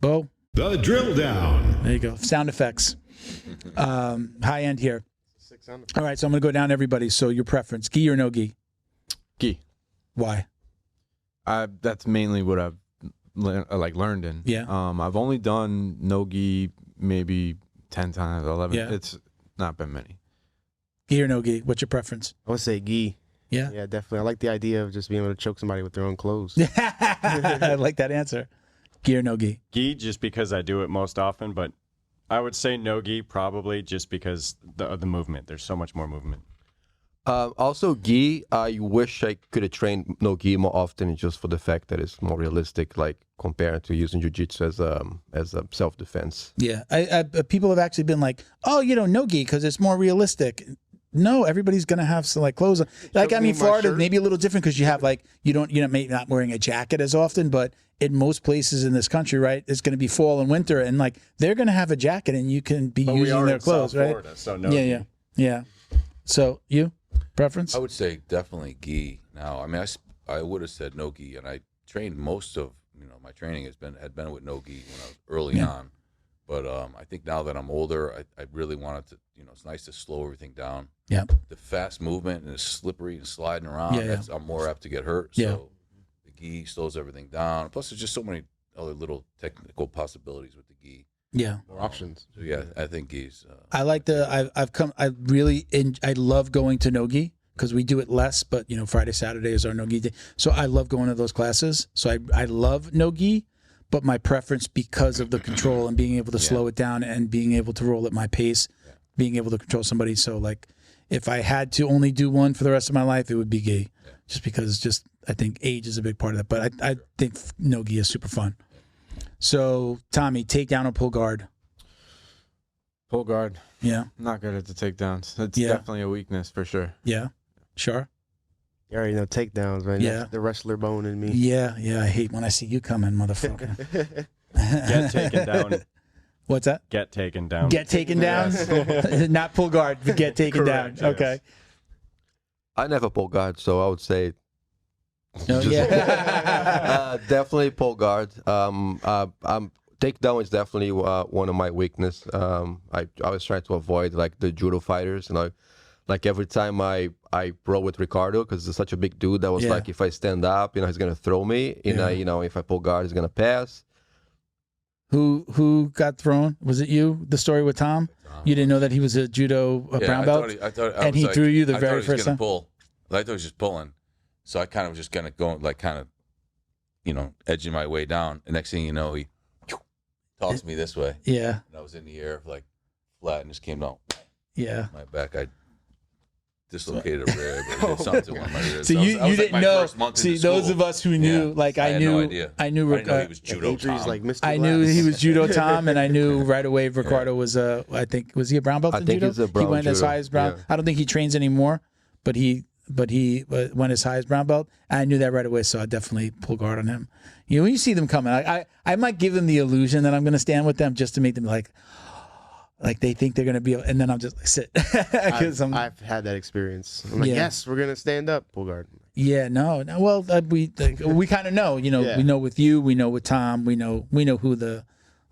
Bo, the drill down. There you go. Sound effects. High end here. All right, so I'm going to go down everybody. So your preference, gi or no gi? Gi. Why? That's mainly what I've learned in. Yeah. I've only done no gi maybe 10 times, 11. Yeah. It's not been many. Gi or no gi? What's your preference? I would say gi. Yeah. Yeah, definitely. I like the idea of just being able to choke somebody with their own clothes. I like that answer. Gi or no gi? Gi, just because I do it most often, but I would say no gi probably just because of the movement. There's so much more movement. Also, gi, I wish I could have trained no gi more often, just for the fact that it's more realistic, like compared to using jiu-jitsu as a self-defense. Yeah, people have actually been like, oh, no gi because it's more realistic. No, everybody's gonna have some like clothes on. Like, I mean, Florida maybe a little different because you have like you're maybe not wearing a jacket as often, but in most places in this country, right, it's going to be fall and winter, and like they're going to have a jacket, and you can be using their clothes, South right? Florida, so no. Yeah. So you preference? I would say definitely gi. Now, I mean, I would have said no gi, and I trained most of my training had been with no gi when I was early on. But I think now that I'm older, I really wanted to. It's nice to slow everything down. Yeah. The fast movement and it's slippery and sliding around. Yeah. I'm more apt to get hurt. Yeah. So the gi slows everything down. Plus, there's just so many other little technical possibilities with the gi. Yeah. More options. So yeah, I think gi's. I like I love going to no gi because we do it less, but Friday, Saturday is our no gi day. So I love going to those classes. So I love no gi, but my preference because of the control and being able to slow it down and being able to roll at my pace, being able to control somebody. So like if I had to only do one for the rest of my life, it would be gi, just because I think age is a big part of that. But I think no gi is super fun. So Tommy, takedown or pull guard? Pull guard. Yeah. Not good at the takedowns. It's definitely a weakness for sure. Yeah. Sure. You already know takedowns, man. Yeah. That's the wrestler bone in me. Yeah. I hate when I see you coming, motherfucker. Get taken down. What's that? Get taken down. Get taken down? Not pull guard, but get taken Correct, down. yes. Okay. I never pull guard, so I would say No, definitely pull guard. Takedown is definitely one of my weakness. I was trying to avoid like the judo fighters, like every time I roll with Ricardo because he's such a big dude. That was like if I stand up, he's gonna throw me. If I pull guard, he's gonna pass. Who got thrown? Was it you? The story with Tom? You didn't know that he was a judo brown belt, and he threw you the I very thought he was first time. pull. I thought he was just pulling, so I kind of was just gonna go like kind of, edging my way down. And next thing you know, he tossed me this way. Yeah. And I was in the air like flat and just came down. Yeah. My back, I dislocated a rib or did something to one of my ribs. So you didn't know. See, those of us who knew, like I knew, no idea. I knew he was judo Tom. Like Mr. I knew Glass. he was judo Tom, and I knew right away Ricardo was I think was he a brown belt in judo? he's a brown he went as judo. high as brown. Yeah. I don't think he trains anymore, but he went as high as brown belt. I knew that right away, so I definitely pull guard on him. When you see them coming, I might give them the illusion that I'm going to stand with them just to make them like, like they think they're gonna be, and then I'm just like, sit because I've had that experience. I'm like, yes, we're gonna stand up, pull guard. Yeah, no. Well, we kind of know, you know, we know with you, we know with Tom, we know who the,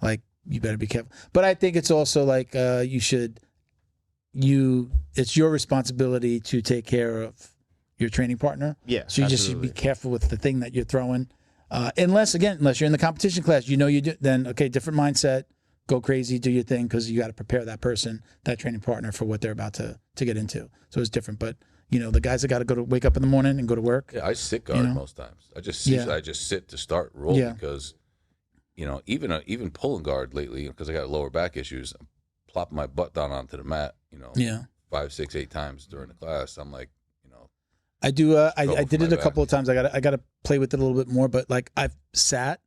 like, you better be careful. But I think it's also like it's your responsibility to take care of your training partner. Yeah, so you just should be careful with the thing that you're throwing. Unless you're in the competition class, you do, then okay, different mindset, go crazy, do your thing, because you got to prepare that person, that training partner, for what they're about to get into. So it's different, but. You know, the guys that got to wake up in the morning and go to work. Yeah, I sit guard most times. I just sit to start roll because, you know, even pulling guard lately, because I got lower back issues, I'm plopping my butt down onto the mat, you know, 5, 6, 8 times during the class. I'm like, you know, I do. I did it a couple of times. I got to play with it a little bit more. But like I've sat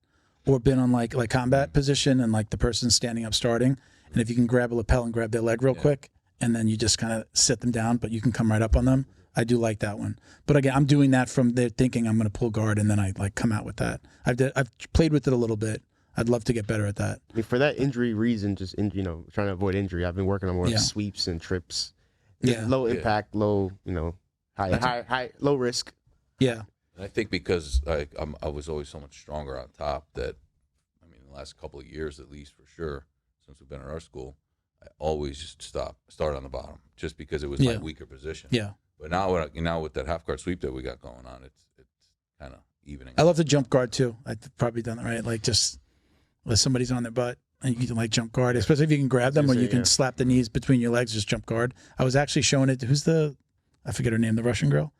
or been on like combat position, and like the person's standing up starting, and if you can grab a lapel and grab their leg real quick. And then you just kind of sit them down, but you can come right up on them. I do like that one. But again, I'm doing that from their thinking I'm going to pull guard, and then I like come out with that. I've played with it a little bit. I'd love to get better at that. I mean, for that injury reason, trying to avoid injury, I've been working on more sweeps and trips. Low impact, low, high, low risk. Yeah. And I think because I was always so much stronger on top that, I mean, the last couple of years at least for sure, since we've been at our school, I always just start on the bottom, just because it was my weaker position. Yeah. But now with that half guard sweep that we got going on, it's kind of evening. I love the jump guard too. I've probably done it right. Like just if somebody's on their butt and you can like jump guard, especially if you can grab them or you can slap the knees between your legs, just jump guard. I was actually showing it to I forget her name, the Russian girl.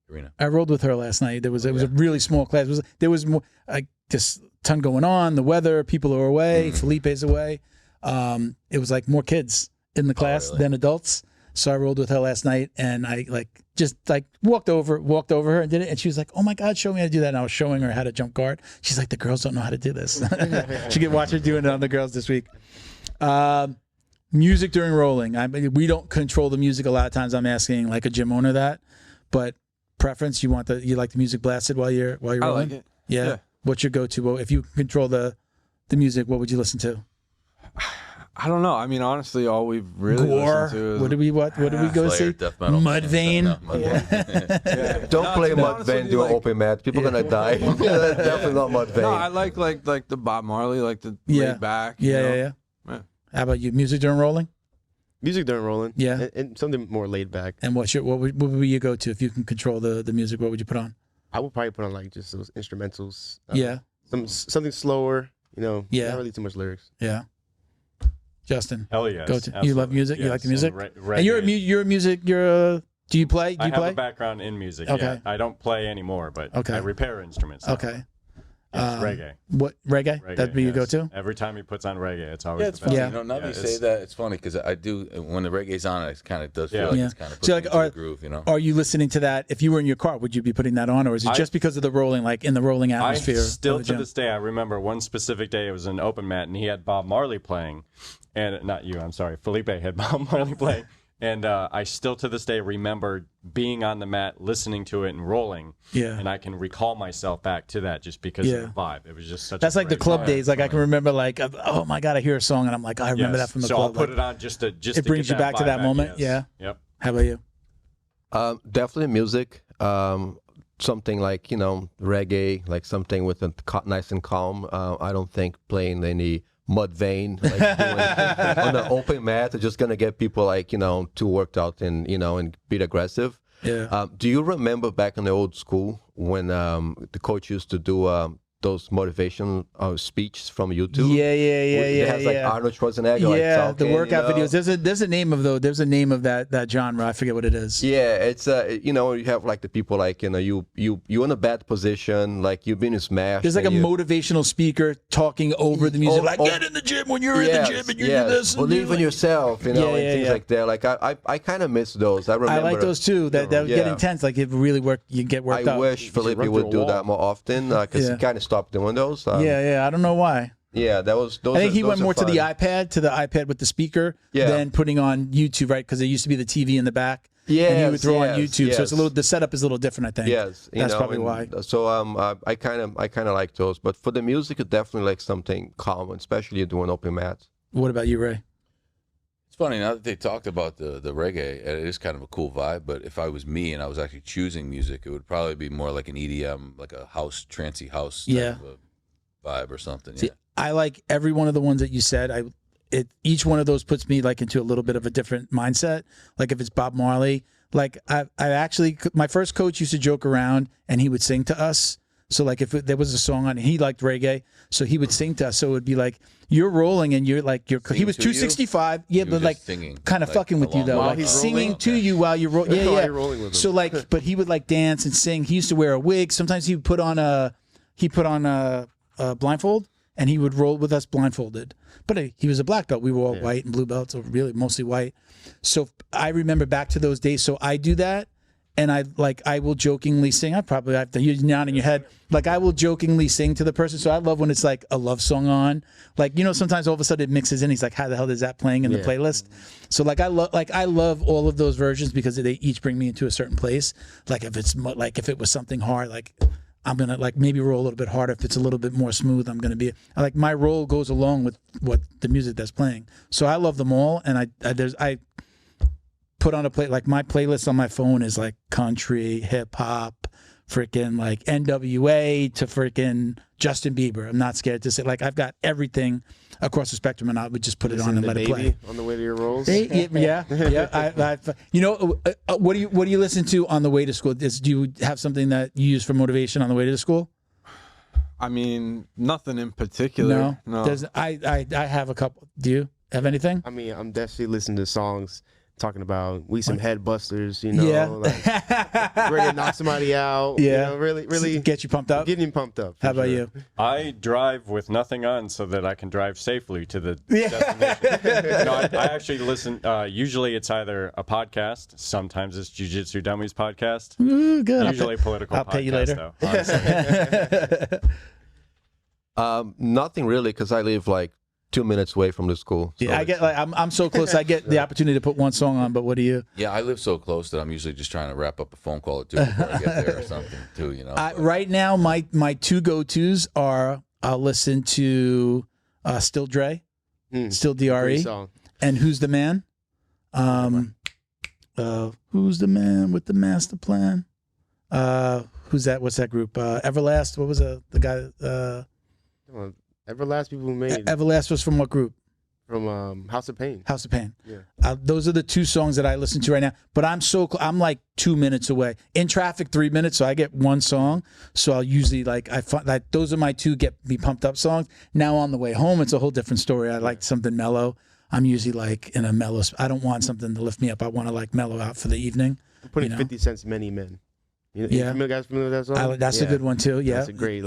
Karina. I rolled with her last night. It was a really small class. There was more just ton going on. The weather, people are away. Felipe's away. It was like more kids in the class than adults. So I rolled with her last night, and I just walked over her and did it. And she was like, "Oh my God, show me how to do that." And I was showing her how to jump guard. She's like, "The girls don't know how to do this." She could watch her doing it on the girls this week. Music during rolling. I mean, we don't control the music a lot of times. I'm asking like a gym owner that, but preference, you like the music blasted while you're rolling? I like it. Yeah. What's your go-to? Well, if you control the music, what would you listen to? I don't know. I mean, honestly, all we've really listened to is... What did we go Slayer, see? death metal. Mudvayne. Don't play Mudvayne during open mat. People are gonna die. Definitely not Mudvayne. No, I like the Bob Marley, like the laid back. Yeah. How about you? Music during rolling? Music during rolling. Yeah. And something more laid back. And what would be your go-to if you can control the music? What would you put on? I would probably put on like just those instrumentals. Something slower. Not really too much lyrics. Yeah. Justin. Hell yes. You love music? Yes. You like the music? And you're a music. Do you play? I have a background in music. Okay. Yeah. I don't play anymore, but I repair instruments. Okay. Yes, reggae. What reggae? That'd be your go-to. Every time he puts on reggae, it's always it's the best. funny. You know, now that you say that, it's funny because I do when the reggae's on, it kind of does feel like it's kind of puts me into the groove. You know. Are you listening to that? If you were in your car, would you be putting that on, or is it just because of the rolling, like in the rolling atmosphere? Still to this day, I remember one specific day. It was an open mat, and he had Bob Marley playing, and not you. I'm sorry, Felipe had Bob Marley playing. And I still to this day remember being on the mat, listening to it and rolling. Yeah. And I can recall myself back to that just because of the vibe. It was just such That's a like the club days. Like I can remember like, oh my God, I hear a song and I'm like, I remember that from the club. So I'll put it on just to it brings you back to that moment. Yes. Yeah. Yep. How about you? Definitely music. Something like, reggae, like something with a nice and calm. I don't think playing any Mudvayne, like doing on an open mat, is just gonna get people like too worked out and and be aggressive. Yeah. Do you remember back in the old school when the coach used to do those motivation speeches from YouTube? Yeah. It has like Arnold Schwarzenegger. Yeah, like the talking, workout videos. There's a name of that genre. I forget what it is. Yeah, it's you have like the people like you in a bad position, like you've been smashed. There's like a motivational speaker talking over the music, like get in the gym when you're in the gym and you do this. Believe in yourself, and things like that. Like I kind of miss those. I remember. I like those too. That would get intense. Like it really work. You get worked out. up. I wish Felipe would do that more often because he kind of stopped doing those. I don't know why. Yeah, that was. I think he went more to the iPad with the speaker than putting on YouTube, right? Because there used to be the TV in the back. Yeah, and he would throw on YouTube, so it's the setup is a little different. I think. Yes, that's probably why. So I kind of like those, but for the music, it definitely like something calm, especially doing open mats. What about you, Ray? funny now that they talked about the reggae. It is kind of a cool vibe. But if I was me and I was actually choosing music, it would probably be more like an EDM, like a house, trancey house type of a vibe or something. See, I like every one of the ones that you said. Each one of those puts me like into a little bit of a different mindset. Like if it's Bob Marley, like I actually, my first coach used to joke around and he would sing to us. So like if there was a song on, and he liked reggae, so he would sing to us. So it would be like you're rolling and you're like he was 265, yeah, but like kind of fucking with you though, like singing to you while you're rolling. Yeah. Rolling with him. So like, but he would like dance and sing. He used to wear a wig. Sometimes he would put on a blindfold and he would roll with us blindfolded. But he was a black belt. We were all white and blue belts, or really mostly white. So I remember back to those days. So I do that. And I will jokingly sing. I probably have to, you're nodding your head. Like I will jokingly sing to the person. So I love when it's like a love song on. Like, you know, sometimes all of a sudden it mixes in. He's like, how the hell is that playing in the playlist? So I love all of those versions because they each bring me into a certain place. Like if it was something hard, like I'm gonna like maybe roll a little bit harder. If it's a little bit more smooth, I'm gonna be like my roll goes along with what the music that's playing. So I love them all, and I put on a play, like my playlist on my phone is like country, hip hop, freaking like NWA to freaking Justin Bieber. I'm not scared to say, like I've got everything across the spectrum, and I would just put it on and let it play on the way to your rolls. Yeah. You know, what do you listen to on the way to school? Do you have something that you use for motivation on the way to school? I mean, nothing in particular. No. I have a couple. Do you have anything? I mean, I'm definitely listening to songs talking about we some head busters, you know, like ready to knock somebody out. You know, really get you pumped up. Getting you pumped up. How about you? I drive with nothing on so that I can drive safely to the destination. No, I actually listen. Usually it's either a podcast. Sometimes it's Jiu-Jitsu Dummies podcast. Ooh, good. Usually political. I'll pay you later. Though, nothing really, because I live like 2 minutes away from the school. So I get like I'm so close. I get the opportunity to put one song on. But what do you? Yeah, I live so close that I'm usually just trying to wrap up a phone call or two before I get there or something too. You know. Right now, my two go-tos are I'll listen to Still Dre, Still Dre, and Who's the Man? Who's the man with the master plan? Who's that? What's that group? Everlast. What was the guy? Everlast people who made Everlast was from what group? From House of Pain. House of Pain. Yeah. Those are the two songs that I listen to right now. But I'm like 2 minutes away. In traffic, 3 minutes, so I get one song. So I'll usually I find that those are my two get me pumped up songs. Now on the way home, it's a whole different story. I like something mellow. I'm usually like in a mellow. I don't want something to lift me up. I want to like mellow out for the evening. I'm putting 50 Cent's Many Men. You guys familiar with that song? That's a good one too. Yeah. That's a great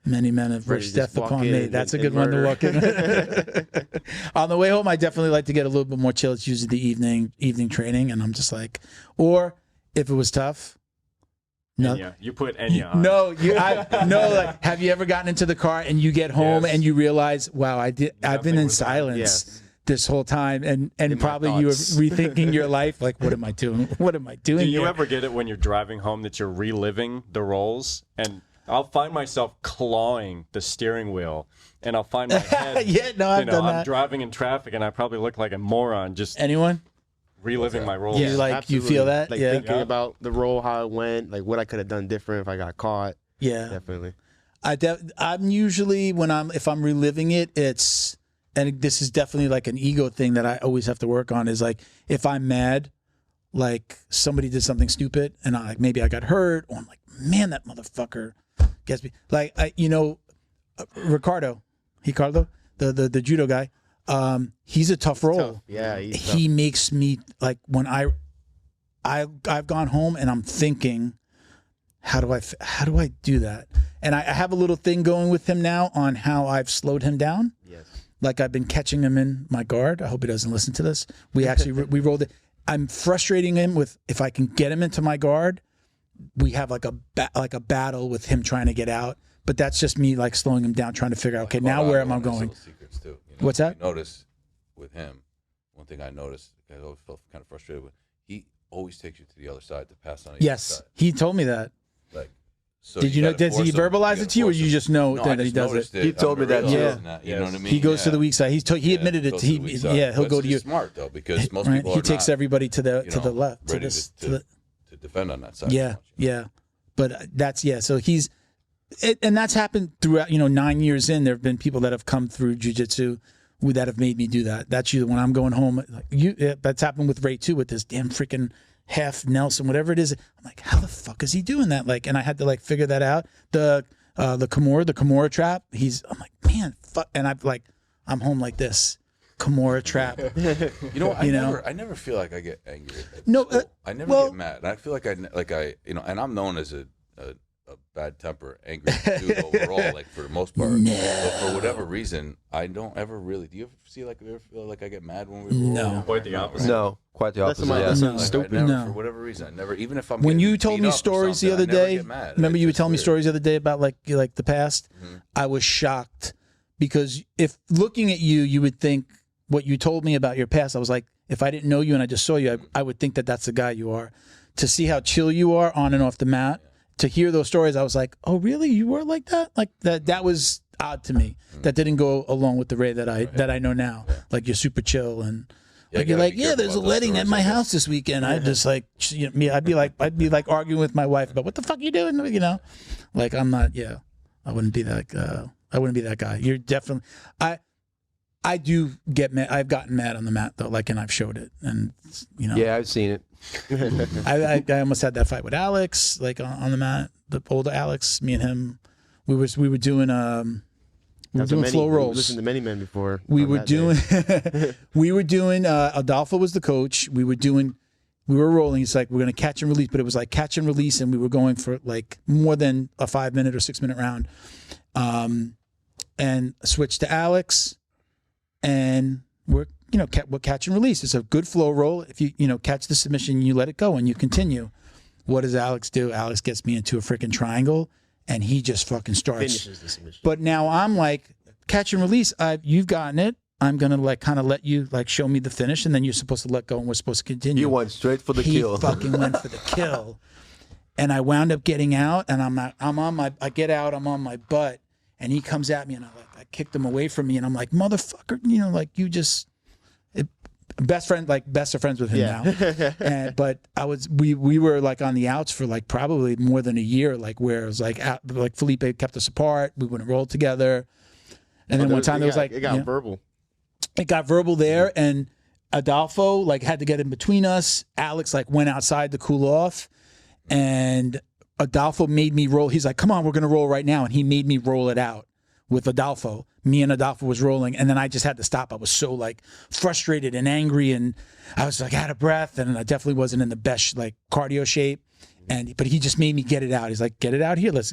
Many men have wished death upon me. That's a good one to walk in. On the way home, I definitely like to get a little bit more chill. It's usually the evening training, and I'm just like, or if it was tough. No, Enya. You put Enya on. No, like, have you ever gotten into the car and you get home and you realize, wow, I've been in silence this whole time, and probably you were rethinking your life, like, what am I doing? What am I doing? Do you ever get it when you're driving home that you're reliving the roles? And I'll find myself clawing the steering wheel, and I'll find my head. I've done that. I'm driving in traffic, and I probably look like a moron. Just anyone reliving my roles. Yeah, you feel that? Like thinking about the role, how it went, like what I could have done different if I got caught. Yeah, definitely. I'm usually if I'm reliving it, and this is definitely like an ego thing that I always have to work on. Is like if I'm mad, like somebody did something stupid, and maybe I got hurt, or I'm like, man, that motherfucker gets me. Like Ricardo, the judo guy. He's a tough role. Tough. Yeah, he makes me like when I've gone home and I'm thinking, how do I do that? And I have a little thing going with him now on how I've slowed him down. Yes. Like I've been catching him in my guard. I hope he doesn't listen to this. We actually we rolled it. I'm frustrating him with if I can get him into my guard. We have like a battle with him trying to get out, but that's just me like slowing him down, trying to figure out, okay, now where am I going? Secrets too, you know? What's that? Notice with him, one thing I noticed, I always felt kind of frustrated with. He always takes you to the other side to pass on. Yes, he told me that. Like So Did you know? gotta Does he force him. verbalize You it to you, or gotta you force just him. know No, that I he just does noticed it? He told me that too. realizing that, you know what I mean? He goes to the weak side. He Yeah, admitted it. goes to the weak side. He'll But go to it's you. smart though, because most Right? people He are takes not, everybody to the left, to ready this, to defend on that side. yeah, so much. yeah. But that's So he's, and that's happened throughout. 9 years in, there have been people that have come through jiu-jitsu that have made me do that. That's usually when I'm going home. That's happened with Ray too, with this damn freaking half Nelson, whatever it is. I'm like, how the fuck is he doing that? Like, and I had to like figure that out. The Kimura trap. I'm like, man, fuck. And I'm home like this. Kimura trap. I never feel like I get angry. No, I never get mad. And I feel like I and I'm known as a bad temper, angry dude overall, like for the most part. But for whatever reason, I don't ever really. Do you ever feel like I get mad when we roll? No. Quite the opposite. No, quite the opposite. That's Yeah. my stupid. I never, No. for whatever reason, I never. Even if I'm When getting you told beat me up or stories the something, other I never day, get mad. remember It's you were just telling me weird. stories the other day about like the past. I was shocked because if looking at you, you would think what you told me about your past. I was like, if I didn't know you and I just saw you, I would think that that's the guy you are. To see how chill you are on and off the mat, to hear those stories, I was like, oh really? You were like that? Like that was odd to me. That didn't go along with the Ray that I know now. Like you're super chill and. Yeah, Like you're gotta like, be yeah, careful there's a about those wedding at stories, my I guess. house this weekend. I'd just like, I'd be like arguing with my wife about what the fuck you doing, like I'm not. Yeah, I wouldn't be that. I wouldn't be that guy. You're definitely. I do get mad. I've gotten mad on the mat though, like, and I've showed it, and Yeah, I've seen it. I almost had that fight with Alex, like on the mat. The older Alex, me and him, we were doing flow rolls. Listened to many men before. We on were that doing, day. Adolfo was the coach. We were rolling. It's like, we're going to catch and release, but it was like catch and release. And we were going for like more than a 5-minute or 6-minute round. And switched to Alex and we're catch and release. It's a good flow roll. If you, catch the submission, you let it go and you continue. What does Alex do? Alex gets me into a freaking triangle and he just fucking starts. Finishes the submission. But now I'm like, catch and release. You've gotten it. I'm going to like kind of let you like show me the finish and then you're supposed to let go and we're supposed to continue. You went straight for the He kill. fucking went for the kill. And I wound up getting out and I get out, I'm on my butt and he comes at me and I kicked him away from me and I'm like, motherfucker, like you just, best of friends with him now. But we were like on the outs for like probably more than a year, like where it was like Felipe kept us apart. We wouldn't roll together. And then one time it got verbal. It got verbal there and Adolfo like had to get in between us. Alex like went outside to cool off and Adolfo made me roll. He's like, come on, we're going to roll right now. And he made me roll it out with Adolfo. Me and Adolfo was rolling. And then I just had to stop. I was so like frustrated and angry. And I was like out of breath. And I definitely wasn't in the best like cardio shape. But he just made me get it out. He's like, get it out here. Let's,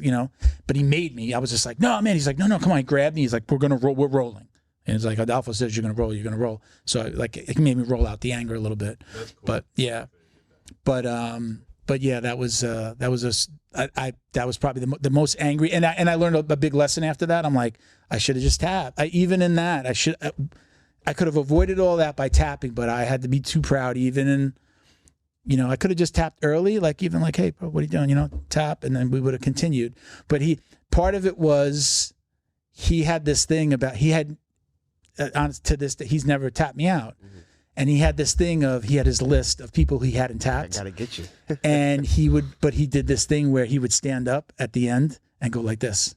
but he made me. I was just like, no, man. He's like, no, come on. He grabbed me. He's like, we're going to roll. We're rolling. And it's like, Adolfo says, you're going to roll. You're going to roll. So like, it made me roll out the anger a little bit. That's cool. But yeah. But yeah, that was probably the most angry, and I learned a big lesson after that. I'm like, I should have just tapped. Even in that, I could have avoided all that by tapping, but I had to be too proud. Even in, I could have just tapped early, like even like, hey, bro, what are you doing? Tap, and then we would have continued. But part of it was he had this thing about to this that he's never tapped me out. Mm-hmm. And he had this thing he had his list of people he hadn't tapped. I gotta get you. And but he did this thing where he would stand up at the end and go like this.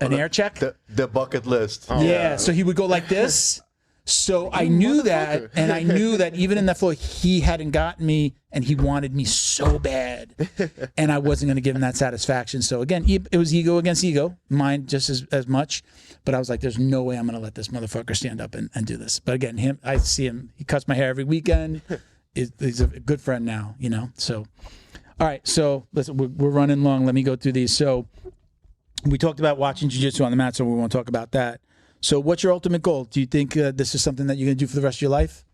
An air check? The bucket list. Oh. Yeah. So he would go like this. So I knew that. And I knew that even in that floor, he hadn't gotten me and he wanted me so bad. And I wasn't going to give him that satisfaction. So again, it was ego against ego, mine just as much. But I was like, there's no way I'm going to let this motherfucker stand up and do this. But again, I see him. He cuts my hair every weekend. He's a good friend now, So, all right. So listen, we're running long. Let me go through these. So we talked about watching jiu-jitsu on the mat, so we won't talk about that. So what's your ultimate goal? Do you think this is something that you're going to do for the rest of your life?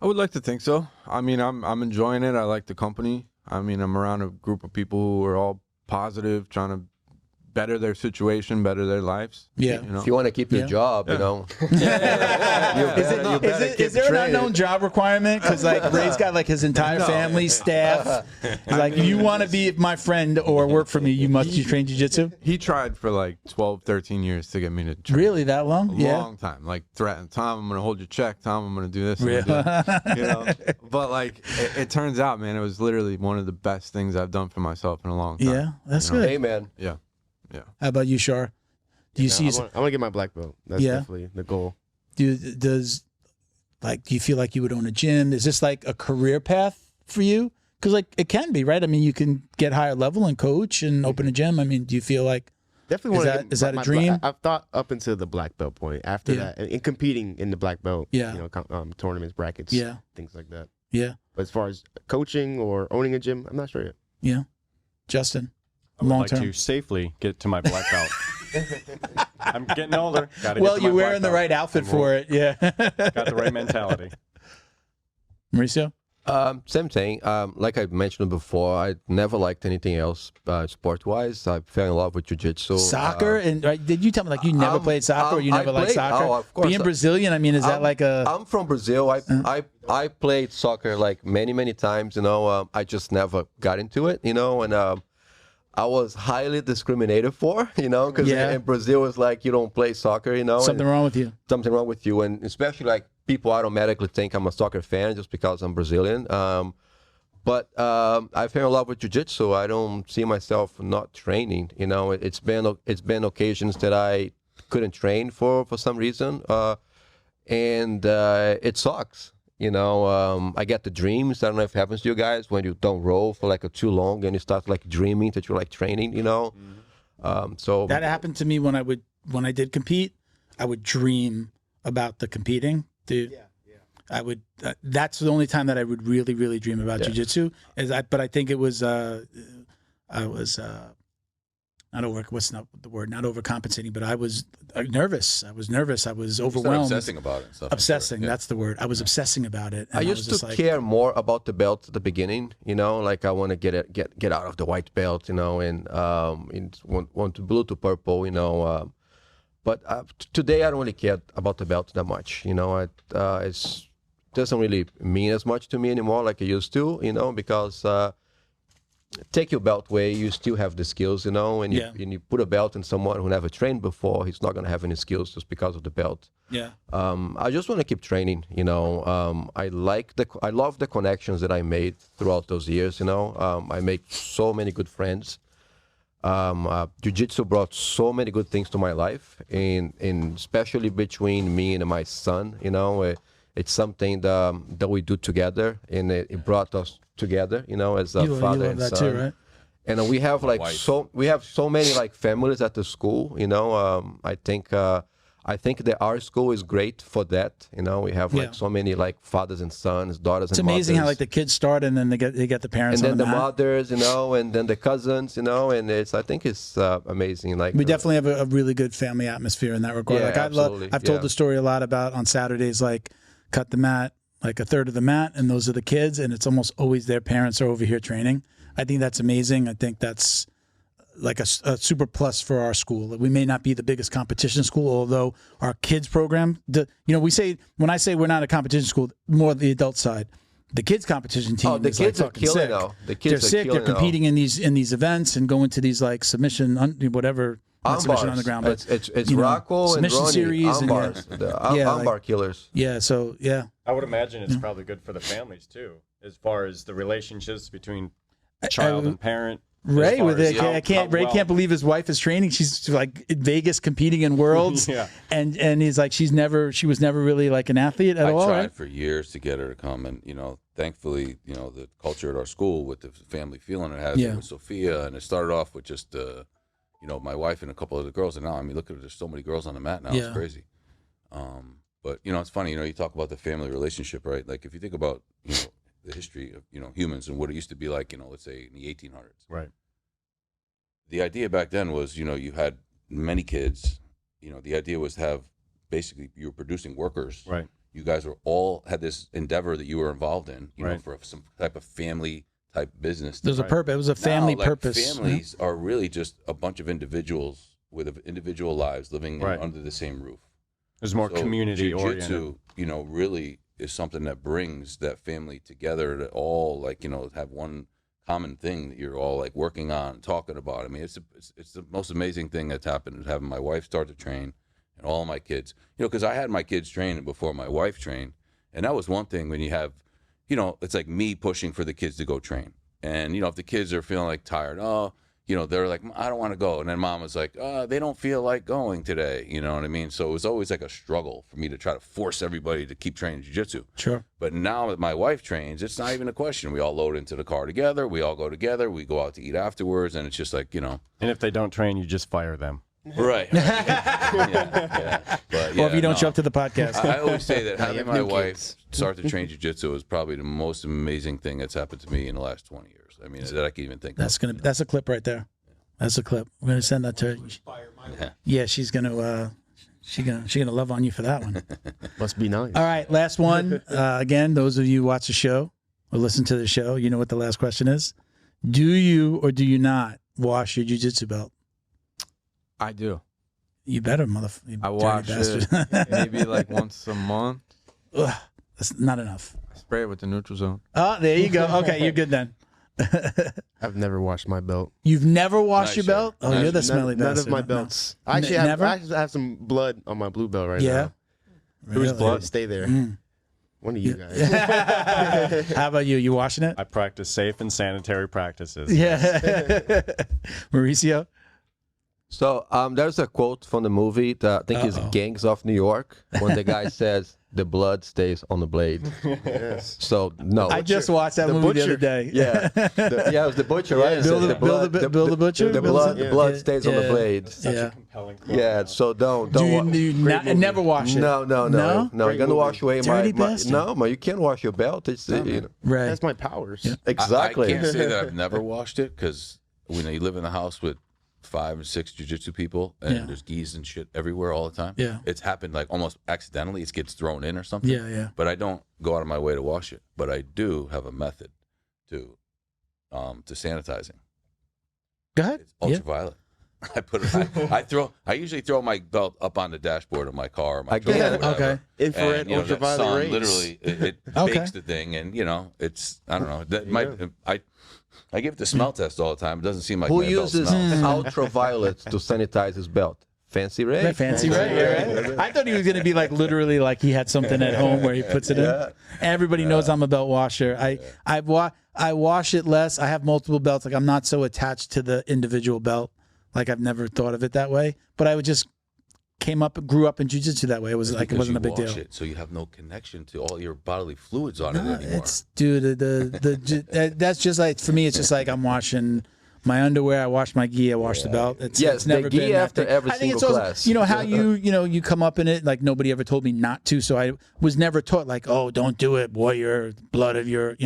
I would like to think so. I mean, I'm enjoying it. I like the company. I mean, I'm around a group of people who are all positive, trying to better their situation, better their lives. Yeah. You know? If you want to keep your job, you know. Is there an unknown job requirement? Because like Ray's got like his entire family, staff. He's like, you want to be my friend or work for me, you must train jiu-jitsu? He tried for like 12, 13 years to get me to train. Really, that long? A long time. Like threatened, Tom, I'm going to hold your check. Tom, I'm going to do this. I'm gonna do that. You know? But like, it turns out, man, it was literally one of the best things I've done for myself in a long time. Yeah, that's You know? good. Amen. Yeah. Yeah. How about you, Shar? Do you see? I want to get my black belt. That's definitely the goal. Do you feel like you would own a gym? Is this like a career path for you? Because like it can be, right? I mean, you can get higher level and coach and open a gym. I mean, do you feel like Definitely want to. Is that a dream? I've thought up until the black belt point. After that, and competing in the black belt, Yeah. you know, tournaments, brackets, Yeah. things like that. Yeah. But as far as coaching or owning a gym, I'm not sure yet. Yeah. Justin, I would long like term. to safely get to my black belt. I'm getting older. Gotta Well, get to my you're wearing the black right belt. outfit for it. Yeah. Got the right mentality. Mauricio? Same thing. Like I mentioned before, I never liked anything else sport-wise. I fell in love with jiu-jitsu. Soccer? And right, did you tell me like you never played soccer or you I never liked played- soccer? oh, of course. Being Brazilian, I mean, is that like a... I'm from Brazil. I played soccer like many times. You know, I just never got into it. You know, and I was highly discriminated for. You know, because in Brazil it's like you don't play soccer. You know, Something wrong with you. Something wrong with you, and especially like people automatically think I'm a soccer fan just because I'm Brazilian. But I fell in love with jiu-jitsu. I don't see myself not training. You know, it's been occasions that I couldn't train for some reason, and it sucks. You know, I get the dreams. I don't know if it happens to you guys when you don't roll for like too long and you start like dreaming that you're like training. You know, so That happened to me when I did compete. I would dream about the competing. Dude, I would. That's the only time that I would really dream about jiu-jitsu. But I think it was. I was not over. What's not the word? Not overcompensating, but I was nervous. I was overwhelmed. Obsessing about it. Stuff, Obsessing. Yeah. That's the word. I was obsessing about it. And I used was to just care more about the belt at the beginning, you know, like I want to get out of the white belt, you know, and want to blue to purple, you know. But today I don't really care about the belt that much, you know. It doesn't really mean as much to me anymore like it used to, you know, because take your belt away, you still have the skills, you know, and you put a belt in someone who never trained before, he's not going to have any skills just because of the belt. Yeah. I just want to keep training, you know. I love the connections that I made throughout those years, you know. I make so many good friends. Jiu-Jitsu brought so many good things to my life, and especially between me and my son, you know. It's something that we do together, and it brought us together, you know, as a father and son. Too, right? And we have like so many like families at the school, you know. I think that our school is great for that. You know, we have like so many like fathers and sons, daughters and mothers. It's amazing how like the kids start and then they get the parents. And then the mat. mothers, you know, and then the cousins, you know, and I think it's amazing. Like we definitely have a really good family atmosphere in that regard. Yeah, like absolutely. I've told the story a lot about on Saturdays, like cut the mat, like a third of the mat, and those are the kids, and it's almost always their parents are over here training. I think that's amazing. I think that's like a super plus for our school. We may not be the biggest competition school, although our kids program, when I say we're not a competition school, more the adult side. The kids competition team the is kids like are fucking killing sick. now. The They're kids are sick. killing They're competing in these events and going to these like submission whatever. Not submission on the ground, but it's Rocco and submission Ronnie, series and armbars, the armbar killers. Yeah, so yeah. I would imagine it's probably good for the families too, as far as the relationships between child and parent. Ray Ray can't believe his wife is training. She's like in Vegas competing in worlds. And he's like she was never really like an athlete at all. I tried right? for years to get her to come, and thankfully, the culture at our school with the family feeling it has with Sophia, and it started off with just my wife and a couple of the girls, and now look at it, there's so many girls on the mat now. It's crazy. But it's funny, you talk about the family relationship, right? Like if you think about the history of humans and what it used to be like, let's say in the 1800s. Right. The idea back then was, you had many kids. The idea was to have basically you were producing workers. Right. You guys were all had this endeavor that you were involved in, right. For some type of family type business. There's a purpose. It was a family Now, like, purpose. Families are really just a bunch of individuals with individual lives living Right. under the same roof. There's more So community Jiu-Jitsu, oriented. you know, really is something that brings that family together to all, like, you know, have one common thing that you're all like working on, talking about. I mean, it's the most amazing thing that's happened, having my wife start to train and all my kids, you know, because I had my kids train before my wife trained. And that was one thing when you have, you know, it's like me pushing for the kids to go train. And, you know, if the kids are feeling like tired, you know, they're like, I don't want to go. And then mom was like, they don't feel like going today. You know what I mean? So it was always like a struggle for me to try to force everybody to keep training jiu-jitsu. Sure. But now that my wife trains, it's not even a question. We all load into the car together. We all go together. We go out to eat afterwards. And it's just like, you know. And if they don't train, you just fire them. Right. yeah. But, Or if you don't show up to the podcast. I always say that you having have my new wife kids. start to train jiu-jitsu is probably the most amazing thing that's happened to me in the last 20 years. I mean, that I can even think of. That's a clip right there. That's a clip. We're gonna send that to her. Yeah, she's gonna love on you for that one. Must be nice. All right, last one. Again, those of you who watch the show or listen to the show, you know what the last question is. Do you or do you not wash your jiu-jitsu belt? I do. You better, motherfucker. I wash it maybe like once a month. Ugh, that's not enough. I spray it with the neutral zone. Oh, there you go. Okay, you're good then. I've never washed my belt. You've never washed Nice, your belt? Oh, you're the smelly None bastard. of my No. belts. No. I actually Never? have some blood on my blue belt right Yeah. now. Really? Blood? Stay there. One of you guys. How about you? You washing it? I practice safe and sanitary practices. Yeah. Mauricio? So there's a quote from the movie that I think is Gangs of New York when the guy says, "The blood stays on the blade." Yes. So no, I just watched that movie the other day. yeah, yeah, it was the butcher, right? It Bill said the Butcher? The Bill the- blood yeah. stays on the Yeah. blade. Yeah. Compelling quote. Yeah, so don't Do wa- you never wash it? No. No? You're gonna wash away Dirty my bastard. no, man. You can't wash your belt. It's you know, Right. That's my powers. exactly. I can't say that I've never washed it because you know you live in a house with 5 or 6 jiu-jitsu people and Yeah. there's gis and shit everywhere all the time. Yeah. It's happened like almost accidentally. It gets thrown in or something. Yeah, yeah. But I don't go out of my way to wash it. But I do have a method to sanitizing. Go ahead. It's ultraviolet. I put it. I usually throw my belt up on the dashboard of my car. Or my truck or Again, whatever. okay. Infrared, And, you know, that ultraviolet sun rays. literally it Okay. bakes the thing, and you know it's I don't know that I give it the smell test all the time. It doesn't seem like Who my belt uses smells. ultraviolet to sanitize his belt? Fancy Ray. Right, fancy, right? Yeah, right? I thought he was going to be like literally like he had something at home where he puts it in. Everybody knows I'm a belt washer. I wash it less. I have multiple belts. Like I'm not so attached to the individual belt. Like I've never thought of it that way. But I would just grew up in jiu-jitsu that way. It was like it Because wasn't a you big wash deal. it, so you have no connection to all your bodily fluids on it anymore. It's dude, that's just like for me. It's just like I'm washing my underwear. I wash my gi. I wash the belt. It's never the gi been that after thing. every I think single it's also, class. you know how you come up in it. Like nobody ever told me not to, so I was never taught like, oh, don't do it, warrior, blood of your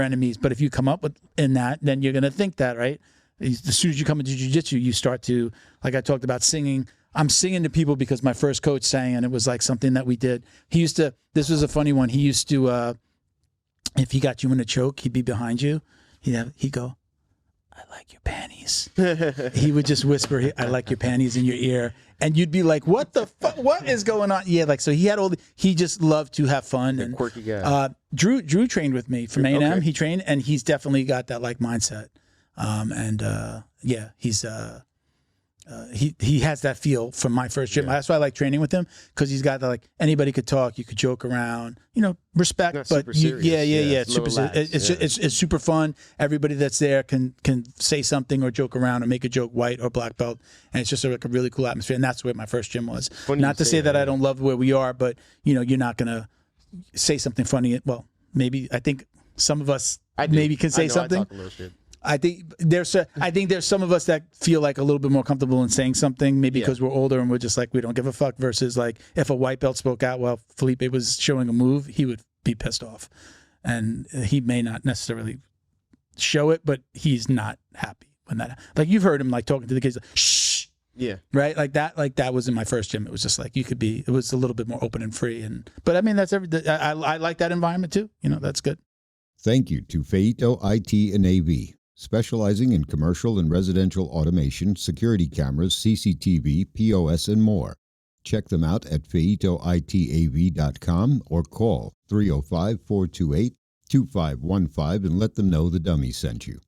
enemies. But if you come up in that, then you're gonna think that, right? As soon as you come into jiu-jitsu, you start to, like I talked about singing. I'm singing to people because my first coach sang, and it was like something that we did. He used to, this was a funny one. He used to, if he got you in a choke, he'd be behind you. He'd go, I like your panties. He would just whisper, I like your panties in your ear. And you'd be like, what the fuck? What is going on? Yeah, like, so he had he just loved to have fun. And quirky guy. Drew trained with me from A&M. Okay. He trained, and he's definitely got that like mindset. He's he has that feel from my first gym. That's why I like training with him, because he's got that, like, anybody could talk, you could joke around, respect, Not but super serious. Yeah, it's super. low lax, It's super fun. Everybody that's there can say something or joke around or make a joke, white or black belt, and it's just like a really cool atmosphere. And that's where my first gym was. Funny Not you to say say that that. I don't love where we are, but you're not gonna say something funny. Well, maybe I think some of us maybe can say something. I talk a little shit. I think there's some of us that feel like a little bit more comfortable in saying something, maybe because we're older and we're just like, we don't give a fuck, versus like if a white belt spoke out while Felipe was showing a move, he would be pissed off, and he may not necessarily show it, but he's not happy when that, like, you've heard him like talking to the kids, like, shh, Yeah. right, like that was in my first gym. It was just like it was a little bit more open and free, but I mean, that's I like that environment too. That's good. Thank you to Feito IT and AV, specializing in commercial and residential automation, security cameras, CCTV, POS, and more. Check them out at feitoitav.com or call 305-428-2515 and let them know the Dummies sent you.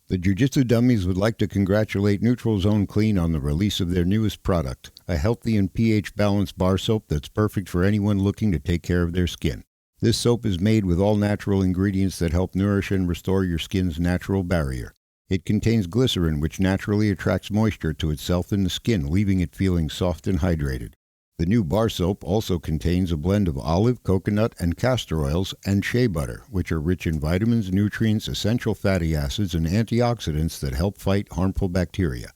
The Jiu-Jitsu Dummies would like to congratulate Neutral Zone Clean on the release of their newest product, a healthy and pH-balanced bar soap that's perfect for anyone looking to take care of their skin. This soap is made with all natural ingredients that help nourish and restore your skin's natural barrier. It contains glycerin, which naturally attracts moisture to itself in the skin, leaving it feeling soft and hydrated. The new bar soap also contains a blend of olive, coconut, and castor oils and shea butter, which are rich in vitamins, nutrients, essential fatty acids, and antioxidants that help fight harmful bacteria.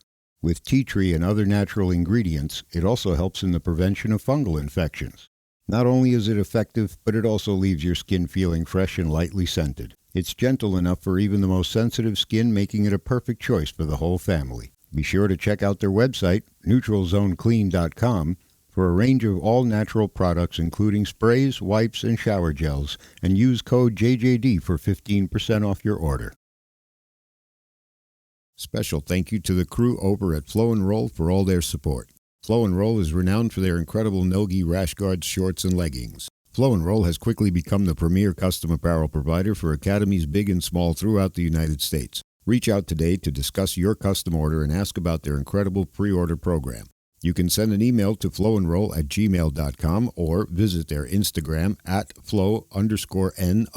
With tea tree and other natural ingredients, it also helps in the prevention of fungal infections. Not only is it effective, but it also leaves your skin feeling fresh and lightly scented. It's gentle enough for even the most sensitive skin, making it a perfect choice for the whole family. Be sure to check out their website, neutralzoneclean.com, for a range of all-natural products including sprays, wipes, and shower gels, and use code JJD for 15% off your order. Special thank you to the crew over at Flow and Roll for all their support. Flow and Roll is renowned for their incredible no-gi rash guards, shorts, and leggings. Flow and Roll has quickly become the premier custom apparel provider for academies big and small throughout the United States. Reach out today to discuss your custom order and ask about their incredible pre-order program. You can send an email to flowandroll@gmail.com or visit their Instagram at flow_n_roll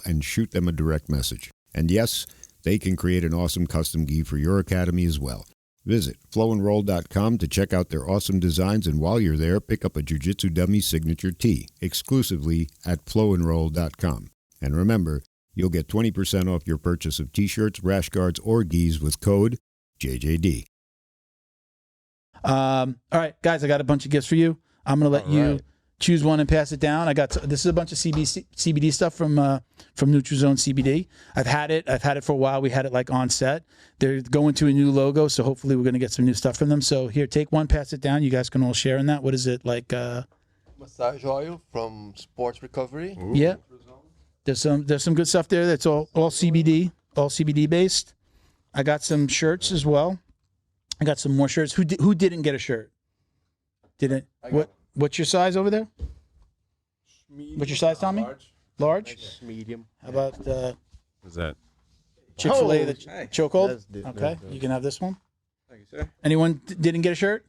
and shoot them a direct message. And yes, they can create an awesome custom gi for your academy as well. Visit flowandroll.com to check out their awesome designs, and while you're there, pick up a Jiu-Jitsu Dummy signature tee exclusively at flowandroll.com. And remember, you'll get 20% off your purchase of t-shirts, rash guards, or gis with code JJD. All right, guys, I got a bunch of gifts for you. I'm going to let you choose one and pass it down. This is a bunch of CBD stuff from NutriZone CBD. I've had it for a while. We had it like on set. They're going to a new logo, so hopefully we're going to get some new stuff from them. So here, take one, pass it down. You guys can all share in that. What is it like? Massage oil from Sports Recovery. Ooh. Yeah. There's some good stuff there. That's all CBD based. I got some shirts as well. I got some more shirts. Who didn't get a shirt? Didn't? What's your size over there? Medium. What's your size, Tommy? Large? Medium. How about What's that? Chick-fil-A, the chokehold? Okay, you can have this one. Thank you, sir. Anyone didn't get a shirt?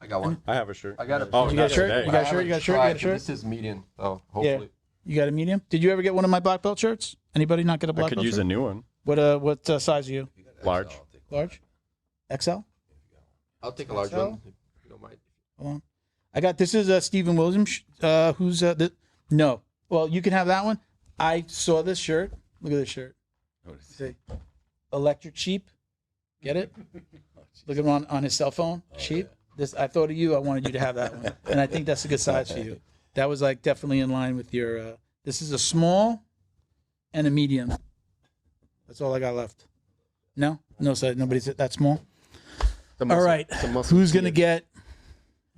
I got one. I have a shirt. I got a. You got a shirt? You got a shirt? You got a shirt? You got a shirt? This is medium, so hopefully. Yeah. You got a medium? Did you ever get one of my black belt shirts? Anybody not get a black I could belt use shirt? a new one. What size are you? Large. Large? XL? I'll take a large one if you don't mind. Hold on. I got, this is Stephen Williams, who's, no. Well, you can have that one. I saw this shirt. Look at this shirt. See? Electric Sheep. Get it? Look at him on his cell phone. Sheep. This, I thought of you. I wanted you to have that one. And I think that's a good size for you. That was like definitely in line with your, this is a small and a medium. That's all I got left. No size. Nobody's that small. All right. Who's going to get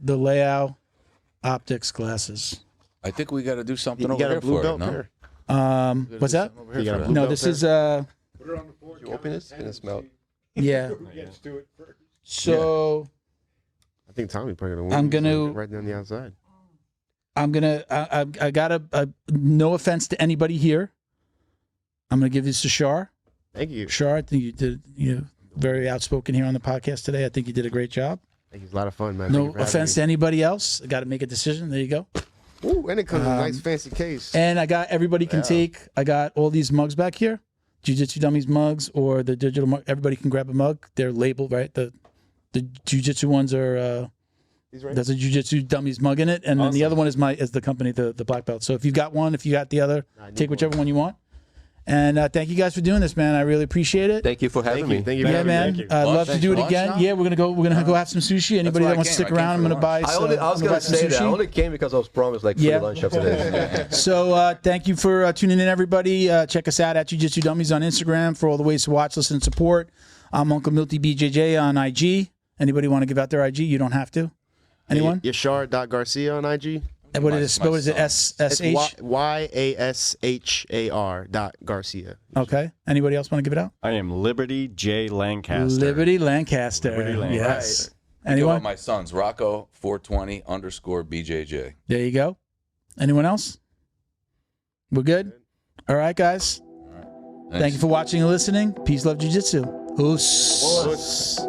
the Leao Optics glasses? I think we got to do something You over got a here blue for belt it, no? pair. What's that? You got a blue No, belt this pair? is You open this and it smells. yeah. So I think Tommy probably gonna win. I'm gonna- right down the outside. I got a no offense to anybody here. I'm gonna give this to Shar. Thank you. Shar, I think you did very outspoken here on the podcast today. I think you did a great job. Thank you. It's a lot of fun, man. No Thank you for having offense to anybody else. I got to make a decision. There you go. me. Ooh, and it comes in a nice fancy case. And I got everybody can take. I got all these mugs back here, Jiu-Jitsu Dummies mugs or the digital mug. Everybody can grab a mug. They're labeled right. The Jiu-Jitsu ones are. There's a Jiu-Jitsu Dummies mug in it, and then the other one is the company, the black belt. So if you got one, if you got the other, take whichever one you want. And thank you guys for doing this, man. I really appreciate it. Thank you for having me. Thank you. Yeah, man. I'd love to do it Lunch again. now? Yeah, we're gonna go have some sushi. Anybody why that I wants to came. stick I came around, I'm for gonna buy. I was going to say that. I only came because I was promised like free lunch after this. So thank you for tuning in, everybody. Check us out at Jiu-Jitsu Dummies on Instagram for all the ways to watch, listen, and support. I'm Uncle Milty BJJ on IG. Anybody want to give out their IG? You don't have to. Anyone? Yashar.Garcia on IG. And what is it? SSH? YASHAR.Garcia. Okay. Anybody else want to give it out? I am Liberty J. Lancaster. Liberty Lancaster. Liberty Lancaster. Yes. Think Anyone? about my sons, Rocco 420_BJJ. There you go. Anyone else? We're good? All right, guys. Thank you for watching and listening. Peace, love, jiu-jitsu. Oos.